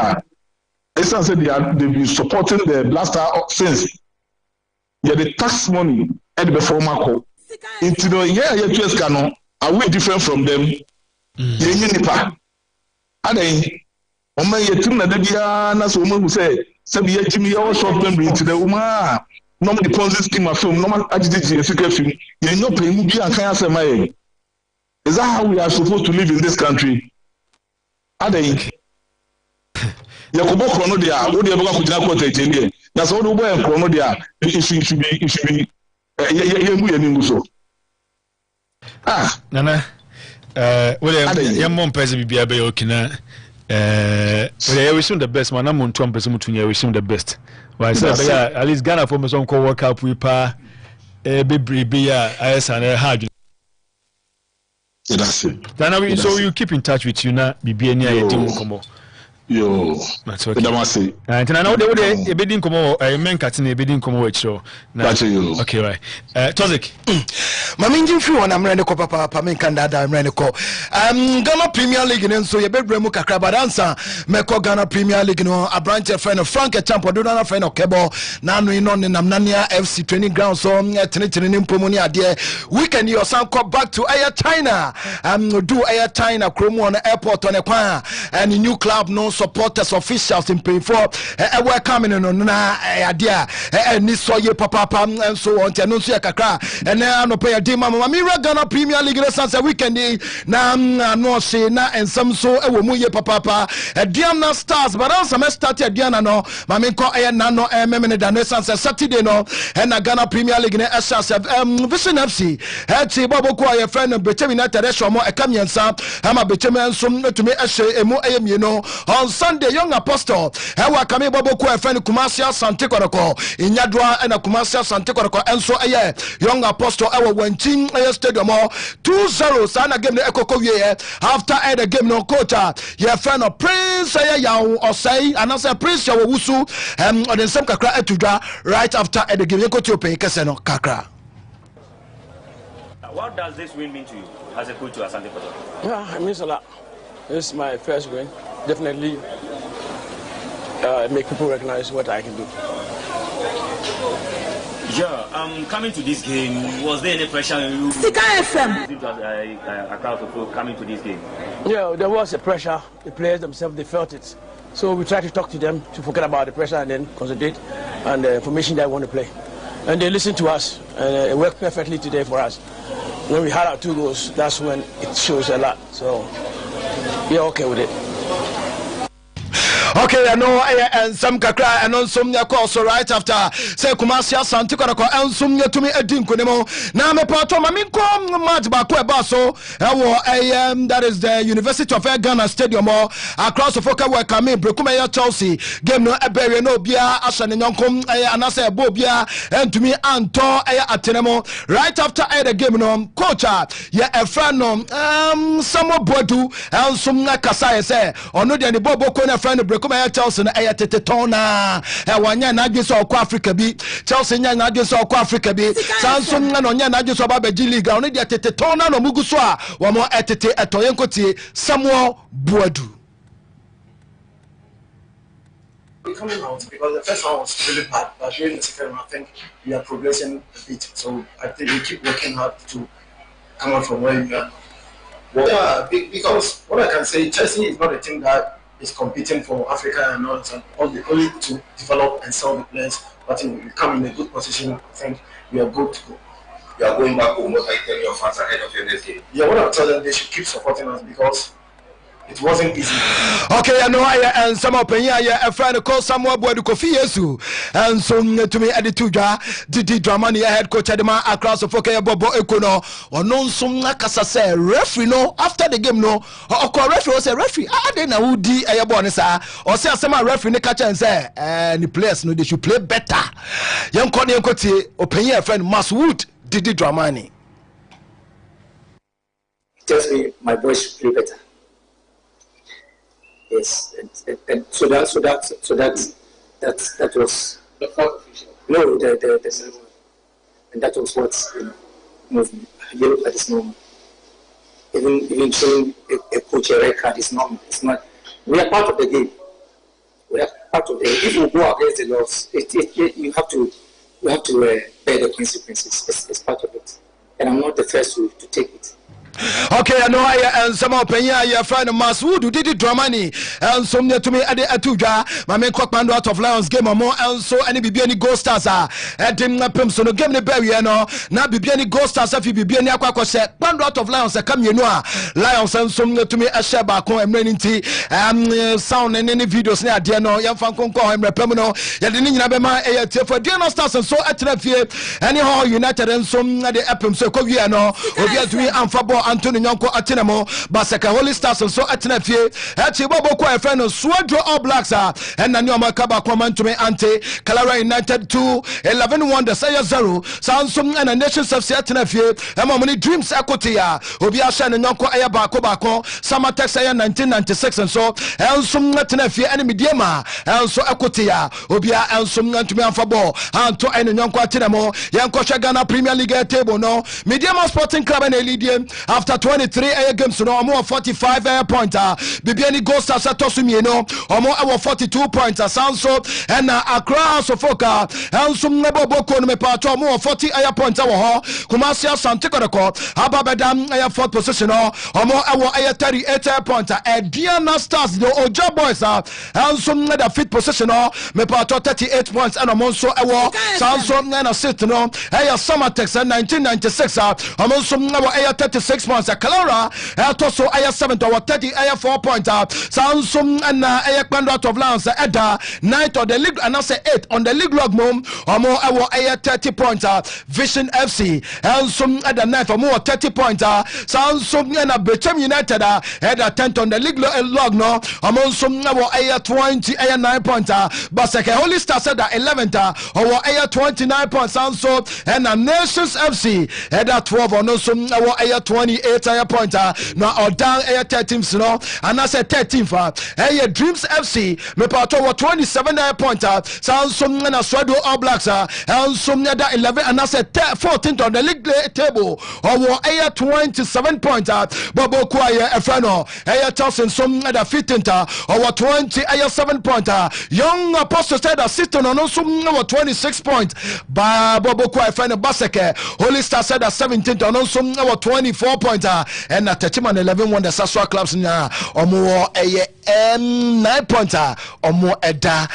[SPEAKER 18] it's not said they've been supporting the blaster since the tax money at the former into the year canon are we different from them nipa and then on my team na so who say sabi ya jimi ya short term into the woman no the Ponzi scheme of film no agitated secret film you no play movie and can say my is that how we are supposed to live in this country? Yakubo Chrono dia, what the Boga Kujina quote again. That's all the way Chrono dia. It should be Ah,
[SPEAKER 1] Nana. Well, mom person be okina. We wish him the best. Man, I'm on 2 person to wish him the best. Why say at least Ghana for me some co work up with pa be IS and hard.
[SPEAKER 18] That's it.
[SPEAKER 1] Then so you keep in touch with you now. Be near your team come.
[SPEAKER 18] Yo,
[SPEAKER 1] that's okay. And I know they would a bidding come over. Men cutting a bidding come over. So okay, right. Tozik.
[SPEAKER 17] Maminji free one. I'm ready to papa. Pamin Kandada. I'm ready to call. Ghana Premier League. And so you better remove Kakra dancer. Meko Ghana Premier League. No, a branch of friend of Frank Champo. Do not friend of Kebo. Nanu inon in Namnania FC training ground. So training Pomoni idea. Weekend your son come back to Air China. Do Air China. Chromo on the airport on a choir and the new club no. Supporters, officials in pay for welcoming on idea and this soye papa and so on. Tenusia Kakra and now no pay a day. Mama Mira Ghana Premier League Sunday weekend na no say na and some so muye papa Diana Stars, but also started Diana no Mami ko nano memene Sunday Saturday no and Ghana Premier League Vision FC Hati Bobo Kwa friend Betemi United Eshomo Ekamiansa Hama Betemi some to me emu you know on Sunday, young apostle, Ewa Kami Bobo Kwa friend Kumasia Santikoroko, in Yadra and a Kumasia Santikoroko, and so young apostle, Ewa Wenching Stadium 2-0, Sana game the Echo Ye, after the game no coach, your friend of Prince Yaw or say, and I say Prince Yawusu, and then some Kakra Etudra right after the game, you go to pay Casino Kakra.
[SPEAKER 19] What does this win mean to you as a coach to Asante Koto?
[SPEAKER 20] Yeah, it means a lot. It's my first win. Definitely make people recognize what I can do.
[SPEAKER 19] Yeah, coming to this game, was there any pressure on you?
[SPEAKER 13] Sika FM.
[SPEAKER 19] Coming to this game?
[SPEAKER 20] Yeah, there was a pressure. The players themselves, they felt it. So we tried to talk to them to forget about the pressure and then concentrate on the information that I want to play. And they listened to us, and it worked perfectly today for us. When we had our 2 goals, that's when it shows a lot. So we're okay with it.
[SPEAKER 17] Okay, I know, and some Kakra and on some also right after say Kumasia Santikoroko and some to me a dinkunemo. Now me part of Maminko match Bakwe Baso, that is the University of Ghana Stadium across the Foka where Kami Brukumaya Chelsea game no Eberia no Bia Ashan and Yonkum Anasa Bobia and to me Anto Atenemo right after the game no coach yeah a friend no some Bodu and some Nakasai say or no the Bobo Kona friend Brukumaya Chelsea na tete tona wanya na adwe so Africa bi Chelsea nya na adwe so Africa bi Samsung na no nya na adwe so ba G League on dey tete tona no mugu so a wo mo etete etoyen kotie Samuel Boadu
[SPEAKER 21] coming out because the first one was really bad, but during the second one I think we are progressing a bit, so I think we keep working hard to come out from where we are. Well, yeah, because what I can say, Chelsea is not a team that is competing for Africa and all, so only to develop and sell the players, but we come in a good position. I think we are good to go.
[SPEAKER 22] You are going back home, what I tell your fans ahead of your next game?
[SPEAKER 21] Yeah, what I'm telling them, they should keep supporting us because it wasn't easy.
[SPEAKER 17] Okay, I know and some opinion a friend called Samuel Boadu Kofi Yesu and so to me Edituja Didi Dramani head coach Edema across the Foka Bobo Ekono or non some Nakasa say referee no after the game no or referee was a referee then I would di Ayabonisa or say some referee ne catch and say and the players no they should play better. Young Connie Koti opinion friend Maswood Didi Dramani
[SPEAKER 21] tells me my boys should play better. Yes, and so that was no the and that was what movement. You look at this normal. Even showing a coach a red card is normal. It's not. We are part of the game. We are part of the. If you go against the laws, you have to bear the consequences. It's part of it, and I'm not the first to take it.
[SPEAKER 17] Okay, I know and some opinion your friend Maswood did it Dramani and some near to me at the Atuja, my main cockman out of Lions game or more and so any Bibiani Ghost Stars are at him Pimson game the Berriano, now Bibiani Ghost Stars if you Bibiani Aqua set, band out of Lions, come you know Lions and some near to me a Shabako and Meninti sound and any videos near Diano, Yan Fanconco and Repemino, Yadini Nabema for Diano Stars and so at the anyhow United and some at the Epim so Koviano, Obiatui and Fabo Anthony Yonko Atinamo, Basaka Holy Stars and so Atinafie, Atibobo Kwa friend of Swadro All Blacks and Nanyoma Kaba Kwaman to me Ante, Kalara United 2, 11-1 the Saya 0, Sansum and the Nations of Atinafie, Amamoni Dreams Akotia, Obiashan and Yonko Ayabako Bako, Samatex 1996 and so, and some Atinafie enemy Diema, and so Akotia, Obia and some to me and Fabo, and to any Yonko Atinamo, Yanko Shagana Premier League table no, Mediama Sporting Club and Elidium after 23 games no more 45 points Bibiani Ghost as Tosumino or more our 42 points Sanso and Accra Sofoka and some Nebo Boko me pato more 40 points our Kumasia Santico Ababadam 4th position or more our 38 points Diana Stars the Oja Boys and some other 5th position me pato 38 points and Amonso our Sanso and a sit no Summertex 1996 Amonso our 36 points Kalara Toso 7th or 30 4 points Samsung and Kwando of Lance Edda 9th on the league and I say 8th on the league log mom or more our 30 points Vision FC and some at the 9th or more 30 points Samsung and Bechem United at the 10th on the league log no among some our 20 9 points Basaka Holy Stars at the 11th our 29 points Samsung and Nations FC at the 12 or no some our 28 points now or down 13th no and I said 13th Dreams FC me part over 27 points Samsung and Swado All Blacks and some near 11 and I said 14th on the league table or 27 points Bobo Kwaya Efrano Chelsea some at the 15th or 27 points Young Apostle said assistant on also 26 points Bobo Kwaya Efrano Baseke Holy Star said at 17th on also 24 points and at 11 won the Saswa clubs now or more 9 points or more Edda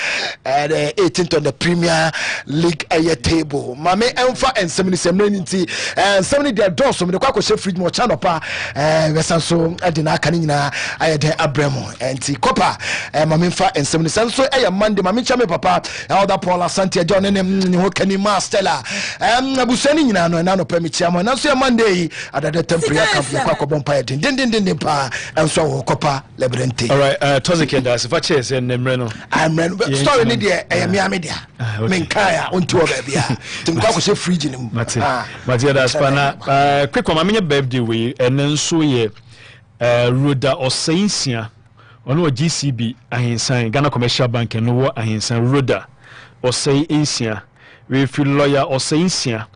[SPEAKER 17] at 18th on the Premier League table. Mame Enfa and 70 and 70 their doors from the Kwako Fridge more channel pa Vesanso Adina Kanina Ayade Abremo and T Copa Mame Enfa and 70 so Monday Mame Chame Papa Elder Paula Santia John and Kenima Stella Abuseni Nano and Nano Pemichamo and also Monday at the temporary camp Kwako Bompire din pa and so Copa Lebarante.
[SPEAKER 1] All right, Tozike das if I chase and Nemreno.
[SPEAKER 17] I'm story ni dia media. Menkaya onto baby. Tim Kwako se fridge nim.
[SPEAKER 1] Matia das pana quick one my birthday we and then so ye Roda Osainsia ono GCB ahinsan Ghana Commercial Bank no ahinsan Roda Osainsia we feel lawyer Osainsia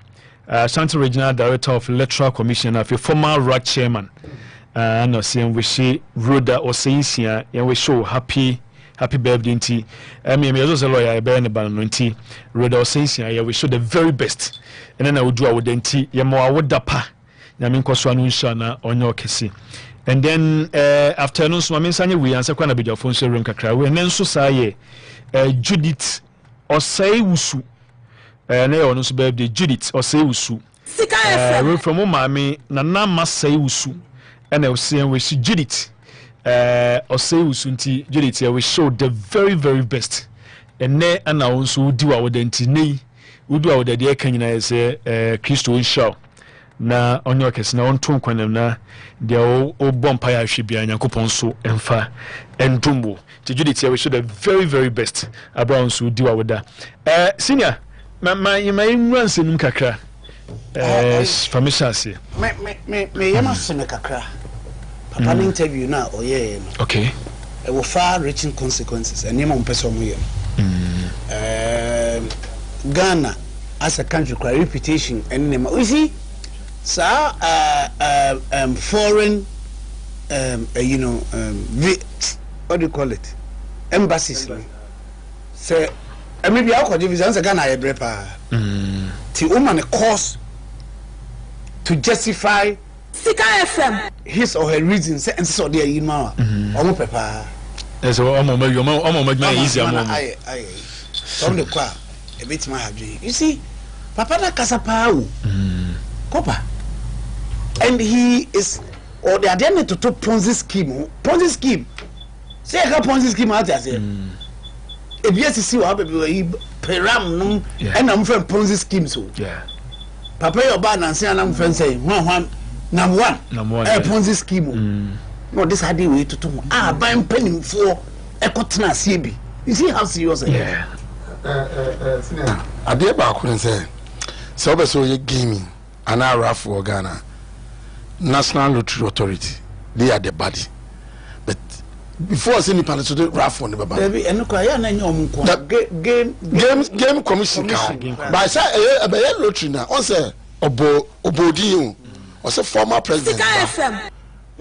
[SPEAKER 1] Shanti Regional Director of Electoral Commission of a former RAC chairman no saying we see Roda Osainsia and we show happy birthday nti me as a lawyer be na ban no nti Roda Osainsia we show the very best and then I would do our nti ye mo awoda pa na me nkoso anu nsha na onyo kesi and then afternoon so me nsanye we answer kwa na be phone share room kakra we and then so say Judith Osaiwusu na ono so birthday Judith Osaiwusu we from mama na Masaiwusu and I was saying we see Judith Osaiwusu nti Judith we show the very very best and ne and now so do our denti nei we do our de kanyina say Christo show na onyo kesi na on ton kwanam na de o bompa ya hwebia Yakopon so emfa endumbo ti Judith we show the very very best abraham so do our da senior my runs in kakra famishasi
[SPEAKER 8] me yama sene kakra papa no interview na oye no
[SPEAKER 1] okay
[SPEAKER 8] it will far reaching consequences and yama person mo Ghana as a country reputation and name you see foreign what do you call it embassies say maybe I could visa Ghana e brepa ti woman cause to justify
[SPEAKER 13] Sika FM.
[SPEAKER 8] His or her reason say and so there you know. Omo papa.
[SPEAKER 1] Yes, omo easy among.
[SPEAKER 8] From the kwa a bit my hadri. You see, Papa na kasapa Kopa. And he is or they are there to Ponzi scheme. Ponzi scheme. Say a Ponzi scheme out there. If you see what baby peram and I'm from Ponzi scheme so.
[SPEAKER 1] Yeah.
[SPEAKER 8] Papa your bad and say I'm friend say one number one a Ponzi scheme. No, this had the way to do. Buying penny for a cotton CB. You see how serious I am.
[SPEAKER 7] I did back when say so you gaming and I rough for Ghana National Lottery Authority. They are the body. But before I see any panel to the rough on the baby and game commission by say a lottery now on say Obodi was a former president.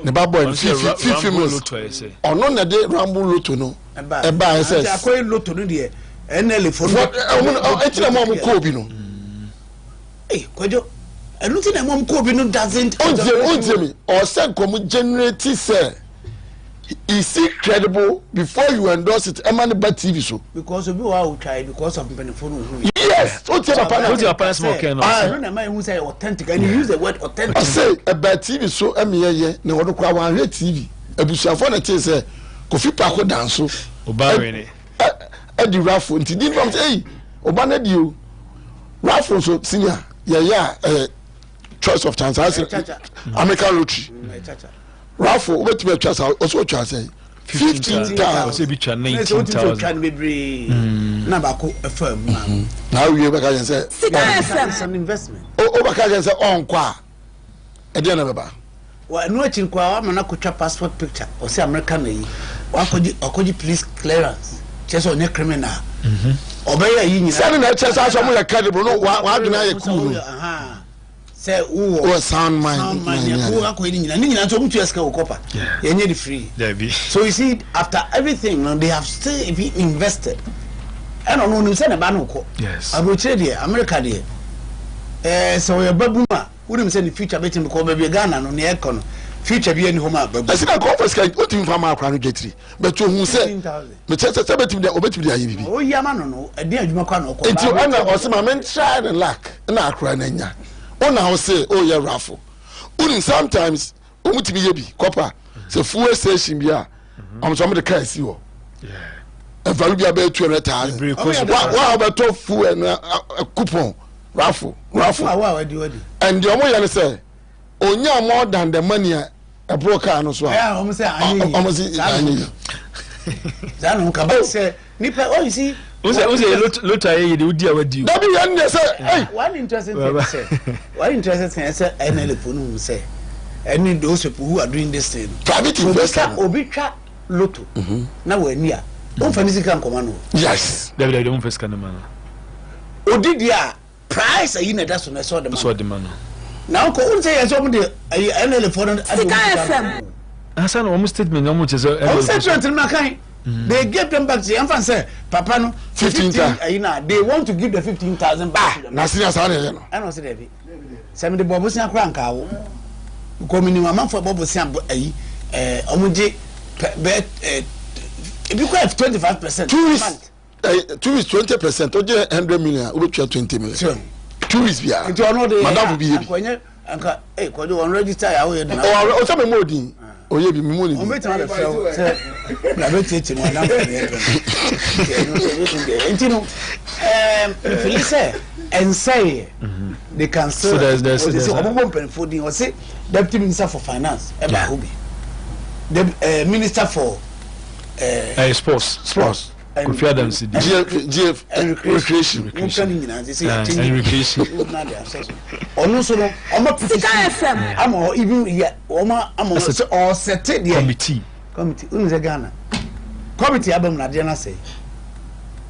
[SPEAKER 7] The Bible 50 minutes. Or none of the Rambo Lotto no. Eba says I call Lotto no there. NL for what I mom Kobe no. Eh, Kojo. I don't think mom Kobe no doesn't me or send come generate say is it credible before you endorse it Emmanuel TV so because of you will try because of phone. Yes, what's your partner smoke no. I don't know who say authentic and you use the word authentic. I say about TV so emiyeye na wodo kwa wan TV abusuafo na te say Kofi Pako dance so
[SPEAKER 1] obare ni
[SPEAKER 7] Eddie Raffo nti din from say oba na dio Raffo so senior choice of chance American lottery Raffo what to chance also chance 15,000
[SPEAKER 1] say be 19,000
[SPEAKER 8] na ba ko FM
[SPEAKER 7] now we back again say
[SPEAKER 8] it's an investment
[SPEAKER 7] back again say on kwa e dey na baba
[SPEAKER 8] wa no achi kwa wa na ko twa passport picture o say American na yi wa akoji police clearance cheso onye criminal obeya yi nyina
[SPEAKER 7] say na cheso aso mo ya credible no wa aduna ye cool
[SPEAKER 8] say who
[SPEAKER 7] sound mind
[SPEAKER 8] who akoyi nyina so mutu eska okopa yenye the free so you see after everything they have still been invested and no say na ba no ko
[SPEAKER 1] yes
[SPEAKER 8] aboche de America de so your babuma wouldn't say the future betting because baby Ghana no near econo future be any home baby
[SPEAKER 7] I see that conference can what in farmer akwa getri but you say me say betim de obetim de ayi bibi
[SPEAKER 8] oh yama no e dey adwuma kwa no ko
[SPEAKER 7] enti ona o say ma men try and lack na akra na nya ona o say oh yeah raffle unin sometimes omutimi ye bi copper say fuel station bia so me the car si wo yeah value bia be 200,000 wa obeto fuel na coupon raffle and the omo yan say onya more than the money a broker no so
[SPEAKER 8] yeah omo say ani zanu ka ba say nipa oh you see
[SPEAKER 1] lottery you dey awadi
[SPEAKER 7] that be yan say hey
[SPEAKER 8] one interesting thing say NL phone say any those people who are doing this thing
[SPEAKER 7] private investor
[SPEAKER 8] obitwa lotto na wani a on fanisi kan komano
[SPEAKER 7] yes
[SPEAKER 1] they don't first kan man
[SPEAKER 8] odidia price ayi na da so na so de
[SPEAKER 1] man
[SPEAKER 8] now ko un say so mo de NL phone
[SPEAKER 13] FM
[SPEAKER 1] asa no almost statement almost say
[SPEAKER 8] statement na kan they gave them back to am say papa no
[SPEAKER 7] 15,000
[SPEAKER 8] ayi na they want to give the 15,000 back
[SPEAKER 7] na senior sa na no
[SPEAKER 8] I know say David say me de bobo sia kra nka wo ko mi ni mama for bobo sia ayi omoje if you have 25%
[SPEAKER 7] 2 weeks 20% oje 100 million we 20 million
[SPEAKER 8] sure
[SPEAKER 7] 2 weeks bia madam bi
[SPEAKER 8] yebi anka ko do on register ya we na
[SPEAKER 7] o say me modin oye bi mi mo ni
[SPEAKER 8] o metin na fe say na be tete mo na entino Felice and say they can so there's obo penfo din o say deputy minister for finance eba obi the minister for
[SPEAKER 1] sports Kofi Adams
[SPEAKER 7] GF recreation
[SPEAKER 8] onu so no omo FM am even here omo say or set the
[SPEAKER 1] committee
[SPEAKER 8] unu say Ghana committee abam na de na say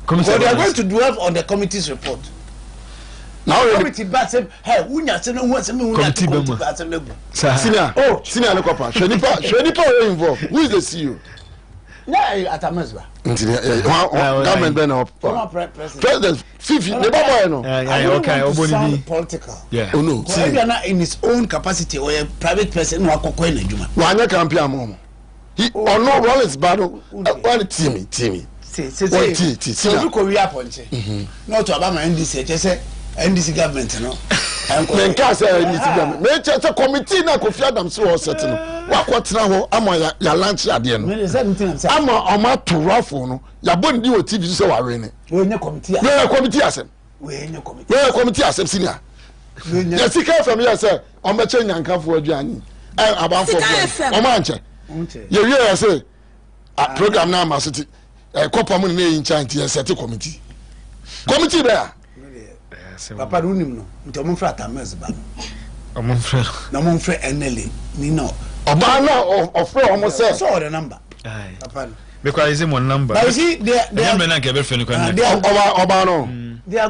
[SPEAKER 8] so they are going to dwell on the committee's report now committee bat say hey unya say no who say me unya committee bat say no
[SPEAKER 7] senior no kopa shenipa involved who is the CEO
[SPEAKER 8] Yeah, at a mesba.
[SPEAKER 7] Government been up. President Fifi, the Baba, no.
[SPEAKER 8] Okay, political.
[SPEAKER 7] Yeah. Oh no.
[SPEAKER 8] So if you are not in his own capacity or a private person, who are cocoa in Juma.
[SPEAKER 7] Wanya campaign mom. He or no one is bad. One Timmy.
[SPEAKER 8] So you could be up on not to Obama NDC, just say NDC government, no.
[SPEAKER 7] Men can't say NDC government. Men just a committee na Kofi Adams so certain. What now? I'm ya lunch at the end. I'm a to raffle no. Ya bon di o TV so wa rene.
[SPEAKER 8] We no committee.
[SPEAKER 7] No committee asem.
[SPEAKER 8] We no committee.
[SPEAKER 7] No committee asem senior. Ya sika from here say o ma che nyankafo aduani. About for. O ma nche. You hear say program na ma city. Kopa mu na in chanti ya set committee. Committee there.
[SPEAKER 8] Papa do nim no. Nti o mo fra Tames ba.
[SPEAKER 1] O mo fra.
[SPEAKER 8] Na mo fra NLA. Ni no.
[SPEAKER 7] Oba no offer almost say.
[SPEAKER 8] So the number. Papa.
[SPEAKER 1] Because is him one number.
[SPEAKER 8] But you see they are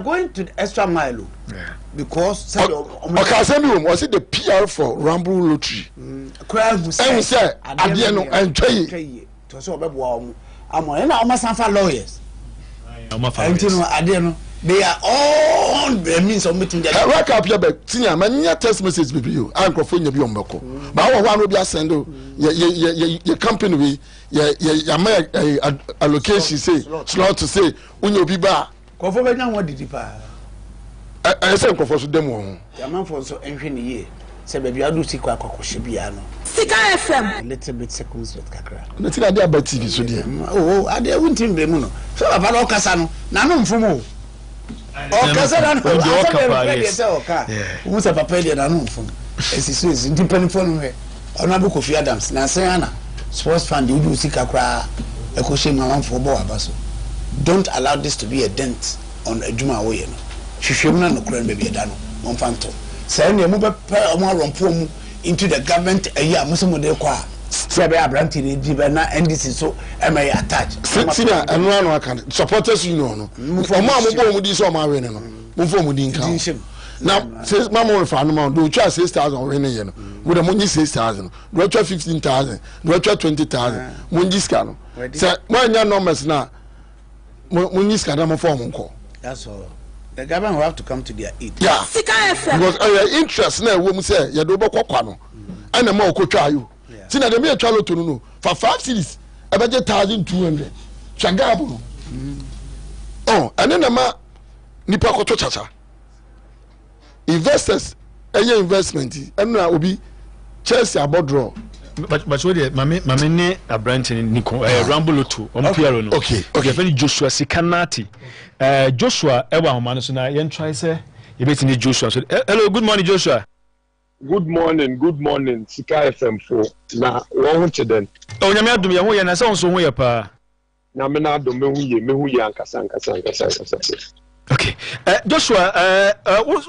[SPEAKER 8] going to the extra mile. Yeah. Because
[SPEAKER 7] was it the PR for Ramble Lottery?
[SPEAKER 8] Crowd who
[SPEAKER 7] said Adiano and Trey
[SPEAKER 8] to so I'm almost lawyers. They are all the means of meeting the
[SPEAKER 7] rack up your back. Senior, my text message with you. I'm going to be on Boko. But I want to be a sendo. Your company, your allocation say, slot to say, when you be back.
[SPEAKER 8] Confirm what did you buy?
[SPEAKER 7] I said, for them.
[SPEAKER 8] Your man for so any year. Say, baby, I do see quite a Shibiano.
[SPEAKER 13] Sika FM.
[SPEAKER 8] A little bit seconds with Kakra.
[SPEAKER 7] Nothing I did about TV, so dear.
[SPEAKER 8] Oh, I didn't want him, Bemuno. So I've had all Casano. None from more. Oh, Casano, who's a papel and unknown from. As he says, independent from me. Honorable Kofi Adams, Nasana, sports fan, you do see Kakra, a cushion around for Boabaso. Don't allow this to be a dent on a Juma way. She should not know, baby, Dano, one phantom. Send your mobile into the government a year, Muslim de Qua. Sabe Lebarante 23rd and this is so am I attached?
[SPEAKER 7] Senior and one can supporters, you know. For Mamma with this or my winner. Move with income. Now, says Mamma for animal, do try 6,000 winner. With a money 6,000, do I try 15,000, do I try 20,000? When this can say, my young numbers now. When this can have a form call.
[SPEAKER 8] That's all. The government will have to come to their aid.
[SPEAKER 7] Yeah. Because interest now, women say, you do Boko and a more could try you. Tina the mere child to know for 5 cities, a budget 1,200. Chagabu. Oh, and then the ma Nipako Chacha. Investors, any investment, and now will be Chelsea about draw.
[SPEAKER 1] But what the Mamine a branch in Nico Ramble to Piero. Okay, very Joshua Sikanati. Joshua Ewa Manasuna, yen try say, you bet in Joshua. Hello, good morning, Joshua.
[SPEAKER 3] Good morning, Sika FM4. Na one then.
[SPEAKER 1] Oh, Yamia do me, who and I sound so way pa.
[SPEAKER 3] Namina do me, Kasa.
[SPEAKER 1] Okay, Joshua,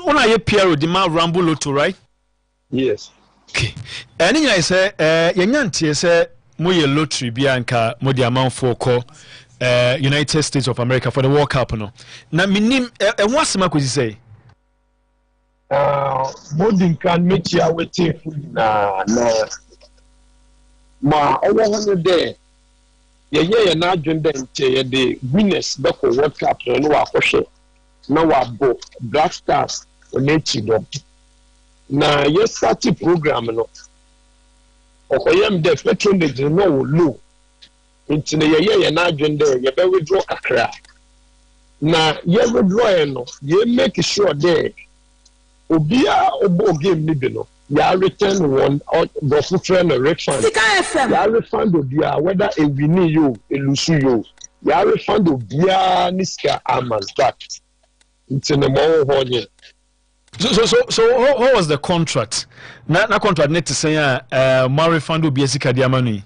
[SPEAKER 1] when I hear Piero, the man Ramble to right?
[SPEAKER 3] Yes.
[SPEAKER 1] Okay. And I say, Yanti say, Moye lottery bianca, Modi amount for call United States of America for the World Cup. No, now, minim, and what's the matter? Say,
[SPEAKER 3] Modin can meet you with you. Ma, over 100 day. You're not doing the winners back for World Cup. No, I now I bought Black Stars on Nature. Na yes party program no okoyem de patronage no low nti na ye na adwen de ye be withdraw kakra na ye withdraw no ye make sure there obia obo game ni bi no ya return one or go for train refund ya refund obia whether e win you e lose you ya refund obia niska amas back nti na mo ho nye.
[SPEAKER 1] So how was the contract? Na contract net to say Mari Fando Biesika Diamani.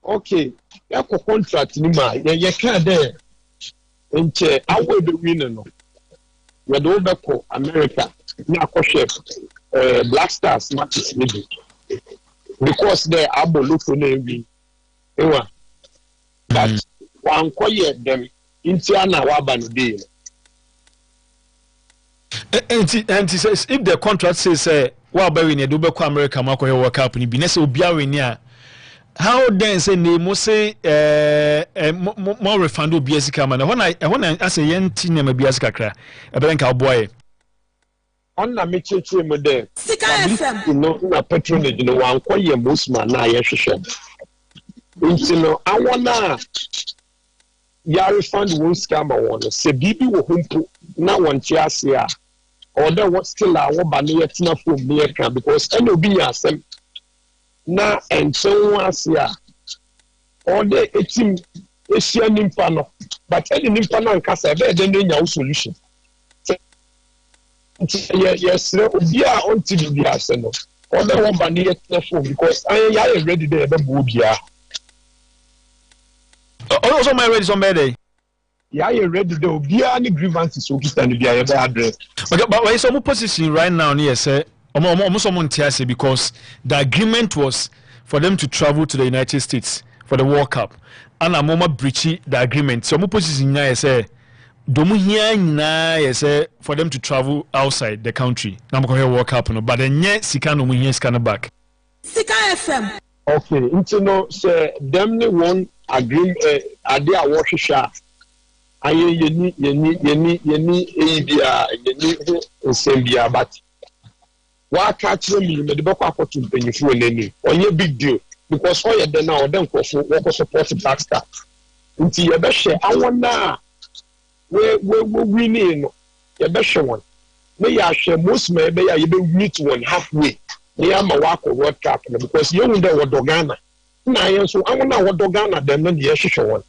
[SPEAKER 3] Okay, ya contract ni ma ye can there. Nche awe be win no. We do be ko America na ko chef Black Stars matches maybe. Because they aboluto na win. Ewa. But wan ko ye dem intia na wa ba no dey.
[SPEAKER 1] And he says, if the contract says, well, by when you do back America, Marco World Cup, and be necessary, be a how then say ne mo say more refund obi asika man when I say yenti ne ma bi asika kra e be nka boy
[SPEAKER 3] on na me cheche mo de sika fm no na patronage no wan koye mosman na ye hwehwe nti no awona ya refund won scam awon se bibi wo humpu na won chi ase a or the what still a wo ba ne yetina phone me kan because any obi nya asem na enchen ase a or the etim esia nimpa no but any nimpa na nka se be de nya solution yes obi a on TV bi ase no or the wo ba ne yetina phone because I ready there be bo bia.
[SPEAKER 1] Also my ready somebody.
[SPEAKER 3] Yeah, you ready though. Be any grievances so stand be able address.
[SPEAKER 1] Okay, but why some position right now near say someone say because the agreement was for them to travel to the United States for the World Cup. And a mama breachy the agreement. Some position now say domu here na say for them to travel outside the country. Now go here World Cup no, but then yeah sika no mu here sika back.
[SPEAKER 3] Sika FM. Okay, into no say them ne one agree ade a wo hwehwa aye yeni ebia yeni nsembia but wa ka kire mi me de beko akoto mpanyifo nani onye big deal because all ye na odem kofo wo support Black Star nti ye be hwe awona we win no ye be hwe won me ya hwe most me be ya ye be meet one halfway me ama wa ko World Cup because you know wo dogana na yen so awona wo dogana dem no ye hwehwe won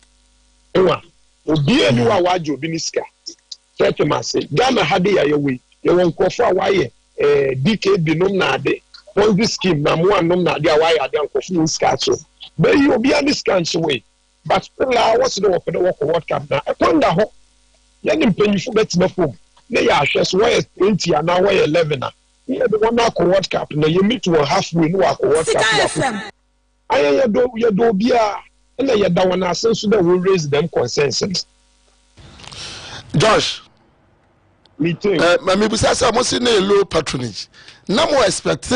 [SPEAKER 3] ewa obi enu wa wajo bi niska tete mase Ghana hade ya yewe ye won kofo a waye DKB nom na ade won this scheme na mo anom na ade a waye ade ankofo niska so be yi obi ani scan so we but la what's the work World Cup na e kwanda ho ye ni mpanyifo betima fom na ya ahwe so waye 20 ana waye 11 na ye be won na World Cup na ye meet one halfway no wa World Cup aye ye do bia na ye da wona sense that we raise them consensus.
[SPEAKER 7] Josh,
[SPEAKER 3] me too.
[SPEAKER 7] Me bisa say mo see na low patronage. Now mo expect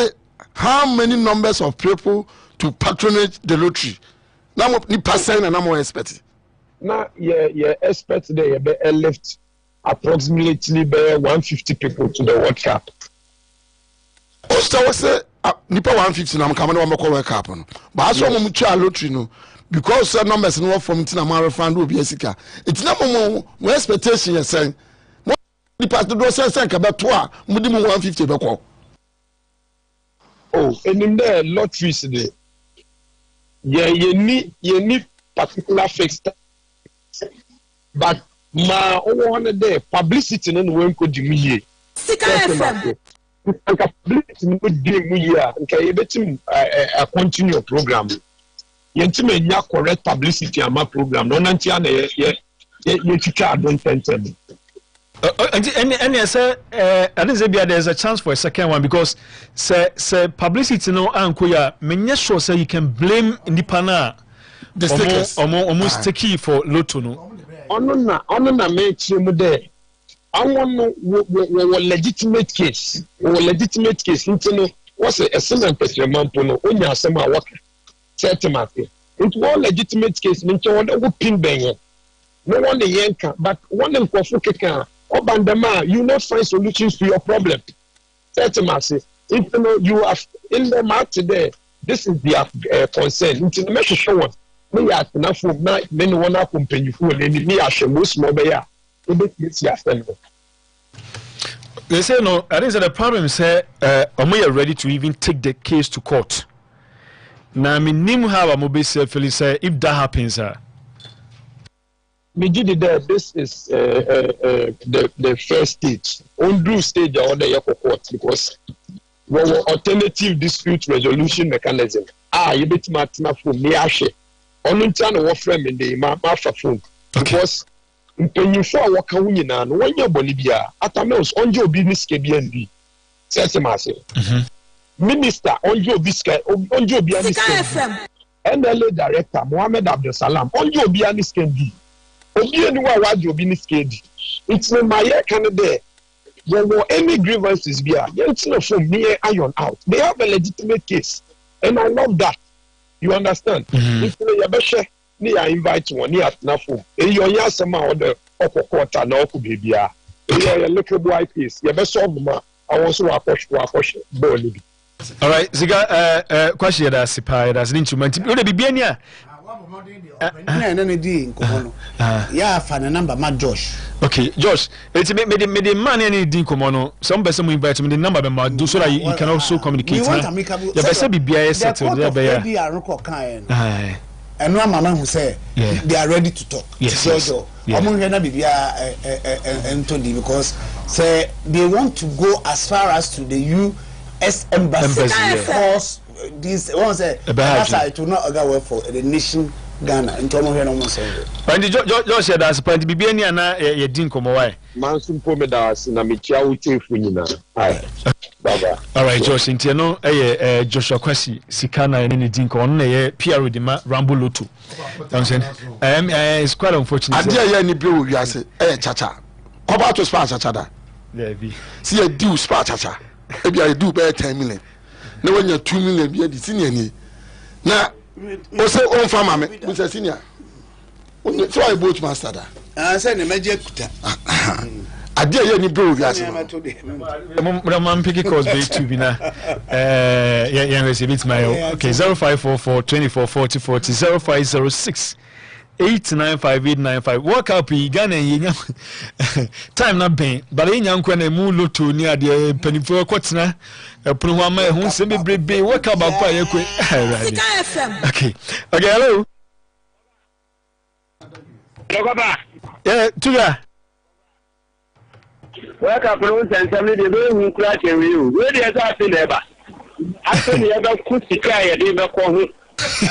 [SPEAKER 7] how many numbers of people to patronage the lottery. Now mo ni percent na mo expect.
[SPEAKER 3] Na ye expect there be left approximately be 150 people to the World Cup.
[SPEAKER 7] Osta was say nipa 150 na mo come na mo call World Cup no. But aso mo twa lottery no. Because some numbers no from tina ma refund obi asika itina mo expectation yes say mo di pass do say ka beto a mo di mo 150 be call
[SPEAKER 3] enim there lotteries dey ye ni particular fixed but ma owo hono there publicity no we nko di muye sika FM nka publicity no di muye nka ye betim a continue program yentime nya correct publicity ama program no nantia na ye chicha don't tell me
[SPEAKER 1] and say I didn't say there's a chance for a second one because say publicity no anko ya menye sure say you can blame indepana the stickers almost sticky for lotto no
[SPEAKER 3] ono na me chire mu there awon no legitimate case ntino was a cement petremampo no onya asema waka settlement it was legitimate case nti won go pin ben no one the yanka but one them kofu keka obandama you not find solutions to your problem settlement if you know you are in the market today this is their concern nti me show one me ya na for na me no one accompany for me ya hwe most mo be ya e be see after
[SPEAKER 1] they say no I think the problem say are ready to even take the case to court. Now, I mean, how I'm basically say if that happens,
[SPEAKER 3] this is the first stage. On stage or the court because alternative dispute resolution mechanism. You bet Martina for me ashe. On channel what frame in the master phone because when you for work when you're Bolivia at a mouse on your business KBNB. Say massive. Minister Onjo Biska Onjo Bianis NLA Director Mohammed Abdul Salam Onjo Bianis Kendi Obi enu wa wajo Bianis Kendi it's me my Canada there were any grievances bia yentina from me iron out they have a legitimate case and I love that You understand? If you be ni I invite one ni atna phone. E yo nya asema o de okokota na oku bibia. E yo little boy piece. You be solve ma. I want to wakosh ball bi.
[SPEAKER 1] All right, Ziga question that sipa that's instrument. You dey bibia ni a
[SPEAKER 8] na di nkomo no. Ya fa na number ma Josh.
[SPEAKER 1] Okay, Josh, it's me the man any di nkomo no. Some person invite me the number be ma do so that you can also communicate. Ya be say bibia settle there be ya.
[SPEAKER 8] And no mama who say they are ready to talk.
[SPEAKER 1] Yes.
[SPEAKER 8] Because say they want to go as far as to the US embassy. Because this one say it will not go well for the nation Ghana. And
[SPEAKER 1] Josh said that's point Bibiani na ye din komo why.
[SPEAKER 3] Mansum pomedas na michia uche funyina.
[SPEAKER 1] All right, Josh. Intiano, Joshua Kwesi, Sikana, and any dinko on a PR Dima Rambo Lutu. It's quite unfortunate.
[SPEAKER 7] I dare any blue, you say, chacha. Come out to Spa Chacha. See a do Spa Chacha. Maybe I do bear 10 million. No one you're 2 million, be a senior. Now, what's the own farmer with a senior? So I bought master.
[SPEAKER 8] I said, the magic.
[SPEAKER 7] I dare any blue, you say.
[SPEAKER 1] Man pick calls base to be now. It's my okay 0544 24 40 40 0506 895895. Work up Ghana time na ben but in yankwa na mu loto ni ade penifo kwotena punu wa ma hu se bebrebe work up akwa yakwe. Okay hello yeah tuga
[SPEAKER 3] work up no sense de be hu kura chewe you we dey say say never after the ever kusika ye dey be ko hu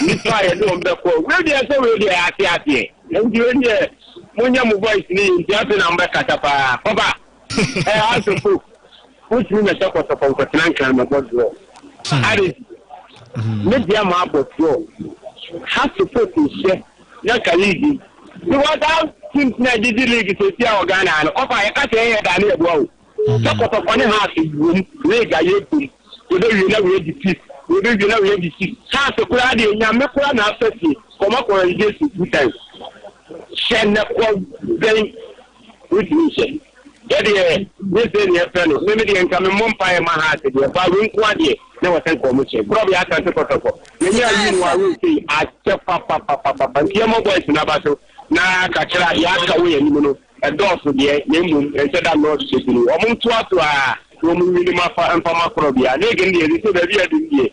[SPEAKER 3] nipa ye dey be ko we dey say we dey ati nti we dey munya mu voice ni nti ati na mbe kata pa baba aso which mean the talk of continental na bodo ari media ma bodo has to put in share na kalidi you want out things na di league to see our Ghana and offer ya ka say da na ebu o talk of funny house room we ga ye kum we dey na we defeat we dey na we defeat ha so kura dey nyame kura na afeti koma ko Jesus two times share na ko ben with me Daddy, this is your fellow. Maybe the income Mumpai Mahat, the Barin Quadi, never sent for much. Probably I can't talk about. When you are see, I step papa, Yamo boys in Abaso, Na Kachara, Yaka, and a door for the name and said I'm not shaking. Among two to woman with my father and Pharmacrobia. They can hear the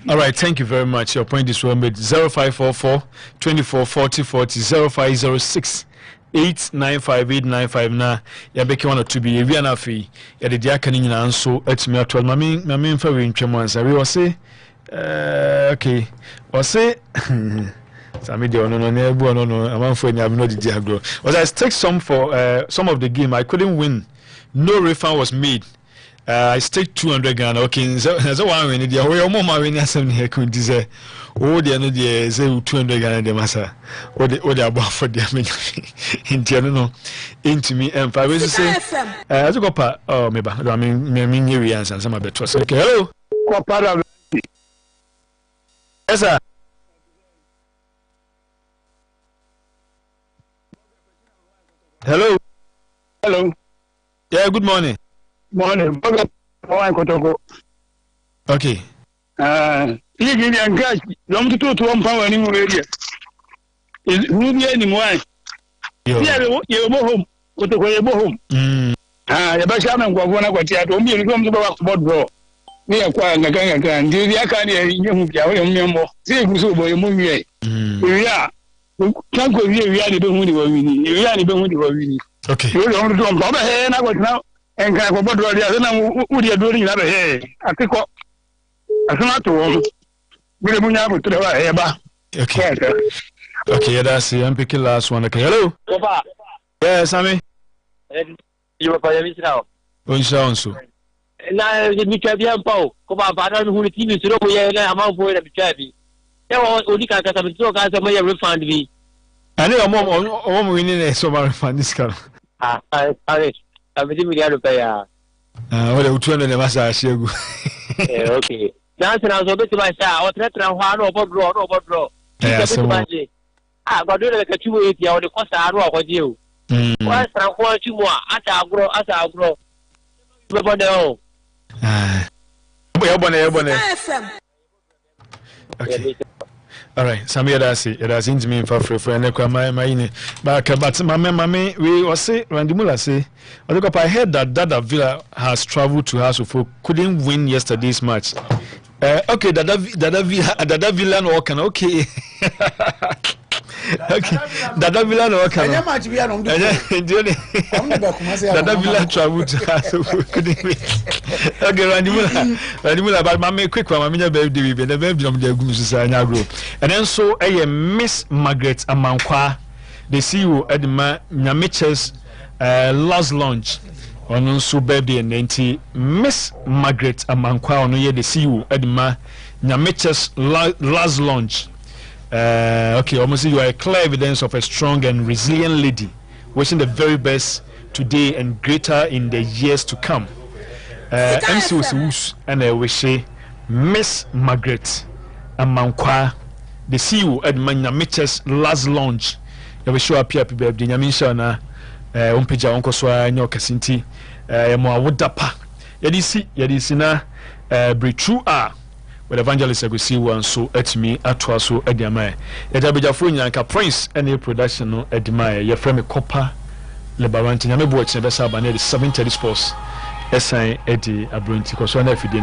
[SPEAKER 1] all right, thank you very much. Your point is well made. 0544 24 40 40 0506 895895 na ya beke one to be wi na fi ya de dia kan nyina nso atimi atol mame mfa we ntwem ansa we o se okay o se Sami de ono na ebu ono no amanfo nya bi no didi agro. Was I take some for some of the game I couldn't win. No refund was made. I stake 200 Ghana. Okay, so one win the way more my win asem here could say oh the no the say 200 Ghana the massa. Or the above for the in no into me and five ways say as go pa oh maybe I mean you answer some of the okay hello yes sir hello yeah good morning.
[SPEAKER 3] Morning.
[SPEAKER 1] Okay.
[SPEAKER 3] You give me a guy. Long to 1 power in area. Is Ruby anymore? Yeah, you're home. What the way you're home? The Bashaman go one of what you had to me come to the bro. Me acquire the gang again. Do the Akani, see who's over your movie. Yeah. Can't go here. We are the Behuni. We are the Behuni.
[SPEAKER 1] Okay.
[SPEAKER 3] You don't do Baba and I was now. And can I go to the would you doing that? Hey, I think what I cannot to really munya to the
[SPEAKER 1] okay, that's the I'm picking last one. Okay, hello. Yes, Sammy.
[SPEAKER 4] You were by now.
[SPEAKER 1] So.
[SPEAKER 4] Now, you can be a bow. Come on, but I don't know who the TV is. I'm out for it. There was only can get some talk as a may refund me.
[SPEAKER 1] I know a mom winning a summer refund this car.
[SPEAKER 4] I'm a million pay.
[SPEAKER 1] What a 200 massage.
[SPEAKER 4] Okay. dance na so beti ba sha o tretra ho ano obo draw God do like a 280 or the cost aro akwaje o wa san ko chi mu a ata agro bebo de o
[SPEAKER 1] okay. All right, Samia that's into me for free and my but mama we was say Randimula say I heard that Dada Villa has traveled to Hasofo, couldn't win yesterday's match. Okay, Dada Villa no can okay. Okay, Dada Villa no can. Dada Villa traveled to Hasofo, couldn't win. Okay, Randimula but mama quick one mama baby the baby of the Gumusanya group. And then so Miss Margaret Amankwa, the CEO at the Nyamiches last launch on so birthday and 90 Miss Margaret Amankwa on the CEO at the Nyamiches last launch. Okay, almost you are a clear evidence of a strong and resilient lady, wishing the very best today and greater in the years to come. MC and I wish Miss Margaret Amankwa, the CEO at Nyamiches last launch. You will show up here, people. The Nyamisha na umpija onko swa nyoka sinti. Mo awudapa. Yadisi na breakthrough with evangelist agusi one so etimi atwa so ediamae. Yadabejafo nyanka Prince any production no edimae. Ye frame Copper Lebarante. Nyame bo eche besa ba na 7:30 sports. Esan edi abronti ko so na fide